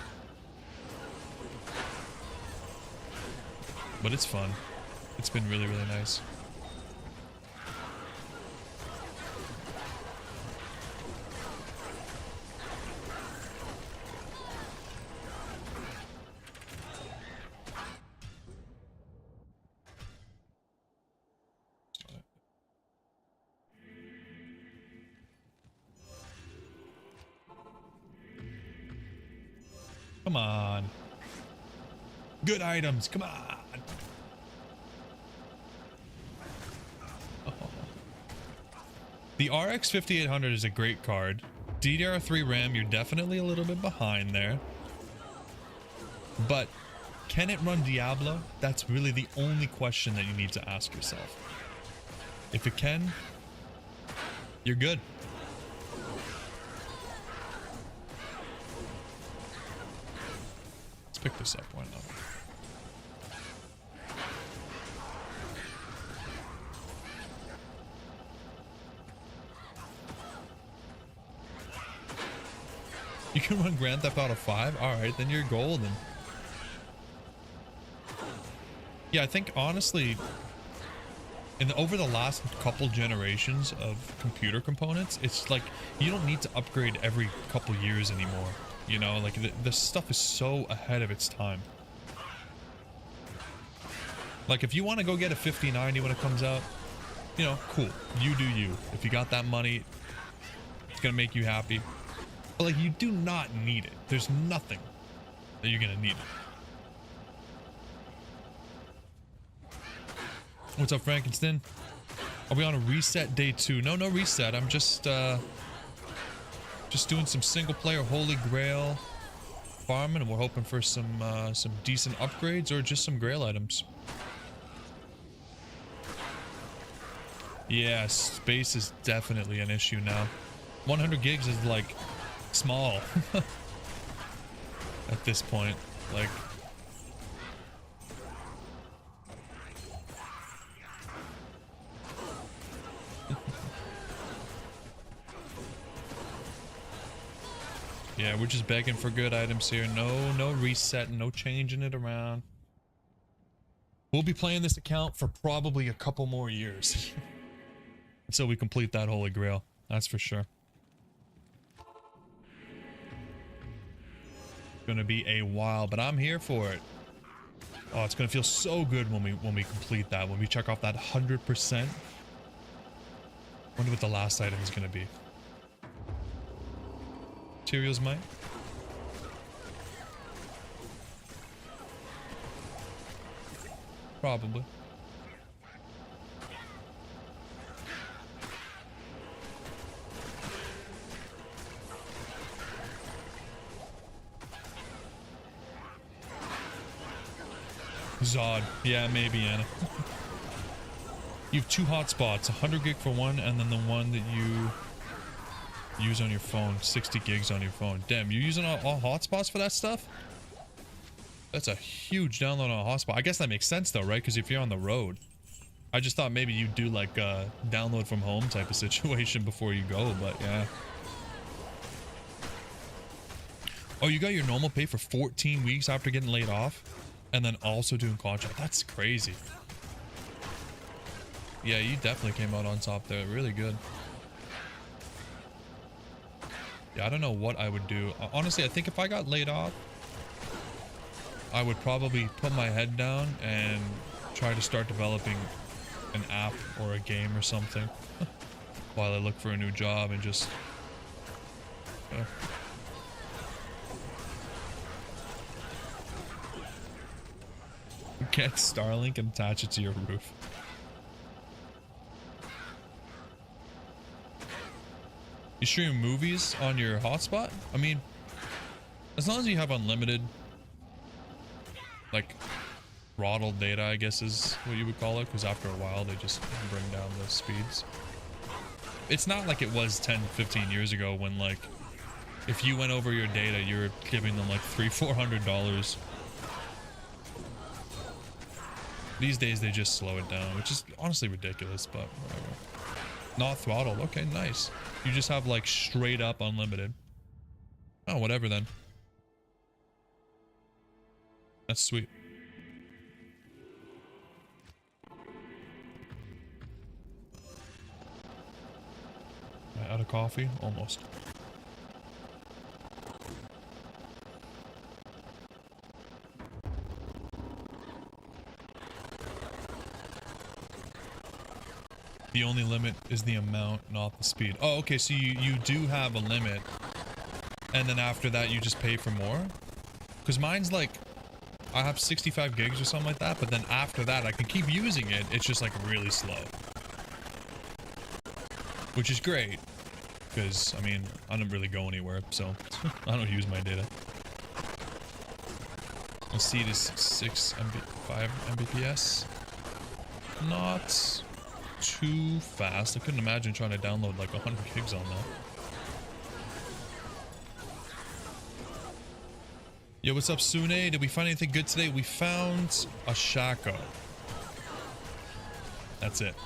But it's fun. It's been really nice. Come on. Good items. Come on. Oh. The RX 5800 is a great card. DDR3 RAM, you're definitely a little bit behind there. But can it run Diablo? That's really the only question that you need to ask yourself. If it can, you're good. Let's pick this up. Why not? You can run Grand Theft Auto 5? Alright, then you're golden. Yeah, I think honestly, over the last couple generations of computer components, it's like you don't need to upgrade every couple years anymore. You know, like the stuff is so ahead of its time. Like if you want to go get a 5090 when it comes out, you know, cool. You do you. If you got that money, it's gonna make you happy. But like you do not need it. There's nothing that you're gonna need it. What's up, Frankenstein? Are we on a reset day 2? No reset. I'm just doing some single player Holy Grail farming, and we're hoping for some decent upgrades or just some Grail items. Yeah, space is definitely an issue now. 100 gigs is like small at this point. Like, yeah, we're just begging for good items here. No reset, no changing it around. We'll be playing this account for probably a couple more years until we complete that Holy Grail. That's for sure. Gonna be a while, but I'm here for it. Oh, it's gonna feel so good when we complete that, when we check off that 100%. Wonder what the last item is gonna be. Materials might. Probably. Zod. Yeah, maybe, Anna. You have 2 hotspots, 100 gig for one, and then the one that you use on your phone, 60 gigs on your phone. Damn, you're using all hotspots for that stuff? That's a huge download on a hotspot. I guess that makes sense though, right? Because if you're on the road. I just thought maybe you do like a download from home type of situation before you go, but yeah. Oh, you got your normal pay for 14 weeks after getting laid off? And then also doing contract. That's crazy. Yeah, you definitely came out on top there. Really good. Yeah, I don't know what I would do. Honestly, I think if I got laid off, I would probably put my head down and try to start developing an app or a game or something while I look for a new job and just... Get Starlink and attach it to your roof. You stream movies on your hotspot? I mean, as long as you have unlimited, like, throttled data, I guess is what you would call it, because after a while they just bring down the speeds. It's not like it was 10, 15 years ago when, like, if you went over your data, you were giving them like $300-400. These days they just slow it down, which is honestly ridiculous, but whatever. Not throttled. Okay, nice. You just have like straight up unlimited. Oh, whatever then. That's sweet. Am I out of coffee? Almost. The only limit is the amount, not the speed. Oh, okay, so you do have a limit, and then after that you just pay for more? Because mine's like, I have 65 gigs or something like that, but then after that I can keep using it. It's just like really slow. Which is great. Because, I mean, I don't really go anywhere, so I don't use my data. The seed is 5 Mbps. Not too fast. I couldn't imagine trying to download like 100 gigs on that. Yo, what's up, Sune? Did we find anything good today? We found a Shaco. That's it.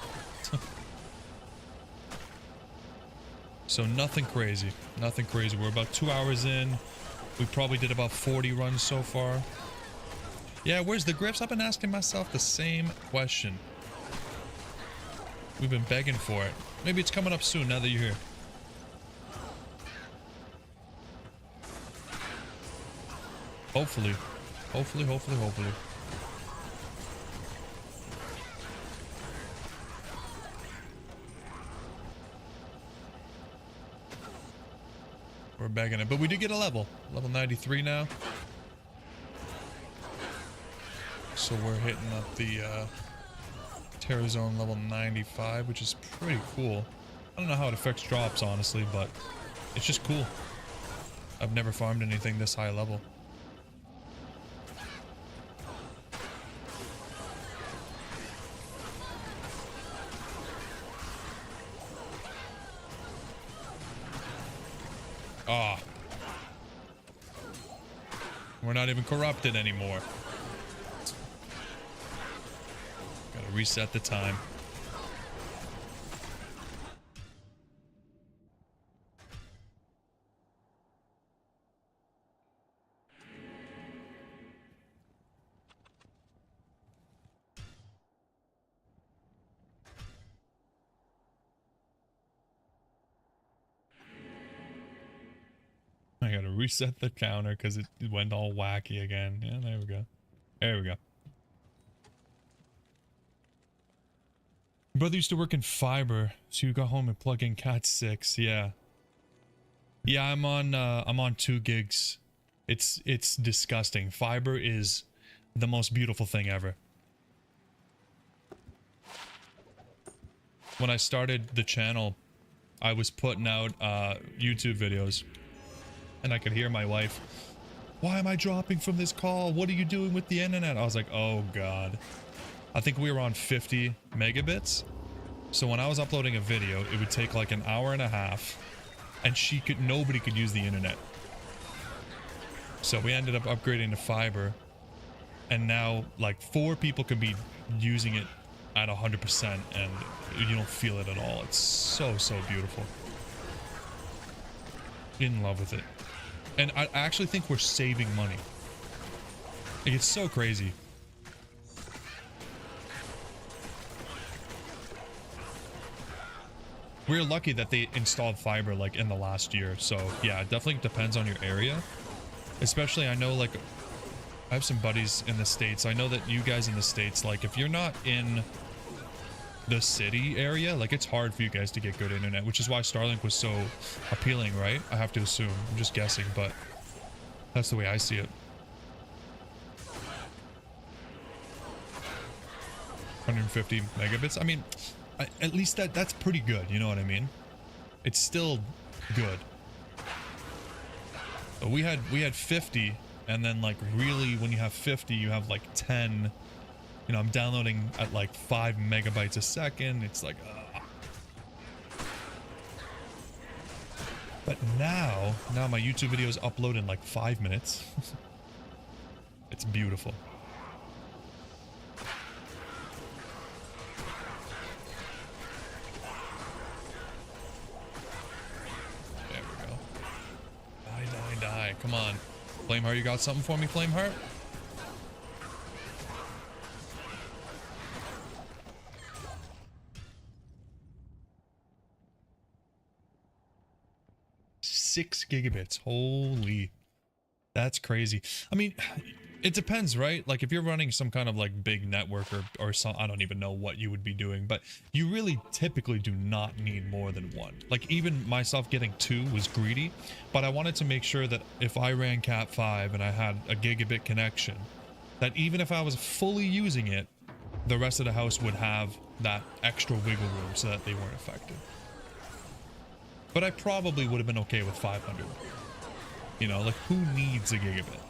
So nothing crazy. Nothing crazy. We're about 2 hours in. We probably did about 40 runs so far. Yeah, where's the grips? I've been asking myself the same question. We've been begging for it. Maybe it's coming up soon now that you're here. Hopefully. Hopefully. We're begging it. But we did get a level. Level 93 now. So we're hitting up the Terror Zone level 95, which is pretty cool. I don't know how it affects drops, honestly, but it's just cool. I've never farmed anything this high level. Ah. We're not even corrupted anymore. Gotta reset the time. I gotta reset the counter because it went all wacky again. Yeah, there we go. There we go. Brother used to work in fiber, so you got home and plug in Cat 6. Yeah. Yeah, I'm on 2 gigs. It's disgusting. Fiber is the most beautiful thing ever. When I started the channel, I was putting out YouTube videos. And I could hear my wife, "Why am I dropping from this call? What are you doing with the internet?" I was like, oh god. I think we were on 50 megabits. So when I was uploading a video, it would take like an hour and a half. And nobody could use the internet. So we ended up upgrading to fiber. And now like 4 people can be using it at 100% and you don't feel it at all. It's so beautiful. In love with it. And I actually think we're saving money. Like, it's so crazy. We're lucky that they installed fiber like in the last year. So yeah, it definitely depends on your area. Especially I know like I have some buddies in the States. I know that you guys in the States, like if you're not in the city area, like it's hard for you guys to get good internet, which is why Starlink was so appealing, right? I have to assume. I'm just guessing, but that's the way I see it. 150 megabits. I mean, at least that's pretty good. You know what I mean? It's still good. But we had 50, and then like really when you have 50, you have like 10. You know, I'm downloading at like 5 megabytes a second. It's like, But now my YouTube videos upload in like 5 minutes. It's beautiful. There we go. Die. Come on. Flameheart, you got something for me, Flameheart? $6 gigabits. Holy. That's crazy. I mean, It depends, right? Like if you're running some kind of like big network or some, I don't even know what you would be doing, but you really typically do not need more than one. Like even myself getting 2 was greedy, but I wanted to make sure that if I ran Cat 5 and I had a gigabit connection, that even if I was fully using it, the rest of the house would have that extra wiggle room so that they weren't affected. But I probably would have been okay with 500. You know, like who needs a gigabit?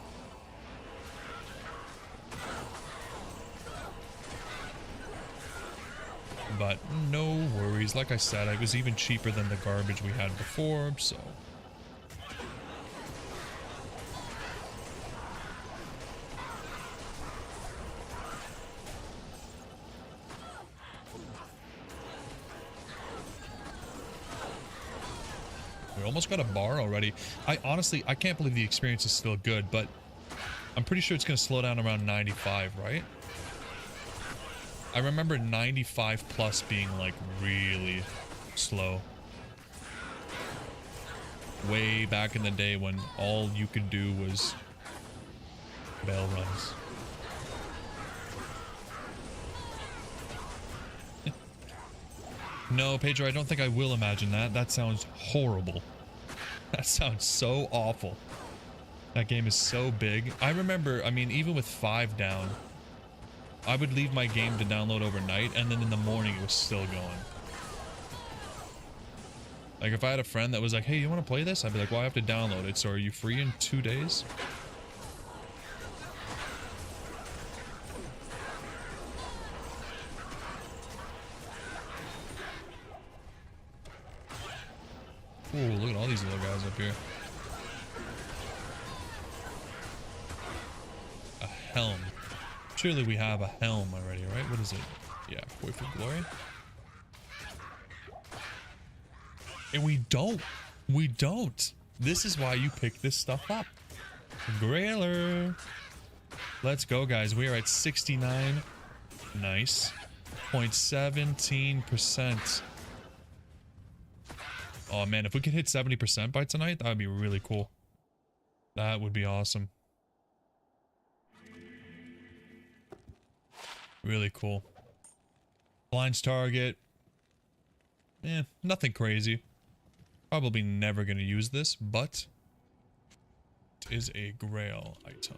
But no worries. Like I said, it was even cheaper than the garbage we had before, so. We almost got a bar already. I honestly can't believe the experience is still good, but I'm pretty sure it's going to slow down around 95, right? I remember 95 plus being like really slow. Way back in the day when all you could do was bell runs. No, Pedro, I don't think I will imagine that. That sounds horrible. That sounds so awful. That game is so big. I remember, I mean, even with 5 down, I would leave my game to download overnight, and then in the morning it was still going. Like if I had a friend that was like, hey, you want to play this? I'd be like, well, I have to download it, so are you free in 2 days? Ooh, look at all these little guys up here. A helm. Surely we have a helm already, right? What is it? Yeah, Boy for Glory. And we don't. We don't. This is why you pick this stuff up. Grailer. Let's go, guys. We are at 69. Nice. 0.17%. Oh, man. If we could hit 70% by tonight, that would be really cool. That would be awesome. Really cool. Blinds target. Nothing crazy. Probably never going to use this, but it is a grail item.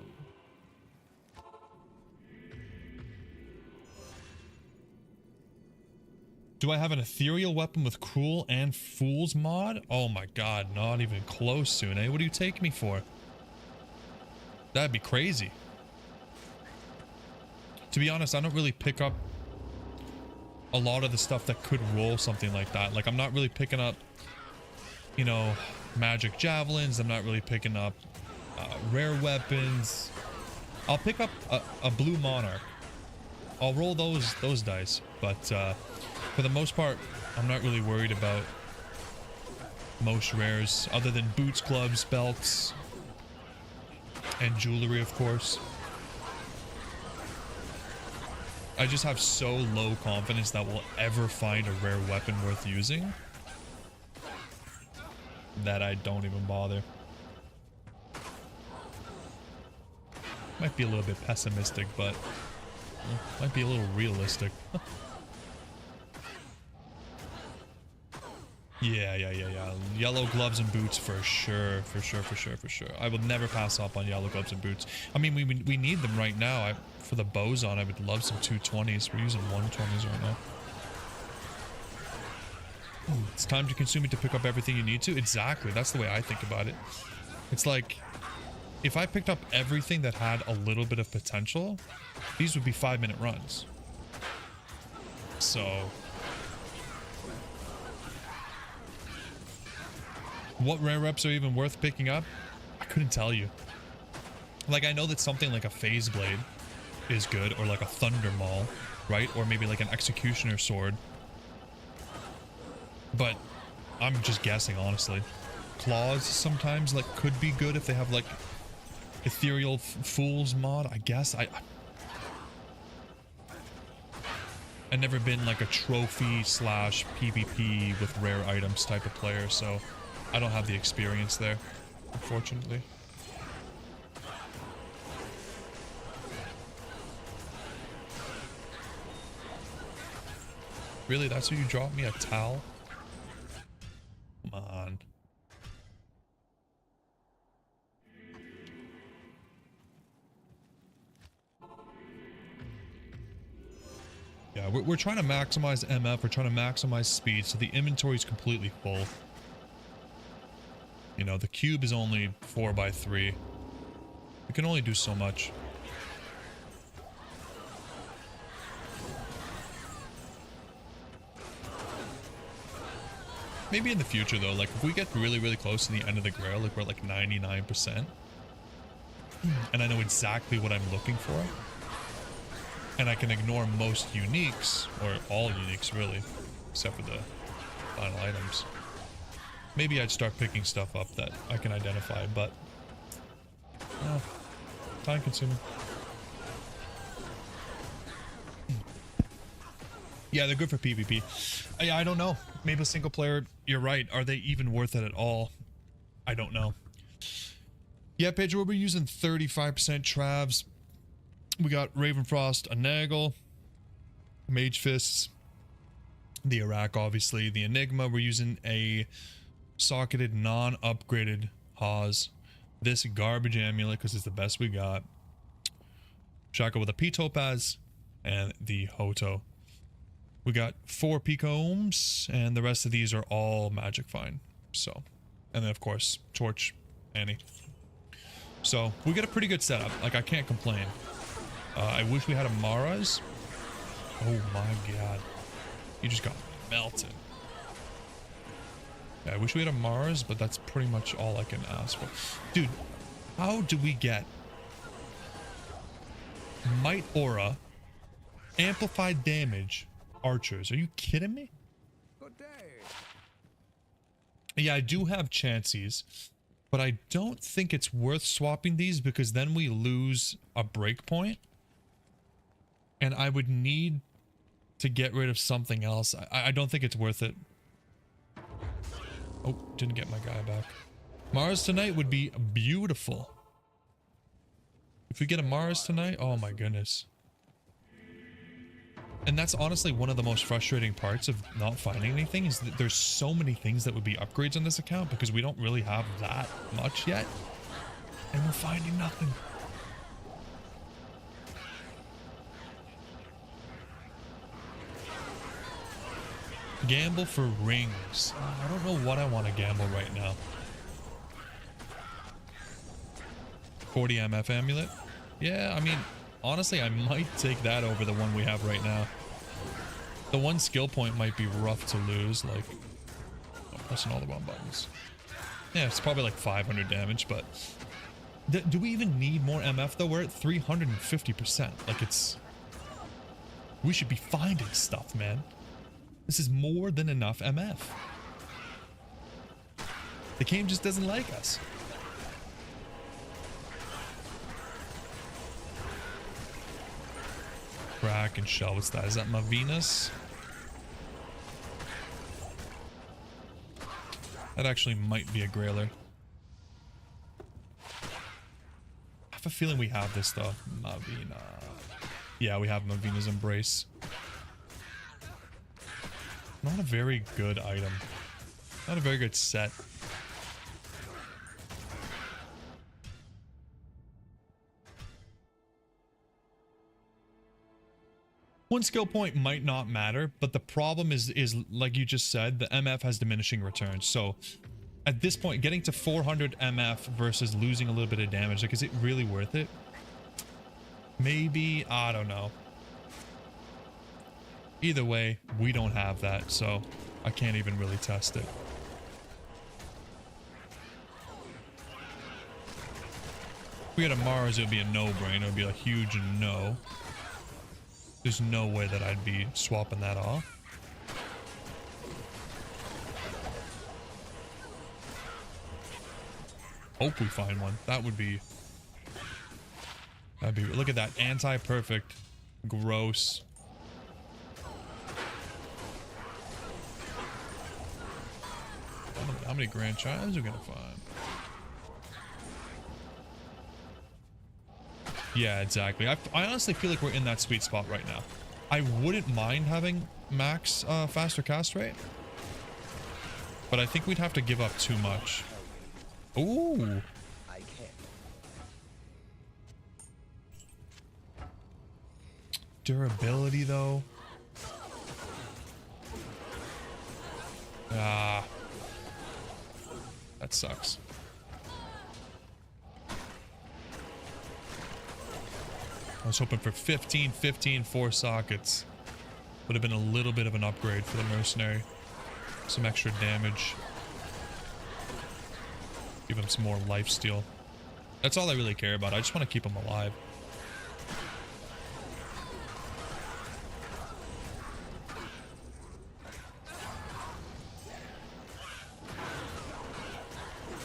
Do I have an ethereal weapon with cruel and fools mod? Oh my god, not even close soon, eh? What do you take me for? That'd be crazy. To be honest, I don't really pick up a lot of the stuff that could roll something like that. Like, I'm not really picking up, you know, magic javelins. I'm not really picking up rare weapons. I'll pick up a blue monarch. I'll roll those dice. But for the most part, I'm not really worried about most rares other than boots, gloves, belts, and jewelry, of course. I just have so low confidence that we'll ever find a rare weapon worth using that I don't even bother. Might be a little bit pessimistic, but might be a little realistic. Yeah. Yellow gloves and boots for sure. I will never pass up on yellow gloves and boots. I mean, we need them right now. For the boson, I would love some 220s. We're using 120s right now. Ooh, it's time to consume it to pick up everything you need to. Exactly. That's the way I think about it. It's like, if I picked up everything that had a little bit of potential, these would be 5-minute runs. So what rare reps are even worth picking up? I couldn't tell you. Like, I know that something like a phase blade is good, or like a thunder maul, right? Or maybe like an executioner sword. But I'm just guessing, honestly. Claws sometimes like could be good if they have like ethereal fools mod, I guess. I've never been like a trophy / PvP with rare items type of player, so I don't have the experience there, unfortunately. Really? That's what you dropped me? A towel? Come on. Yeah, we're trying to maximize MF. We're trying to maximize speed, so the inventory is completely full. You know, the cube is only 4x3. We can only do so much. Maybe in the future, though, like, if we get really, really close to the end of the Grail, like, we're at, like, 99%, and I know exactly what I'm looking for, and I can ignore most uniques, or all uniques, really, except for the final items. Maybe I'd start picking stuff up that I can identify, but time consuming. Yeah, they're good for PvP. I don't know. Maybe a single player, you're right. Are they even worth it at all? I don't know. Yeah, Pedro, we're using 35% Travs. We got Ravenfrost, a Nagel, Mage Fists, the Iraq, obviously, the Enigma. We're using a socketed, non-upgraded Hawes. This garbage amulet, because it's the best we got. Shaka with a P-Topaz, and the Hoto. We got 4 Picomes, and the rest of these are all Magic Find. So, and then of course, Torch, Annie. So, we got a pretty good setup. Like, I can't complain. I wish we had a Mara's. Oh my god. You just got melted. Yeah, I wish we had a Mars, but that's pretty much all I can ask for. Dude, how do we get Might Aura, Amplified Damage, Archers? Are you kidding me? Good day. Yeah, I do have Chances, but I don't think it's worth swapping these because then we lose a breakpoint. And I would need to get rid of something else. I don't think it's worth it. Oh, didn't get my guy back. Mars tonight would be beautiful. If we get a Mars tonight, oh my goodness. And that's honestly one of the most frustrating parts of not finding anything, is that there's so many things that would be upgrades on this account because we don't really have that much yet. And we're finding nothing. Gamble for rings. I don't know what I want to gamble right now. 40 MF amulet. Yeah, I mean, honestly, I might take that over the one we have right now. The one skill point might be rough to lose, like... I'm pressing all the wrong buttons. Yeah, it's probably like 500 damage, but... Do we even need more MF, though? We're at 350%. Like, it's... We should be finding stuff, man. This is more than enough MF. The game just doesn't like us. Crack and shell. What's that? Is that my Venus? That actually might be a Grailer. I have a feeling we have this though. Mavina. Yeah, we have Mavina's Embrace. Not a very good item. Not a very good set. One skill point might not matter, but the problem is like you just said, the MF has diminishing returns. So at this point, getting to 400 MF versus losing a little bit of damage, like, is it really worth it? Maybe, I don't know. Either way, we don't have that, so I can't even really test it. If we had a Mars, it would be a no-brainer. It would be a huge no. There's no way that I'd be swapping that off. Hope we find one. That would be... That'd be... Look at that. Anti-perfect. Gross. How many grand chimes are we gonna find? Yeah, exactly. I honestly feel like we're in that sweet spot right now. I wouldn't mind having max faster cast rate, but I think we'd have to give up too much. Ooh. I can. Durability though. Ah. That sucks. I was hoping for 15, 15, 4 sockets. Would have been a little bit of an upgrade for the mercenary. Some extra damage. Give him some more life steal. That's all I really care about. I just want to keep him alive.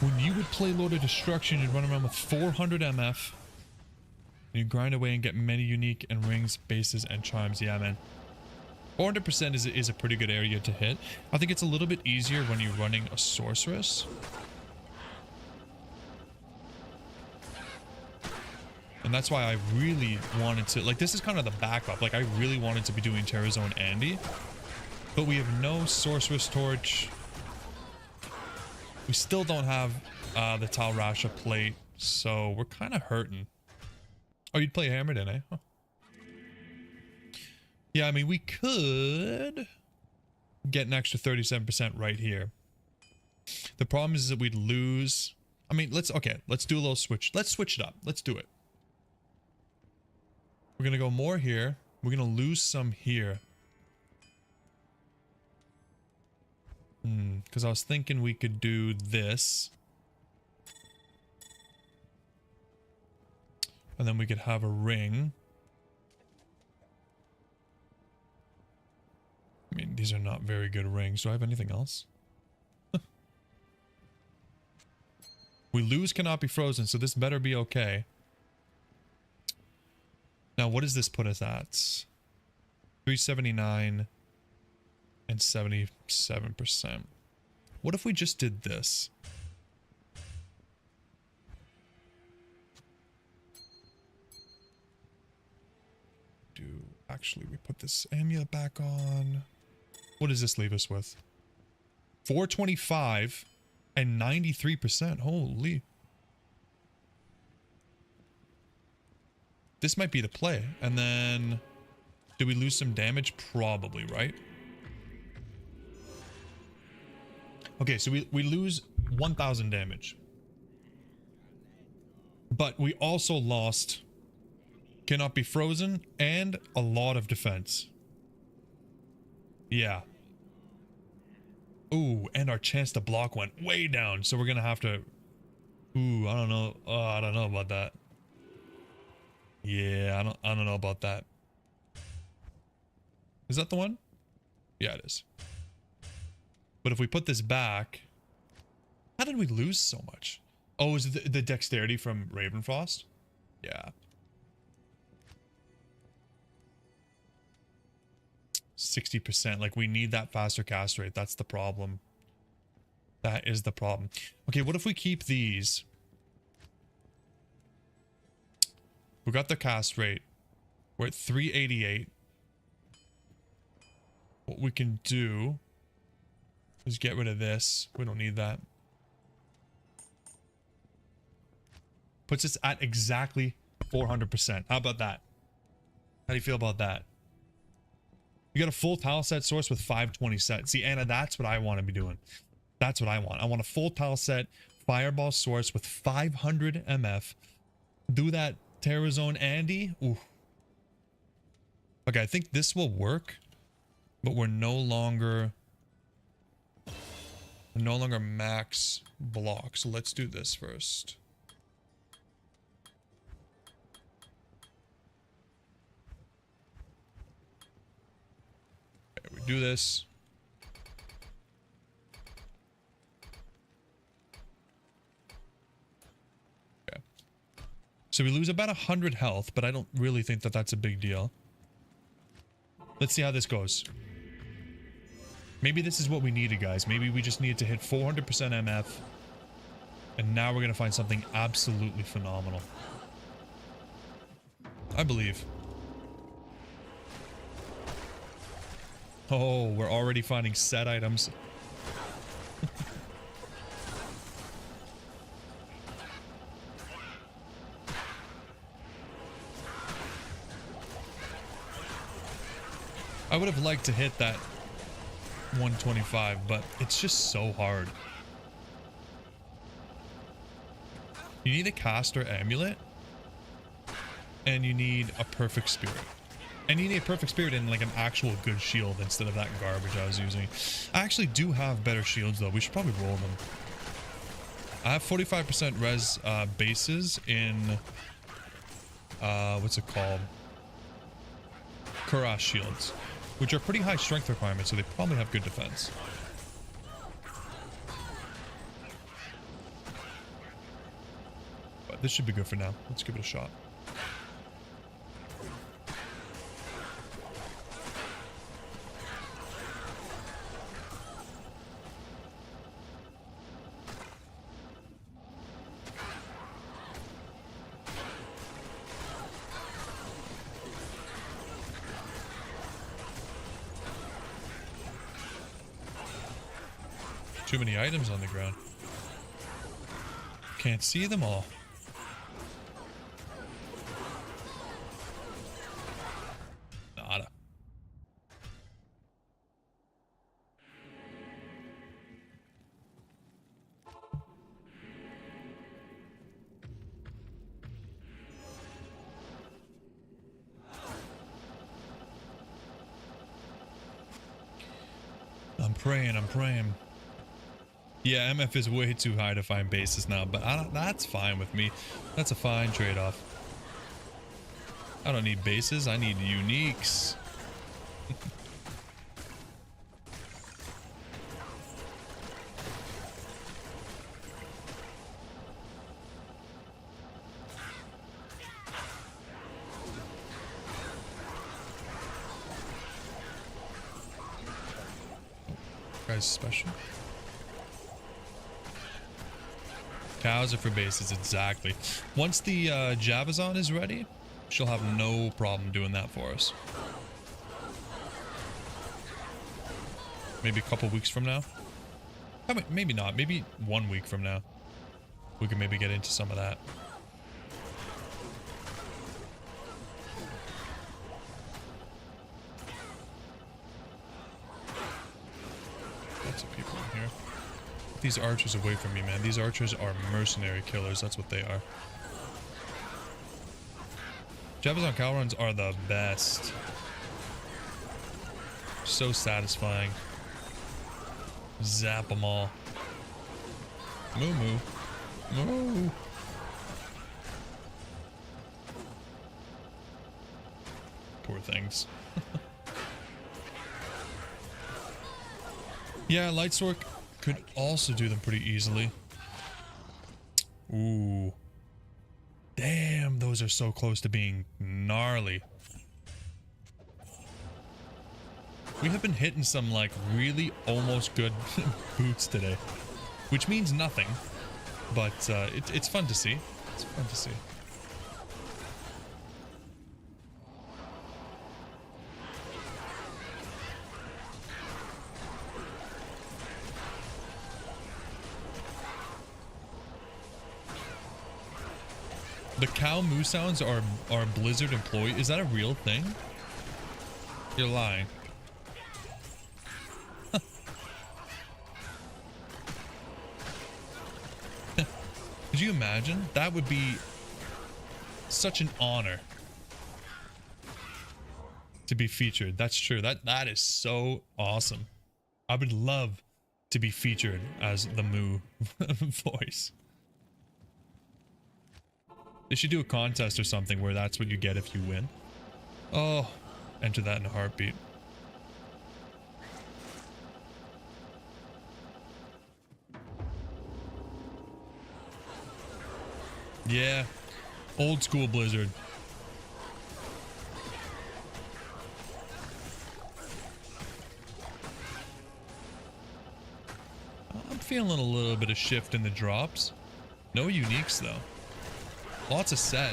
When you would play Lord of Destruction, you'd run around with 400 MF. And you grind away and get many unique and rings, bases, and charms. Yeah, man. 400% is a pretty good area to hit. I think it's a little bit easier when you're running a sorceress. And that's why I really wanted to... Like, this is kind of the backup. Like, I really wanted to be doing Terrazone Andy. But we have no Sorceress Torch. We still don't have the Tal Rasha plate. So, we're kind of hurting. Oh, you'd play Hammered in, eh? Huh. Yeah, I mean, we could get an extra 37% right here. The problem is that we'd lose... I mean, let's do a little switch. Let's switch it up. Let's do it. We're going to go more here. We're going to lose some here. Because I was thinking we could do this. And then we could have a ring. I mean, these are not very good rings. Do I have anything else? We lose cannot be frozen, so this better be okay. Now, what does this put us at? 379 and 77%. What if we just did this? Actually, we put this amulet back on. What does this leave us with? 425 and 93%. Holy. This might be the play. And then, do we lose some damage? Probably, right? Okay, so we lose 1,000 damage. But we also lost... cannot be frozen, and a lot of defense. Yeah. Ooh, and our chance to block went way down, so we're gonna have to... Ooh, I don't know. I don't know about that. Yeah, I don't know about that. Is that the one? Yeah, it is. But if we put this back... How did we lose so much? Oh, is it the dexterity from Ravenfrost? Yeah. 60%. Like, we need that faster cast rate. That's the problem. That is the problem. Okay, what if we keep these? We got the cast rate. We're at 388. What we can do is get rid of this. We don't need that. Puts us at exactly 400%. How about that? How do you feel about that? You got a full tile set source with 520 set. See, Anna, that's what I want to be doing. That's what I want. I want a full tile set fireball source with 500 MF. Do that Terrazone Andy. Ooh. Okay, I think this will work, but we're no longer max block. So let's do this first. Okay, we do this. Okay. So we lose about 100 health, but I don't really think that that's a big deal. Let's see how this goes. Maybe this is what we needed, guys. Maybe we just needed to hit 400% MF. And now we're going to find something absolutely phenomenal. I believe. Oh, we're already finding set items. I would have liked to hit that 125, but it's just so hard. You need a caster amulet, and you need a perfect spirit. And you need a perfect spirit and like an actual good shield instead of that garbage I was using. I actually do have better shields though. We should probably roll them. I have 45% res bases in what's it called? Kuras shields, which are pretty high strength requirements, so they probably have good defense. But this should be good for now. Let's give it a shot. Too many items on the ground. Can't see them all. Nada. I'm praying. Yeah, MF is way too high to find bases now, but that's fine with me. That's a fine trade-off. I don't need bases, I need uniques. Guys, special. Cows are for bases, exactly. Once the Javazon is ready, she'll have no problem doing that for us. Maybe a couple weeks from now. Maybe not. Maybe 1 week from now. We can maybe get into some of that. Lots of people in here. These archers away from me, man. These archers are mercenary killers. That's what they are. Javazon cow runs are the best. So satisfying. Zap them all. Moo moo. Moo. Poor things. Yeah, Lightswork could also do them pretty easily. Ooh. Damn, those are so close to being gnarly. We have been hitting some like really almost good boots today, which means nothing, but it's fun to see. It's fun to see. The cow moo sounds are Blizzard employee. Is that a real thing? You're lying. Could you imagine? That would be such an honor to be featured. That's true. That is so awesome. I would love to be featured as the moo voice. They should do a contest or something where that's what you get if you win. Oh, enter that in a heartbeat. Yeah, old school Blizzard. I'm feeling a little bit of shift in the drops. No uniques though. Lots of set.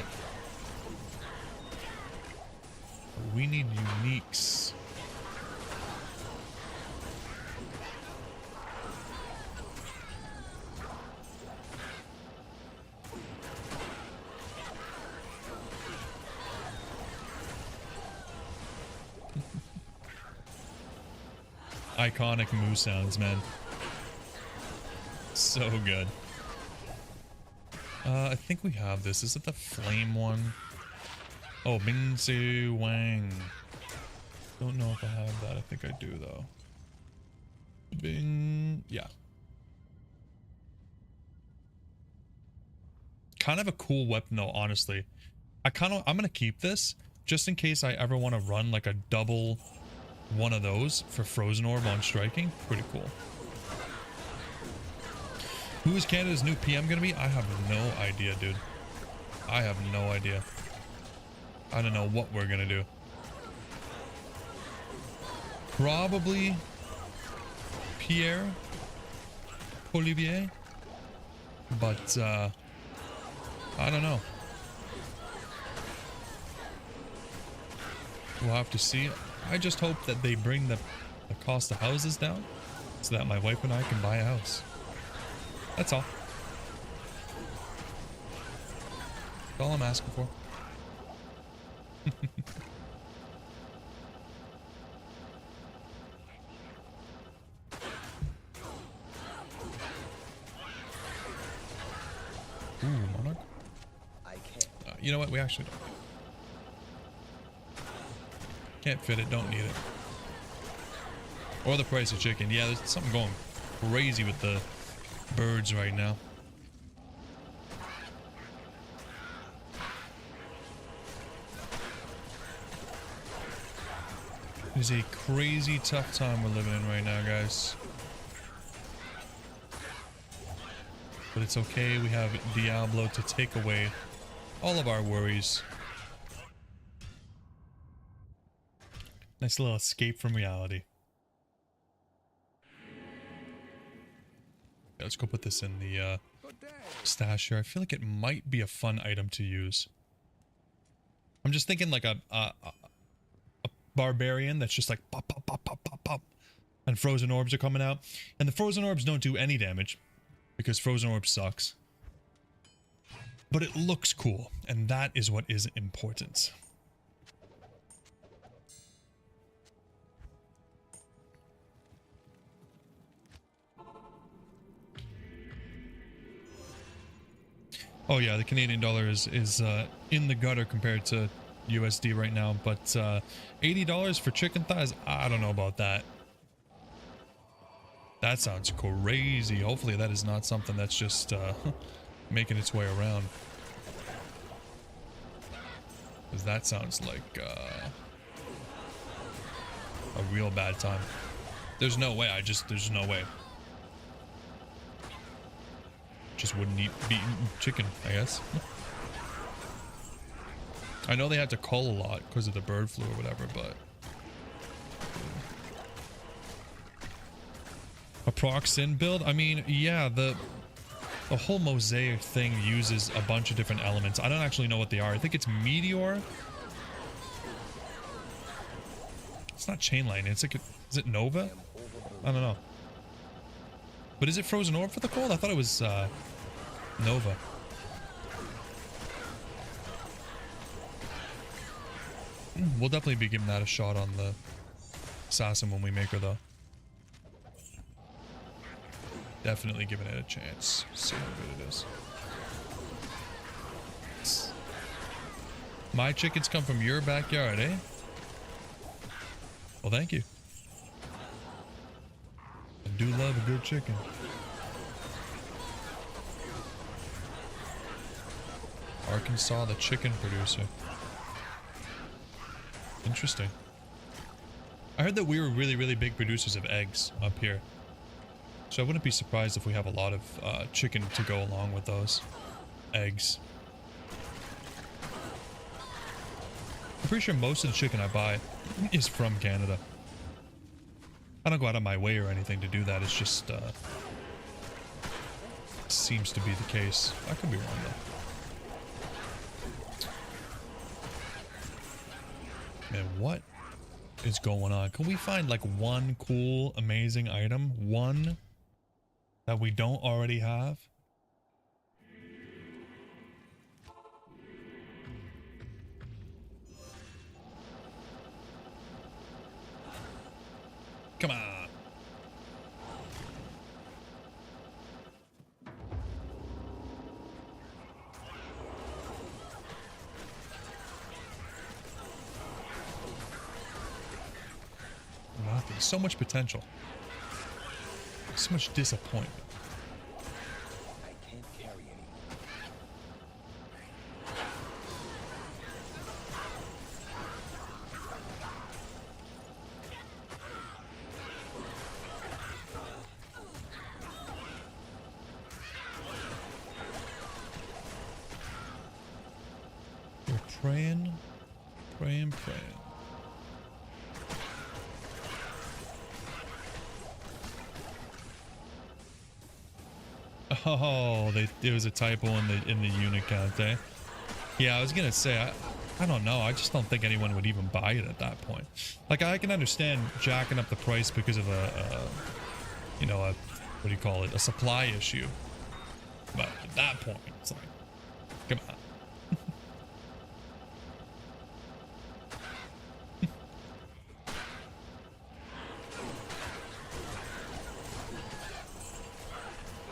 We need uniques. Iconic moo sounds, man. So good. I think we have this. Is it the flame one? Oh, Bing Si Wang. Don't know if I have that. I think I do though. Bing. Yeah. Kind of a cool weapon though, honestly. I'm gonna keep this just in case I ever want to run like a double one of those for Frozen Orb on striking. Pretty cool. Who is Canada's new PM gonna be? I have no idea, dude. I have no idea. I don't know what we're gonna do. Probably Pierre Olivier, but I don't know. We'll have to see. I just hope that they bring the cost of houses down so that my wife and I can buy a house. That's all. That's all I'm asking for. Ooh, Monarch. You know what? We actually don't. Can't fit it. Don't need it. Or the price of chicken. Yeah, there's something going crazy with the birds right now. It is a crazy tough time we're living in right now, guys. But it's okay. We have Diablo to take away all of our worries. Nice little escape from reality. Yeah, let's go put this in the stash here. I feel like it might be a fun item to use. I'm just thinking like a barbarian that's just like pop, pop, pop, pop, pop, pop. And frozen orbs are coming out. And the frozen orbs don't do any damage because frozen orb sucks. But it looks cool, and that is what is important. Oh yeah, the Canadian dollar is in the gutter compared to USD right now, but $80 for chicken thighs, I don't know about that. That sounds crazy. Hopefully that is not something that's just making its way around. Because that sounds like a real bad time. There's no way, there's no way. Just wouldn't be eating chicken, I guess. I know they had to cull a lot because of the bird flu or whatever, but a proc sin build? I mean, yeah, the whole mosaic thing uses a bunch of different elements. I don't actually know what they are. I think it's meteor. It's not chain lightning. It's like is it Nova? I don't know. But is it frozen orb for the cold? I thought it was Nova. We'll definitely be giving that a shot on the assassin when we make her, though. Definitely giving it a chance. See how good it is. My chickens come from your backyard, eh? Well, thank you. I do love a good chicken. Arkansas, the chicken producer. Interesting. I heard that we were really, really big producers of eggs up here. So I wouldn't be surprised if we have a lot of chicken to go along with those eggs. I'm pretty sure most of the chicken I buy is from Canada. I don't go out of my way or anything to do that. It's just seems to be the case. I could be wrong though. Man, what is going on? Can we find like one cool, amazing item? One that we don't already have? Come on. So much potential. So much disappointment. I can't carry anymore. We're praying, praying, praying. Oh, it was a typo in the unit count, eh? Yeah, I was gonna say I don't know. I just don't think anyone would even buy it at that point. Like, I can understand jacking up the price because of you know, what do you call it? A supply issue. But at that point, it's like, come on.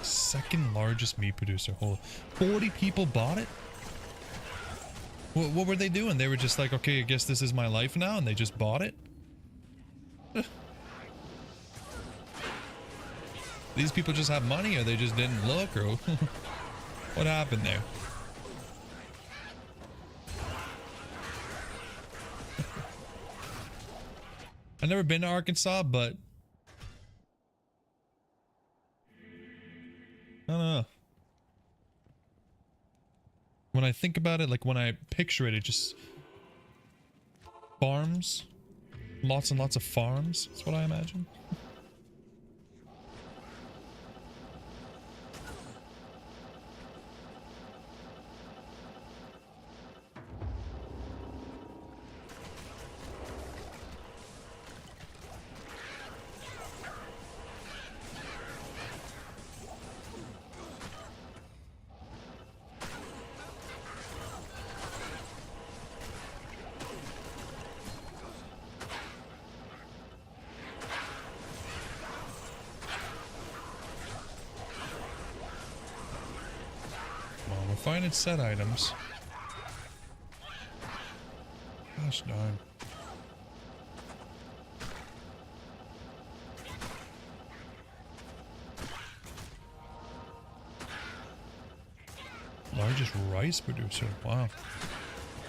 Second largest meat producer. Holy, 40 people bought it? What were they doing? They were just like, okay, I guess this is my life now, and they just bought it? These people just have money, or they just didn't look, or what happened there? I've never been to Arkansas, but I don't know. When I think about it, like when I picture it, it just farms, lots and lots of farms. That's what I imagine. Finding set items. Gosh darn. Largest rice producer. Wow.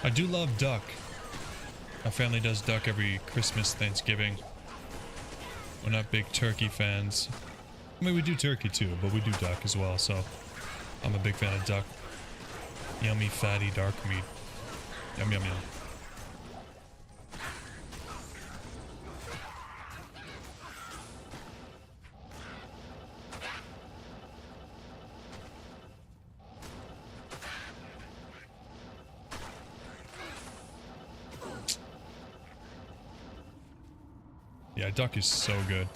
I do love duck. My family does duck every Christmas, Thanksgiving. We're not big turkey fans. I mean, we do turkey too, but we do duck as well, so I'm a big fan of duck. Yummy, fatty, dark meat. Yum, yum, yum. Yeah, duck is so good.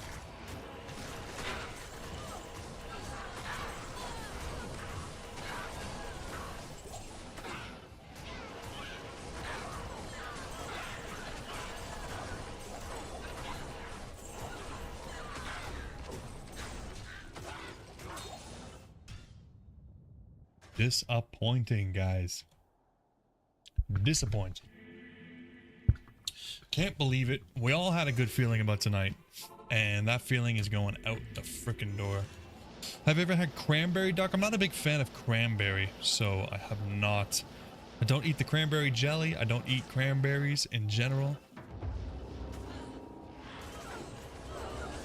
Disappointing, guys. Disappointing. Can't believe it. We all had a good feeling about tonight, and that feeling is going out the freaking door. Have you ever had cranberry duck? I'm not a big fan of cranberry, so I have not. I don't eat the cranberry jelly. I don't eat cranberries in general.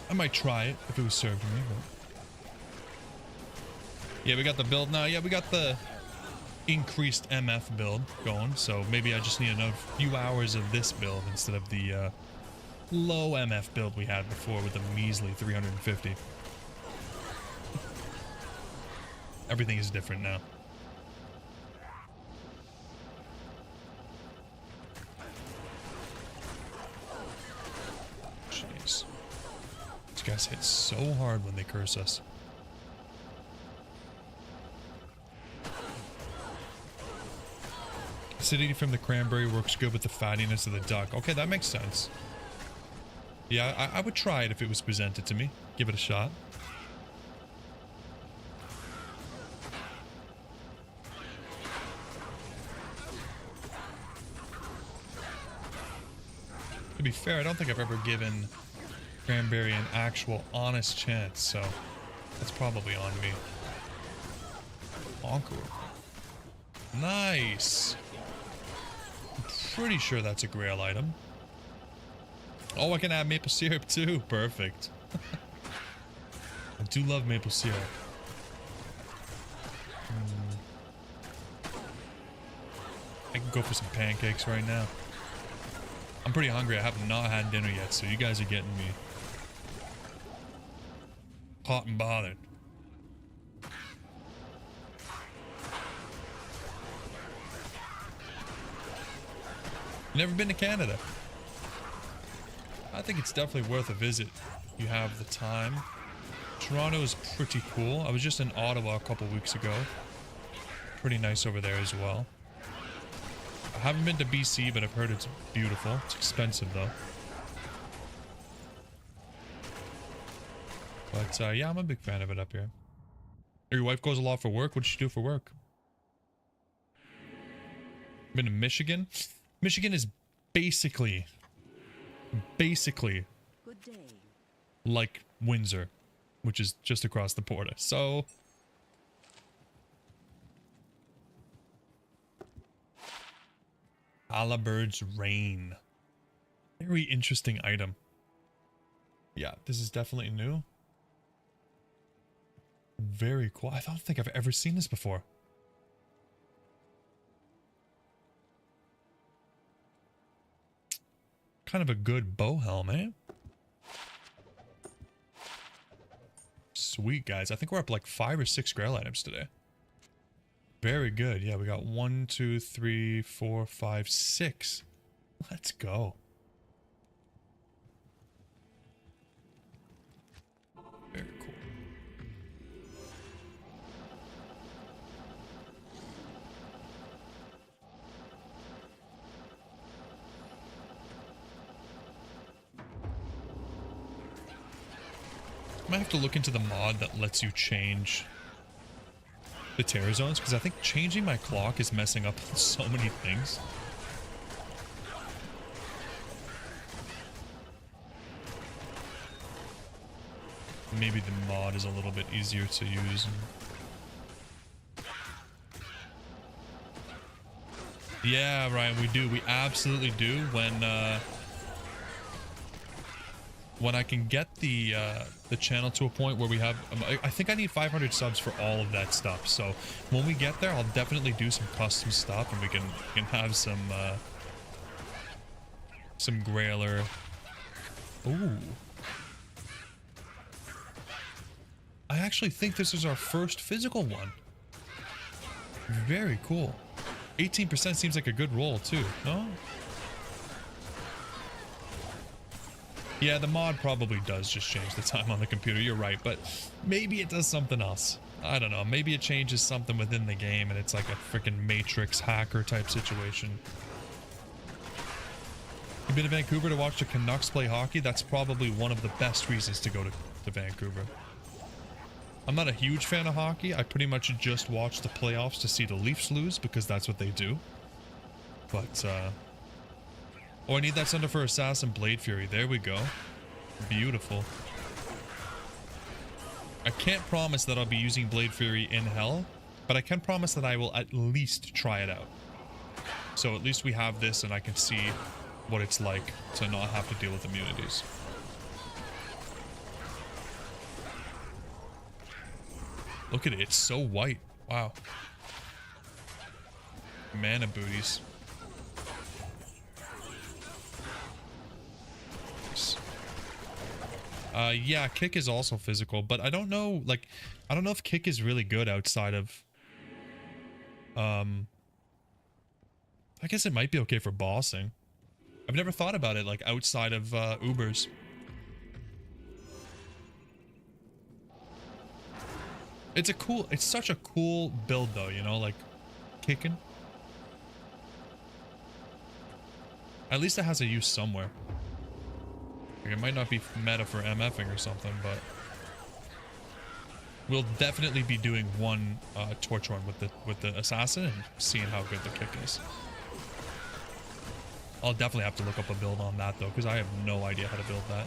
I might try it if it was served to me, but... Yeah, we got the build now. Yeah, we got the increased MF build going, so maybe I just need another few hours of this build instead of the low MF build we had before with a measly 350. Everything is different now. Jeez. These guys hit so hard when they curse us. Acidity from the cranberry works good with the fattiness of the duck. Okay, that makes sense. Yeah, I would try it if it was presented to me. Give it a shot. To be fair, I don't think I've ever given Cranberry an actual honest chance, so that's probably on me. Conqueror. Nice. I'm pretty sure that's a Grail item. Oh, I can add maple syrup too. Perfect. I do love maple syrup. I can go for some pancakes right now. I'm pretty hungry. I have not had dinner yet, so you guys are getting me hot and bothered. Never been to Canada. I think it's definitely worth a visit if you have the time. Toronto is pretty cool. I was just in Ottawa a couple weeks ago. Pretty nice over there as well. I haven't been to BC, but I've heard it's beautiful. It's expensive though. But yeah, I'm a big fan of it up here. Your wife goes a lot for work. What does she do for work? Been to Michigan? Michigan is basically Good day. like Windsor, which is just across the border. So Alabird's Rain. Very interesting item. Yeah, this is definitely new. Very cool. I don't think I've ever seen this before. Kind of a good bow helm, eh? Sweet, guys. I think we're up like 5 or 6 Grail items today. Very good. Yeah, we got 1, 2, 3, 4, 5, 6. Let's go. Very cool. I might have to look into the mod that lets you change the terror zones, because I think changing my clock is messing up so many things. Maybe the mod is a little bit easier to use. Yeah, Ryan, we do. We absolutely do. When I can get the channel to a point where we have, I think I need 500 subs for all of that stuff. So when we get there, I'll definitely do some custom stuff, and we can have some Grailer. Ooh. I actually think this is our first physical one. Very cool. 18% seems like a good roll too, no? Yeah, the mod probably does just change the time on the computer, you're right, but maybe it does something else. I don't know, maybe it changes something within the game and it's like a freaking Matrix hacker type situation. You've been to Vancouver to watch the Canucks play hockey? That's probably one of the best reasons to go to Vancouver. I'm not a huge fan of hockey. I pretty much just watch the playoffs to see the Leafs lose because that's what they do. But, oh, I need that Sunder for Assassin Blade Fury. There we go. Beautiful. I can't promise that I'll be using Blade Fury in Hell, but I can promise that I will at least try it out. So at least we have this and I can see what it's like to not have to deal with immunities. Look at it, it's so white. Wow. Mana booties. Yeah, kick is also physical, but I don't know, like, I don't know if kick is really good outside of, I guess it might be okay for bossing. I've never thought about it, like, outside of, Ubers. It's such a cool build though, you know, like, kicking. At least it has a use somewhere. Like, it might not be meta for MFing or something, but we'll definitely be doing one torch run with the assassin and seeing how good the kick is. I'll definitely have to look up a build on that though, because I have no idea how to build that.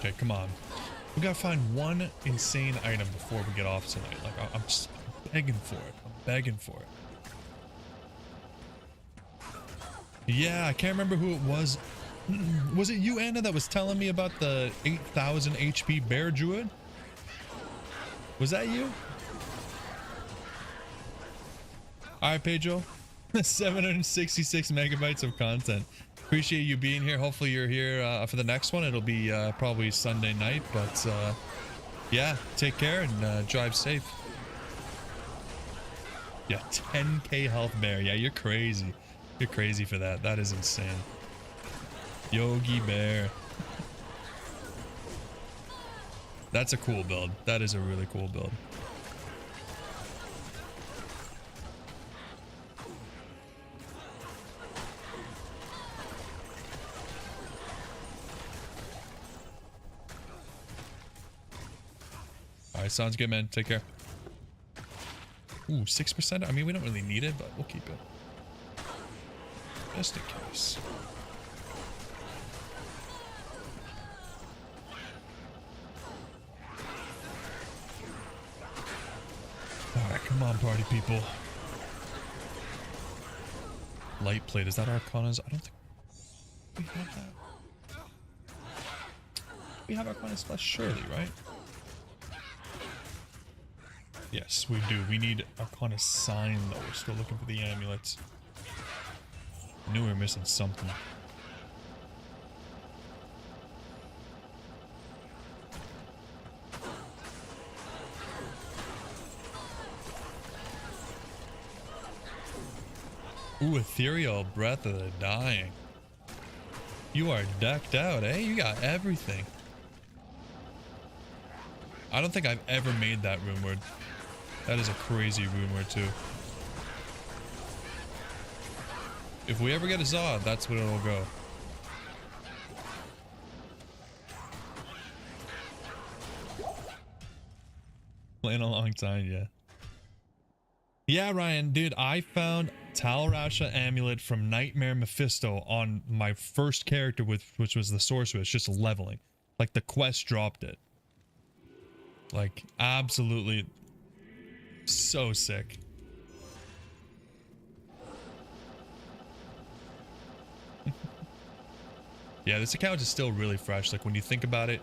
Okay, come on. We gotta find one insane item before we get off tonight. Like, I'm just begging for it. I'm begging for it. Yeah, I can't remember who it was. Was it you, Anna, that was telling me about the 8,000 HP bear druid? Was that you? Alright, Pedro. 766 megabytes of content. Appreciate you being here. Hopefully you're here for the next one. It'll be probably Sunday night, but yeah, take care and drive safe. Yeah, 10k health bear. Yeah, you're crazy. You're crazy for that. That is insane. Yogi Bear. That's a cool build. That is a really cool build. Alright, sounds good, man. Take care. Ooh, 6%? I mean, we don't really need it, but we'll keep it. Just in case. Alright, come on, party people. Light plate, is that Arcana's? I don't think we have that. We have Arcana's flesh, surely, right? Yes, we do. We need Arcana's sign, though. We're still looking for the amulets. I knew we were missing something. Ooh, ethereal breath of the dying. You are decked out, eh? You got everything. I don't think I've ever made that rune word. That is a crazy rune word too. If we ever get a Zod, that's what it'll go. Playing a long time, yeah. Yeah, Ryan, dude, I found Tal Rasha amulet from Nightmare Mephisto on my first character, which was the sorceress, just leveling. Like the quest dropped it. Like absolutely so sick. Yeah, this account is still really fresh. Like when you think about it,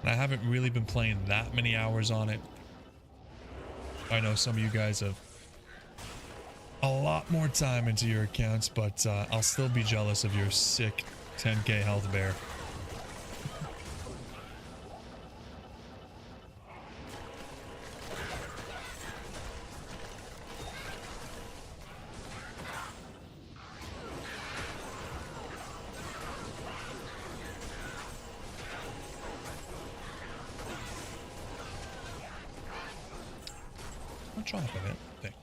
and I haven't really been playing that many hours on it. I know some of you guys have a lot more time into your accounts, but I'll still be jealous of your sick 10k health bear. I'll drop it. Thing.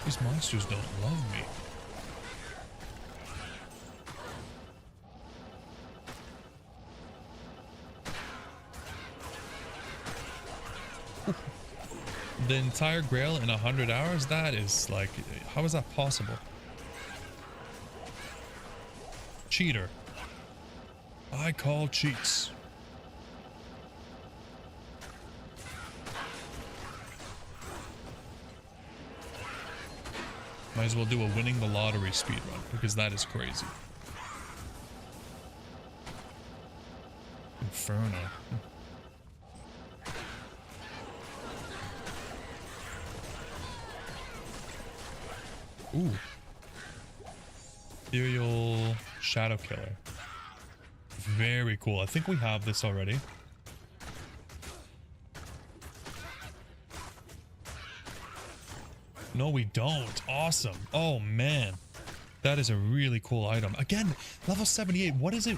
These monsters don't love me. The entire Grail in 100 hours? That is like, how is that possible? Cheater. I call cheats. Might as well do a winning the lottery speedrun, because that is crazy. Inferno. Ooh. Ethereal Shadow Killer. Very cool. I think we have this already. No, we don't. Awesome. Oh, man. That is a really cool item. Again, level 78. What is it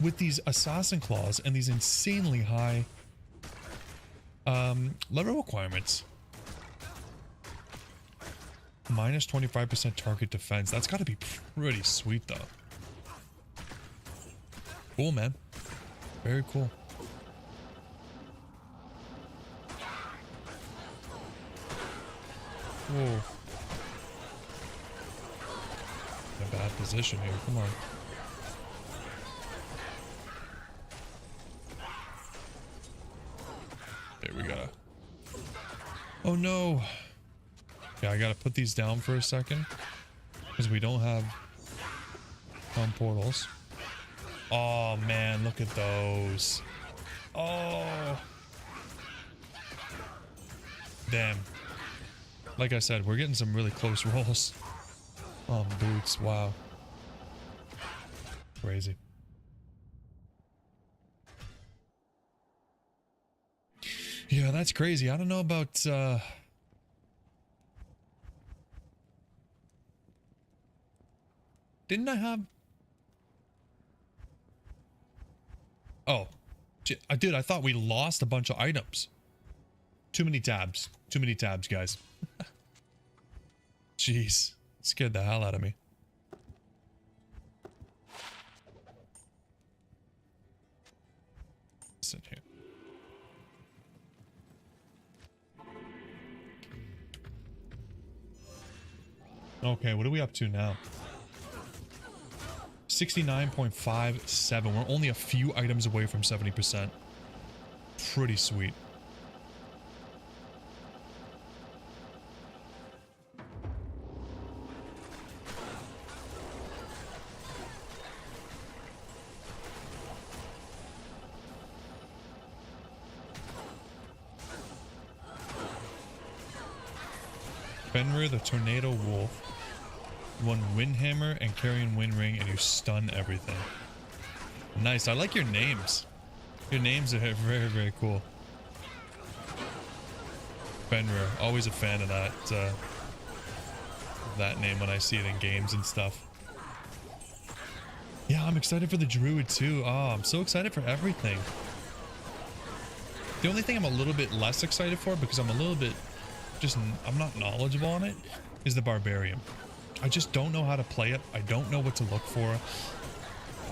with these assassin claws and these insanely high level requirements? Minus 25% target defense. That's got to be pretty sweet, though. Cool, man. Very cool. Whoa. My bad. that position here. Come on. There we go. Oh no. Yeah, I gotta put these down for a second. Because we don't have portals. Oh man, look at those. Oh. Damn. Like I said, we're getting some really close rolls. Oh, boots. Wow. Crazy. Yeah, that's crazy. I don't know about, didn't I have... Oh. Dude, I thought we lost a bunch of items. Too many tabs. Too many tabs, guys. Jeez. Scared the hell out of me. Sit here. Okay, what are we up to now? 69.57. We're only a few items away from 70%. Pretty sweet. Fenrir the Tornado Wolf. One Windhammer and Carrion Wind Ring, and you stun everything. Nice. I like your names. Your names are very, very cool. Fenrir. Always a fan of that name when I see it in games and stuff. Yeah, I'm excited for the Druid too. Oh, I'm so excited for everything. The only thing I'm a little bit less excited for, because I'm a little bit I'm not knowledgeable on it, is the Barbarian. I just don't know how to play it. I don't know what to look for.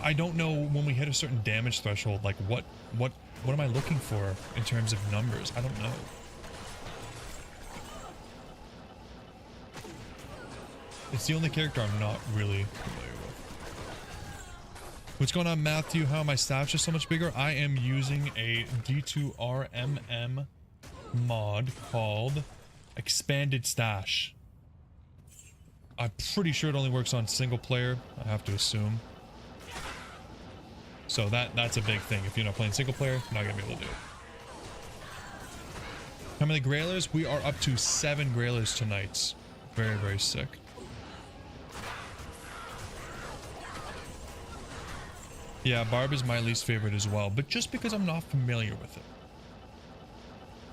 I don't know when we hit a certain damage threshold, like what am I looking for in terms of numbers? I don't know. It's the only character I'm not really familiar with. What's going on, Matthew? How are my stats just so much bigger? I am using a D2r MM mod called Expanded Stash. I'm pretty sure it only works on single player, I have to assume. So that's a big thing. If you're not playing single player, you're not gonna be able to do it. How many Grailers? We are up to 7 Grailers tonight. Very, very sick. Yeah, Barb is my least favorite as well, but just because I'm not familiar with it.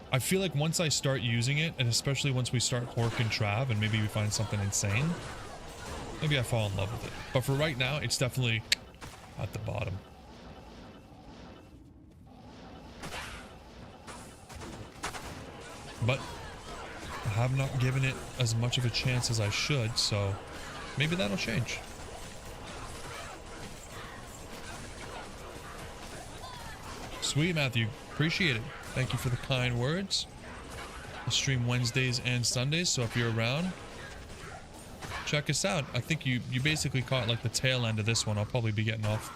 I feel like once I start using it, and especially once we start Hork and Trav, and maybe we find something insane, maybe I fall in love with it. But for right now, it's definitely at the bottom. But I have not given it as much of a chance as I should, so maybe that'll change. Sweet, Matthew. Appreciate it. Thank you for the kind words. I stream Wednesdays and Sundays, so if you're around, check us out. I think you basically caught like the tail end of this one. I'll probably be getting off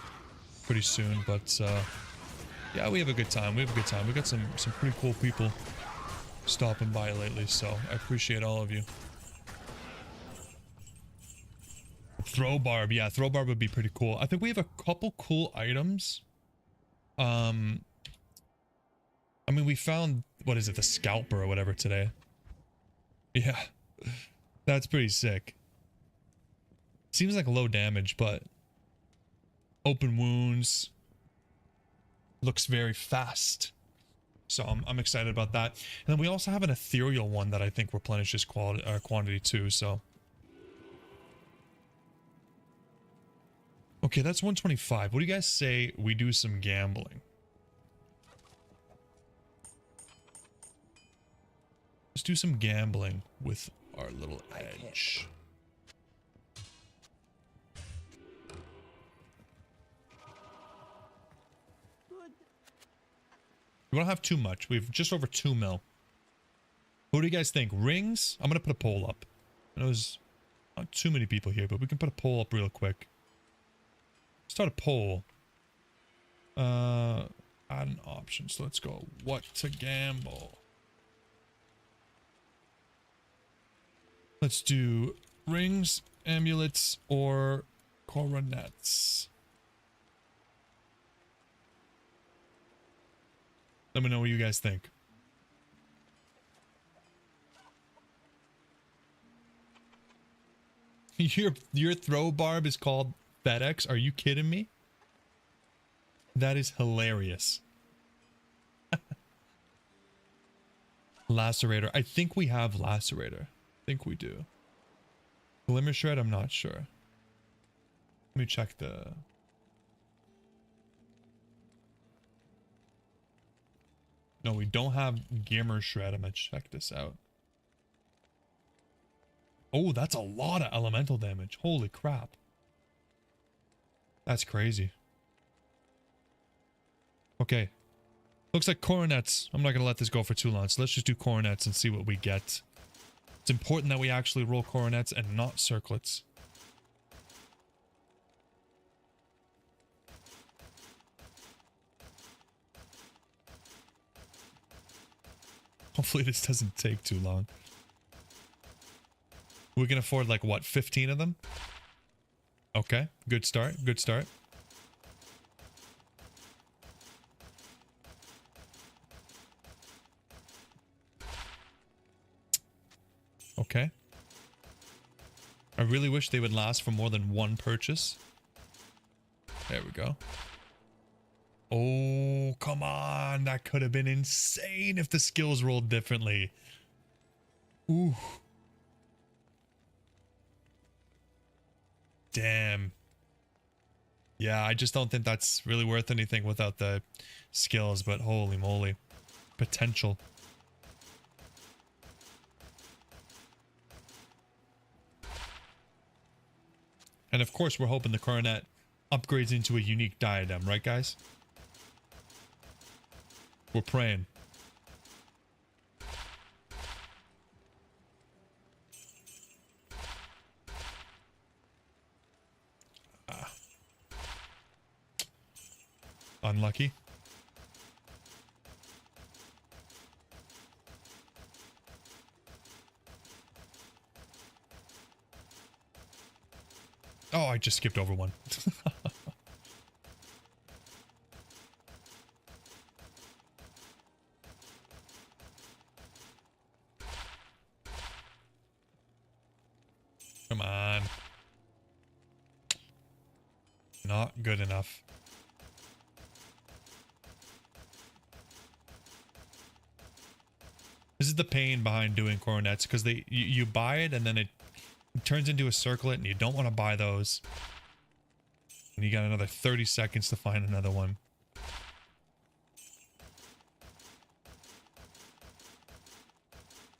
pretty soon, but yeah, we have a good time. We have a good time. We got some pretty cool people stopping by lately, so I appreciate all of you. Throw barb, yeah, throw barb would be pretty cool. I think we have a couple cool items. I mean, we found, what is it, the scalper or whatever today. Yeah, that's pretty sick. Seems like low damage, but open wounds. Looks very fast. So I'm excited about that. And then we also have an ethereal one that I think replenishes quantity too, so. Okay, that's 125. What do you guys say we do some gambling? Let's do some gambling with our little edge. We don't have too much. We have just over 2 mil. What do you guys think? Rings? I'm going to put a poll up. Not too many people here, but we can put a poll up real quick. Start a poll. Add an option. So let's go. What to gamble? Let's do rings, amulets, or coronets. Let me know what you guys think. Your throw barb is called FedEx? Are you kidding me? That is hilarious. Lacerator. I think we have Lacerator. I think we do. Glimmer Shred, I'm not sure. Let me check the... No, we don't have Glimmer Shred. I'm gonna check this out. Oh, that's a lot of elemental damage. Holy crap. That's crazy. Okay. Looks like coronets. I'm not going to let this go for too long. So let's just do coronets and see what we get. It's important that we actually roll coronets and not circlets. Hopefully this doesn't take too long. We can afford like what, 15 of them? Okay, good start, good start. Okay. I really wish they would last for more than one purchase. There we go. Oh, come on. That could have been insane if the skills rolled differently. Ooh. Damn. Yeah, I just don't think that's really worth anything without the skills, but holy moly. Potential. And of course, we're hoping the coronet upgrades into a unique diadem, right guys? We're praying. Unlucky. Oh, I just skipped over one. Come on. Not good enough. This is the pain behind doing coronets, because you buy it and then it turns into a circlet and you don't want to buy those. And you got another 30 seconds to find another one.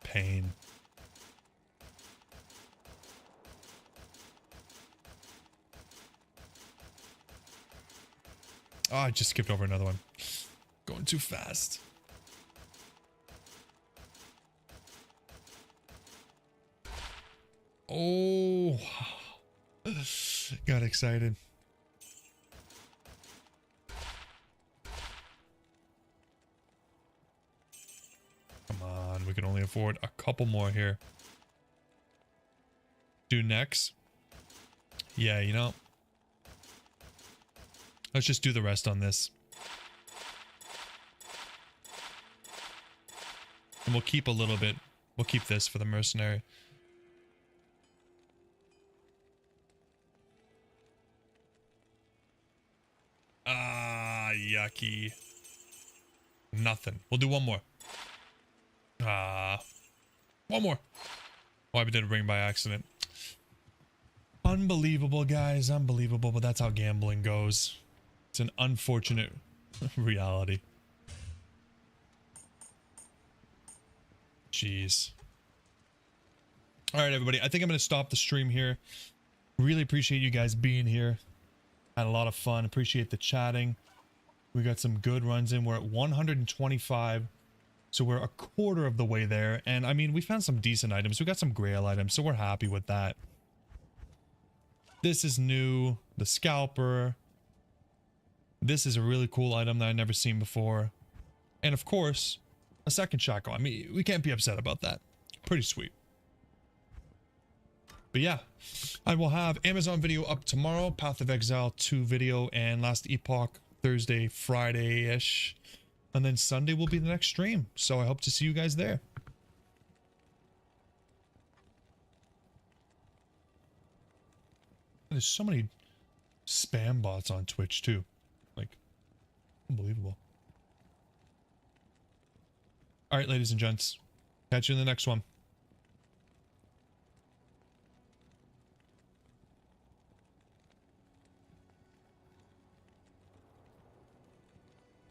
Pain. Oh, I just skipped over another one. Going too fast. Oh, got excited. Come on, we can only afford a couple more here. Do next. Yeah, you know. Let's just do the rest on this. And we'll keep a little bit. We'll keep this for the mercenary. Ah, yucky. Nothing. We'll do one more. One more. Oh, I did a ring by accident. Unbelievable, guys. Unbelievable, but that's how gambling goes. It's an unfortunate reality. Jeez. All right, everybody. I think I'm going to stop the stream here. Really appreciate you guys being here. Had a lot of fun. Appreciate the chatting. We got some good runs in. We're at 125. So we're a quarter of the way there. And I mean, we found some decent items. We got some grail items. So we're happy with that. This is new. The scalper. This is a really cool item that I've never seen before. And of course, a second shotgun. I mean, we can't be upset about that. Pretty sweet. But yeah, I will have Amazon video up tomorrow, Path of Exile 2 video, and Last Epoch Thursday, Friday-ish. And then Sunday will be the next stream. So I hope to see you guys there. There's so many spam bots on Twitch too. Like, unbelievable. All right, ladies and gents. Catch you in the next one.